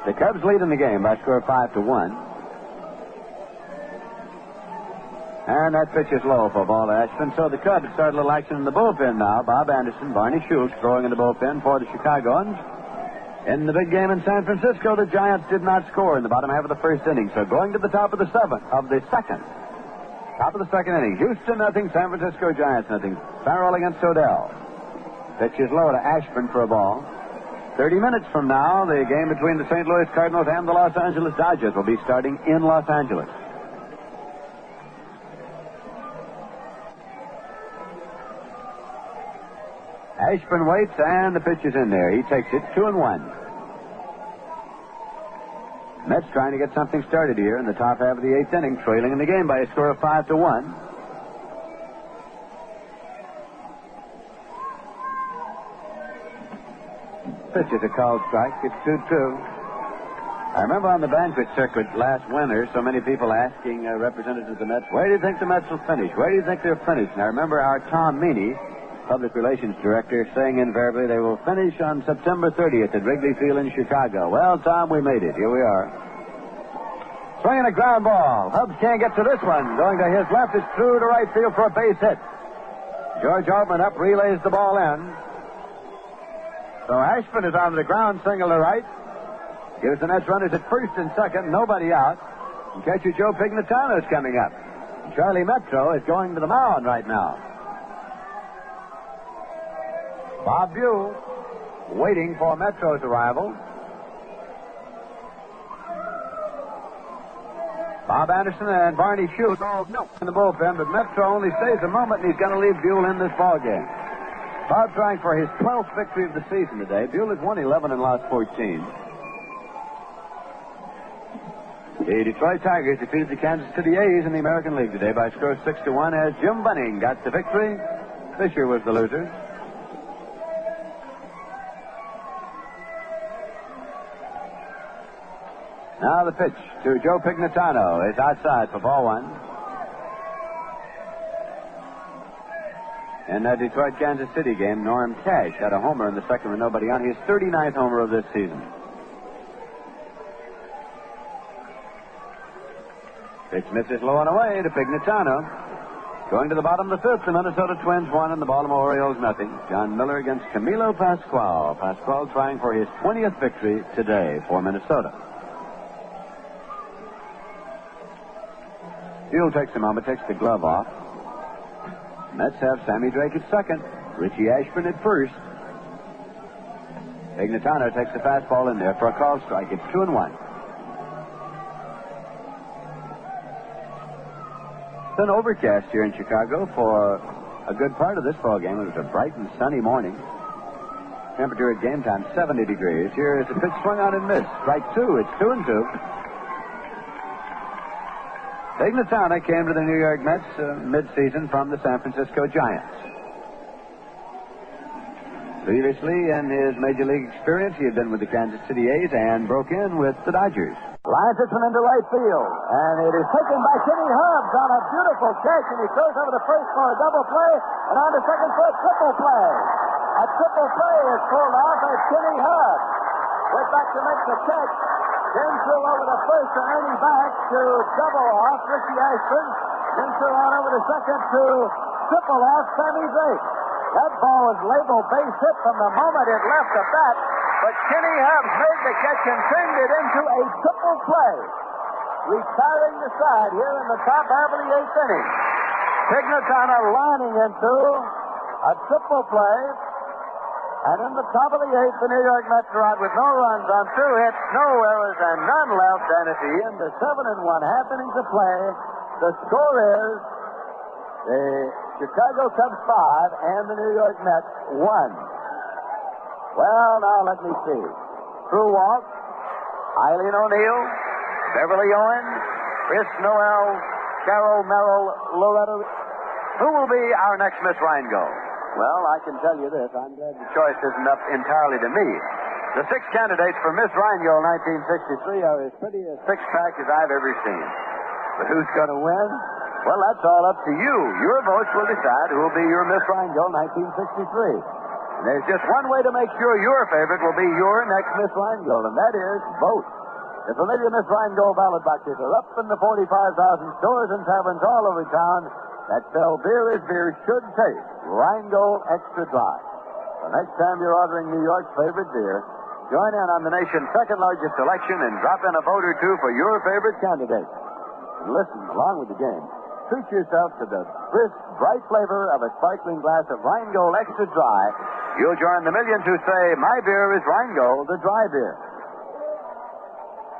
The Cubs lead in the game by a score of 5-1. And that pitch is low for a ball to Ashburn. So the Cubs start a little action in the bullpen now. Bob Anderson, Barney Schultz throwing in the bullpen for the Chicagoans. In the big game in San Francisco, the Giants did not score in the bottom half of the first inning. So going to the top of the second. Top of the second inning. Houston 0, San Francisco Giants 0. Farrell against Odell. Pitch is low to Ashburn for a ball. 30 minutes from now, the game between the St. Louis Cardinals and the Los Angeles Dodgers will be starting in Los Angeles. Ashburn waits, and the pitch is in there. He takes it 2-1. Mets trying to get something started here in the top half of the 8th inning, trailing in the game by a score of 5-1. Pitch is a called strike. It's 2-2. I remember on the banquet circuit last winter, so many people asking representatives of the Mets, where do you think the Mets will finish? Where do you think they'll finish? And I remember our Tom Meany, Public Relations Director, saying invariably they will finish on September 30th at Wrigley Field in Chicago. Well, Tom, we made it. Here we are. Swinging a ground ball. Hubbs can't get to this one. Going to his left, it's through to right field for a base hit. George Altman up, relays the ball in. So Ashburn is on the ground, single to right. Gives the Mets runners at first and second, nobody out. And catcher Joe Pignatano is coming up. And Charlie Metro is going to the mound right now. Bob Buell waiting for Metro's arrival. Bob Anderson and Barney Schultz all in the bullpen, but Metro only stays a moment, and he's going to leave Buell in this ball game. Bob trying for his 12th victory of the season today. Buell has won 11 and lost 14. The Detroit Tigers defeated the Kansas City A's in the American League today by a score of 6-1 as Jim Bunning got the victory. Fisher was the loser. Now the pitch to Joe Pignatano is outside for ball one. In that Detroit-Kansas City game, Norm Cash had a homer in the second with nobody on. His 39th homer of this season. Pitch misses low and away to Pignatano. Going to the bottom of the fifth, the Minnesota Twins 1 and the Baltimore Orioles 0. John Miller against Camilo Patzcuaro. Patzcuaro trying for his 20th victory today for Minnesota. Buell takes a moment, takes the glove off. Mets have Sammy Drake at second, Richie Ashburn at first. Pignatano takes the fastball in there for a called strike. It's 2-1. It's been overcast here in Chicago for a good part of this ball game. It was a bright and sunny morning. Temperature at game time 70 degrees. Here is a pitch swung out and missed. Strike two. It's 2-2. Pignatano came to the New York Mets mid-season from the San Francisco Giants. Previously, in his Major League experience, he had been with the Kansas City A's and broke in with the Dodgers. Lines this one into right field, and it is taken by Kenny Hubbs on a beautiful catch, and he throws over to first for a double play, and on to second for a triple play. A triple play is pulled off as Kenny Hubb went back to make the catch. Then threw over to first to Ernie Banks to double off Richie Ashburn. Then threw on over to second to triple off Sammy Drake. That ball was labeled base hit from the moment it left the bat, but Kenny Hubbs made the catch and turned it into a triple play, retiring the side here in the top half of the eighth inning. Pignatana lining into a triple play, and in the top of the eighth, the New York Mets are out with no runs on 2 hits, no errors, and none left. And at the end of 7 1/2 innings of play, the score is the Chicago Cubs 5 and the New York Mets 1. Well, now let me see. Drew Walsh, Eileen O'Neill, Beverly Owens, Chris Noel, Carol Merrill, Loretta. Who will be our next Miss Rheingold? Well, I can tell you this. I'm glad the choice isn't up entirely to me. The 6 candidates for Miss Rheingold 1963 are as pretty a six-pack as I've ever seen. But who's going to win? Well, that's all up to you. Your votes will decide who will be your Miss Rheingold 1963. And there's just one way to make sure your favorite will be your next Miss Rheingold, and that is vote. The familiar Miss Rheingold ballot boxes are up in the 45,000 stores and taverns all over town that sell beer as beer should taste. Rheingold Extra Dry. So next time you're ordering New York's favorite beer, join in on the nation's second largest selection and drop in a vote or two for your favorite candidate. And listen along with the game. Treat yourself to the crisp, bright flavor of a sparkling glass of Rheingold Extra Dry. You'll join the millions who say, my beer is Rheingold, the dry beer.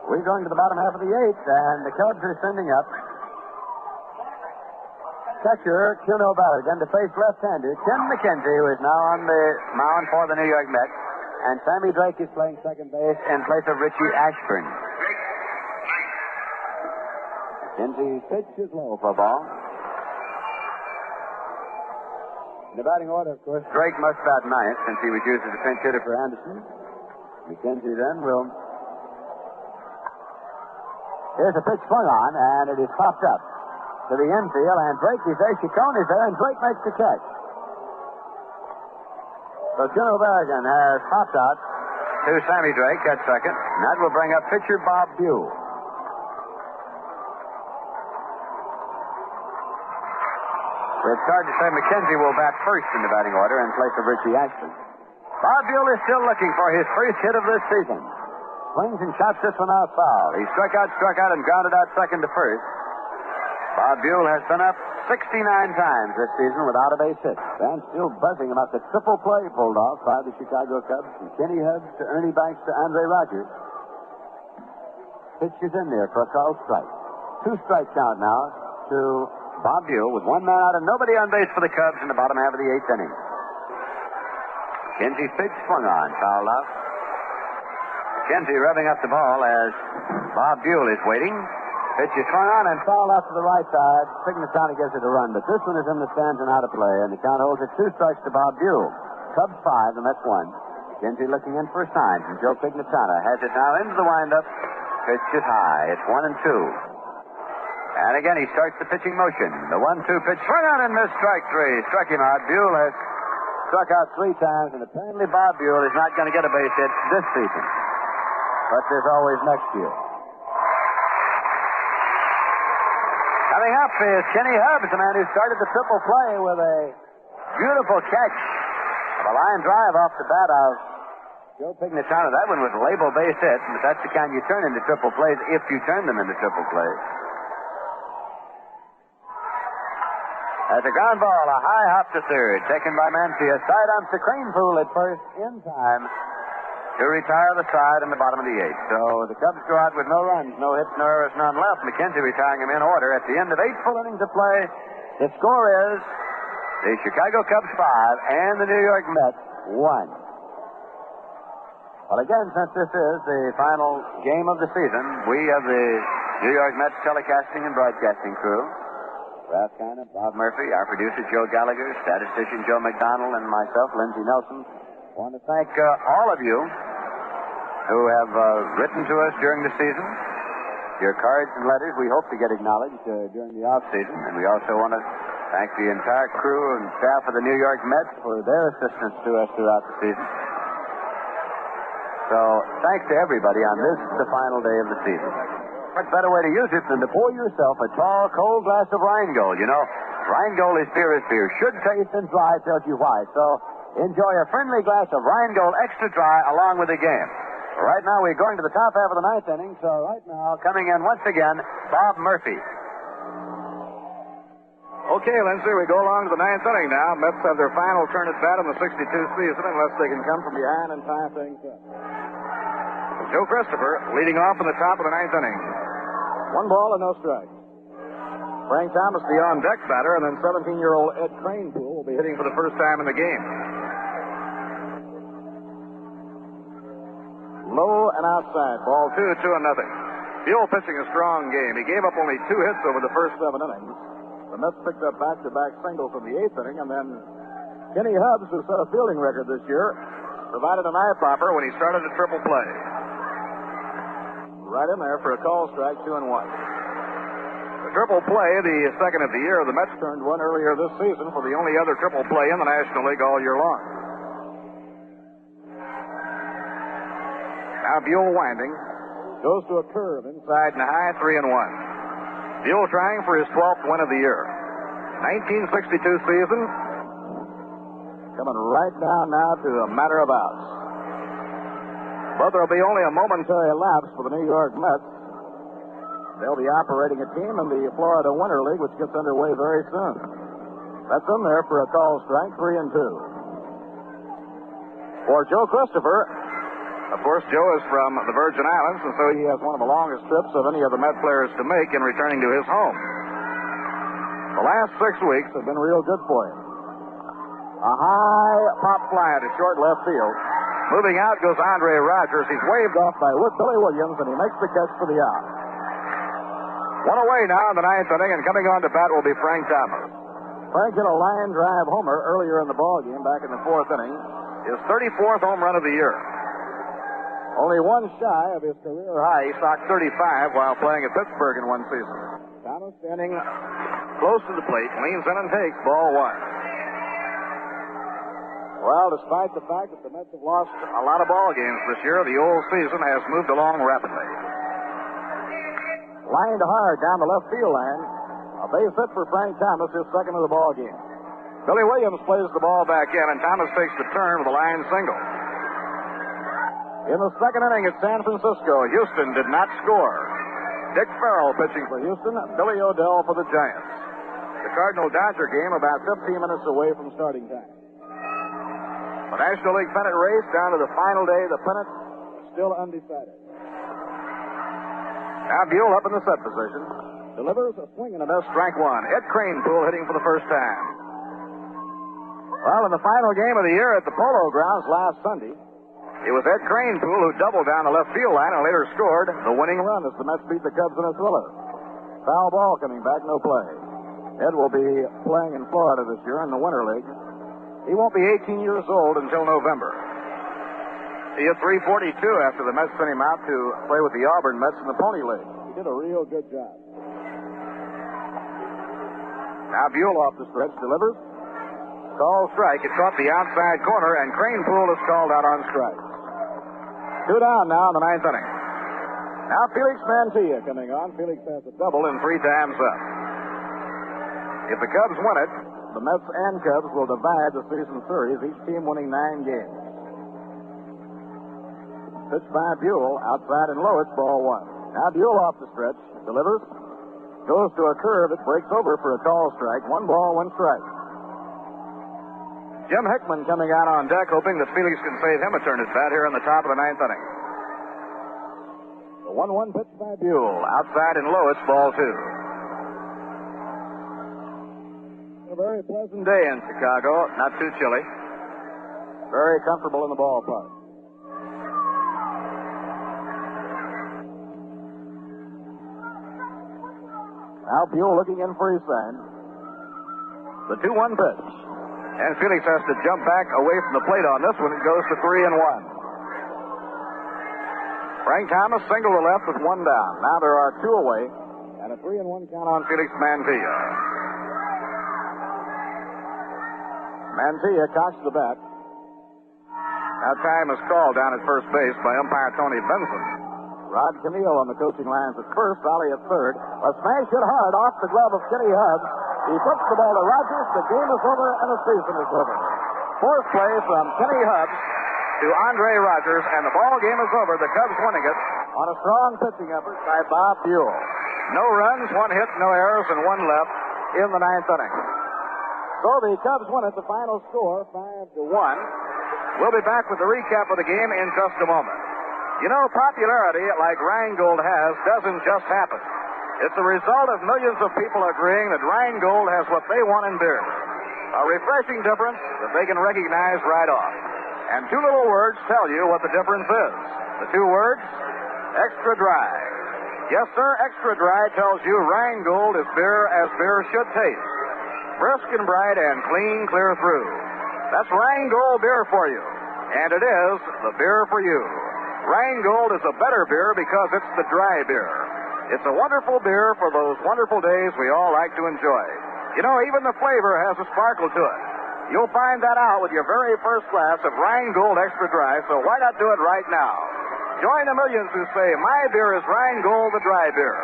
We're going to the bottom half of the eighth, and the Cubs are sending up catcher Kuno Barrigan to face left-hander Tim McKenzie, who is now on the mound for the New York Mets, and Sammy Drake is playing second base in place of Richie Ashburn. McKenzie's pitch is low for a ball. In the batting order, of course, Drake must bat ninth since he was used as a pinch hitter for Anderson. McKenzie then will... Here's a pitch swung on, and it is popped up to the infield, and Drake is there, Chacon is there, and Drake makes the catch. So Kuno Barrigan has popped out to Sammy Drake at second, and that will bring up pitcher Bob Buell. It's hard to say McKenzie will bat first in the batting order in place of Richie Ashburn. Bob Buell is still looking for his first hit of this season. Swings and shots this one out foul. He struck out, and grounded out second to first. Bob Buell has been up 69 times this season without a base hit. Fans still buzzing about the triple play pulled off by the Chicago Cubs from Kenny Hubbs to Ernie Banks to Andre Rogers. Pitch is in there for a called strike. 2 strike count now to Bob Buell with 1 man out and nobody on base for the Cubs in the bottom half of the eighth inning. Kenzie's pitch swung on, fouled out. Kenzie revving up the ball as Bob Buell is waiting. Pitch is swung on and fouled out to the right side. Pignatana gives it a run, but this one is in the stands and out of play, and the count holds at 2 strikes to Bob Buell. Cubs 5, the Mets 1. Kenzie looking in for a sign from Joe Pignatana. Has it now into the windup. Pitch is high. It's 1-2. And again, he starts the pitching motion. The 1-2 pitch swung on and missed strike 3. Struck him out. Buell has struck out 3 times, and apparently Bob Buell is not going to get a base hit this season. But there's always next year. Coming up is Kenny Hubbs, the man who started the triple play with a beautiful catch of a line drive off the bat of Joe Pignatana. That one was a label base hit, but that's the kind you turn into triple plays if you turn them into triple plays. As a ground ball, a high hop to third, taken by Mancia. Side on to Cranepool at first, in time to retire the side in the bottom of the eighth. So the Cubs go out with no runs, no hits, no errors, none left. McKenzie retiring him in order at the end of 8 full innings of play. The score is the Chicago Cubs 5 and the New York Mets 1. Well, again, since this is the final game of the season, we of the New York Mets telecasting and broadcasting crew, Ralph Kiner, Bob Murphy, our producer Joe Gallagher, statistician Joe McDonald, and myself, Lindsey Nelson, want to thank all of you who have written to us during the season. Your cards and letters we hope to get acknowledged during the off-season. And we also want to Thank the entire crew and staff of the New York Mets for their assistance to us throughout the season. So, thanks to everybody on this, the final day of the season. What better way to use it than to pour yourself a tall, cold glass of Rheingold? You know, Rheingold is beer. Should taste and dry, tells you why. So, enjoy a friendly glass of Rheingold Extra Dry along with the game. Right now, we're going to the top half of the ninth inning. So, right now, coming in once again, Bob Murphy. Okay, Lindsay, we go along to the ninth inning now. Mets have their final turn at bat in the 62 season, unless they can come from behind and tie things up. Joe Christopher leading off in the top of the ninth inning. 1 ball and no strikes. Frank Thomas, the on-deck batter, and then 17-year-old Ed Cranepool will be hitting for the first time in the game. Low and outside. Ball 2, 2-0. Buell pitching a strong game. He gave up only 2 hits over the first 7 innings. The Mets picked up back-to-back singles in the 8th inning, and then Kenny Hubbs, who set a fielding record this year, provided an eye-popper when he started a triple play. Right in there for a call strike, 2-1. The triple play, the second of the year, the Mets turned one earlier this season for the only other triple play in the National League all year long. Now Buell winding, goes to a curve inside and high, 3-1. Buell trying for his 12th win of the year. 1962 season, coming right down now to a matter of outs. But there'll be only a momentary lapse for the New York Mets. They'll be operating a team in the Florida Winter League, which gets underway very soon. That's in there for a call strike, 3-2. For Joe Christopher, of course, Joe is from the Virgin Islands, and so he has one of the longest trips of any of the Met players to make in returning to his home. The last 6 weeks have been real good for him. A high pop fly to short left field. Moving out goes Andre Rogers. He's waved off by Billy Williams, and he makes the catch for the out. One away now in the ninth inning, and coming on to bat will be Frank Thomas. Frank hit a line drive homer earlier in the ballgame back in the 4th inning. His 34th home run of the year. Only one shy of his career high. He socked 35 while playing at Pittsburgh in one season. Thomas standing close to the plate, leans in and takes ball 1. Well, despite the fact that the Mets have lost a lot of ball games this year, the old season has moved along rapidly. Lined hard down the left field line. A base hit for Frank Thomas, his second of the ball game. Billy Williams plays the ball back in, and Thomas takes the turn with a line single. In the second inning at San Francisco, Houston did not score. Dick Farrell pitching for Houston, Billy O'Dell for the Giants. The Cardinal-Dodger game about 15 minutes away from starting time. The National League pennant race down to the final day. The pennant still undecided. Now Buell up in the set position. Delivers a swing and a miss, strike 1. Ed Cranepool hitting for the first time. Well, in the final game of the year at the Polo Grounds last Sunday, it was Ed Cranepool who doubled down the left field line and later scored the winning run as the Mets beat the Cubs in a thriller. Foul ball coming back, no play. Ed will be playing in Florida this year in the Winter League. He won't be 18 years old until November. He hit .342 after the Mets sent him out to play with the Auburn Mets in the Pony League. He did a real good job. Now Buell off the stretch, delivers. Call strike. It caught the outside corner, and Cranepool is called out on strike. 2 down now in the ninth inning. Now Felix Mantilla coming on. Felix has a double and 3 times up. If the Cubs win it, the Mets and Cubs will divide the season series, each team winning 9 games. Pitch by Buell, outside and low, it's ball 1. Now Buell off the stretch, delivers, goes to a curve, it breaks over for a call strike. 1 ball, 1 strike. Jim Hickman coming out on deck, hoping that Felix can save him a turn at bat here in the top of the ninth inning. The 1-1 pitch by Buell, outside and low, it's ball 2. A very pleasant day in Chicago, not too chilly. Very comfortable in the ballpark. Now Buell looking in for his sign. The 2-1 pitch. And Felix has to jump back away from the plate on this one. It goes to 3-1. Frank Thomas single to left with 1 down. Now there are 2 away. And a 3-1 count on Felix Mantilla. Mantilla cocks the bat. Now time is called down at first base by umpire Tony Benson. Rod Camilo on the coaching lines at first, Ollie at third. A smash hit hard off the glove of Kenny Hubbs. He puts the ball to Rogers. The game is over and the season is over. Fourth play from Kenny Hubbs to Andre Rogers, and the ball game is over. The Cubs winning it on a strong pitching effort by Bob Buell. No runs, one hit, no errors, and one left in the ninth inning. So the Cubs win it. The final score, 5-1. We'll be back with the recap of the game in just a moment. You know, popularity like Rheingold has doesn't just happen. It's the result of millions of people agreeing that Rheingold has what they want in beer. A refreshing difference that they can recognize right off. And two little words tell you what the difference is. The two words, extra dry. Yes, sir, extra dry tells you Rheingold is beer as beer should taste. Brisk and bright and clean clear through. That's Rheingold beer for you. And it is the beer for you. Rheingold is a better beer because it's the dry beer. It's a wonderful beer for those wonderful days we all like to enjoy. You know, even the flavor has a sparkle to it. You'll find that out with your very first glass of Rheingold Extra Dry, so why not do it right now? Join the millions who say, my beer is Rheingold the dry beer.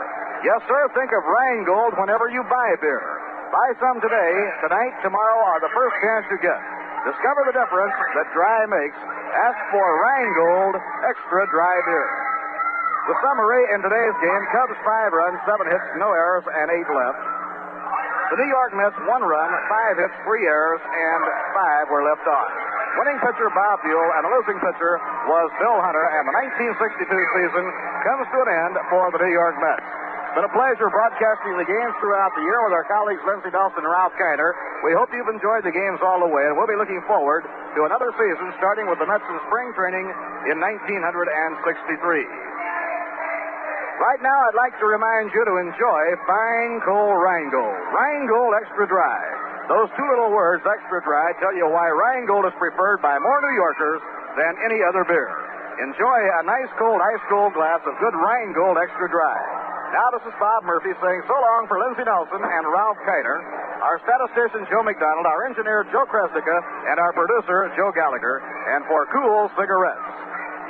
Yes, sir, think of Rheingold whenever you buy beer. Buy some today, tonight, tomorrow, or the first chance you get. Discover the difference that dry makes. Ask for Rheingold Extra Dry Beer. The summary in today's game, Cubs 5 runs, 7 hits, no errors, and 8 left. The New York Mets 1 run, 5 hits, 3 errors, and 5 were left on. Winning pitcher Bob Buell and the losing pitcher was Bill Hunter, and the 1962 season comes to an end for the New York Mets. It's been a pleasure broadcasting the games throughout the year with our colleagues Lindsey Nelson and Ralph Kiner. We hope you've enjoyed the games all the way, and we'll be looking forward to another season starting with the Mets in spring training in 1963. Right now, I'd like to remind you to enjoy fine cold Rheingold. Rheingold Extra Dry. Those two little words, extra dry, tell you why Rheingold is preferred by more New Yorkers than any other beer. Enjoy a nice cold, ice-cold glass of good Rheingold Extra Dry. Now, this is Bob Murphy saying so long for Lindsey Nelson and Ralph Kiner, our statistician Joe McDonald, our engineer Joe Kresnica, and our producer Joe Gallagher, and for Cool Cigarettes.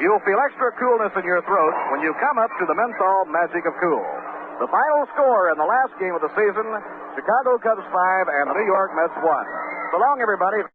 You'll feel extra coolness in your throat when you come up to the menthol magic of Cool. The final score in the last game of the season, Chicago Cubs 5 and the New York Mets 1. So long, everybody.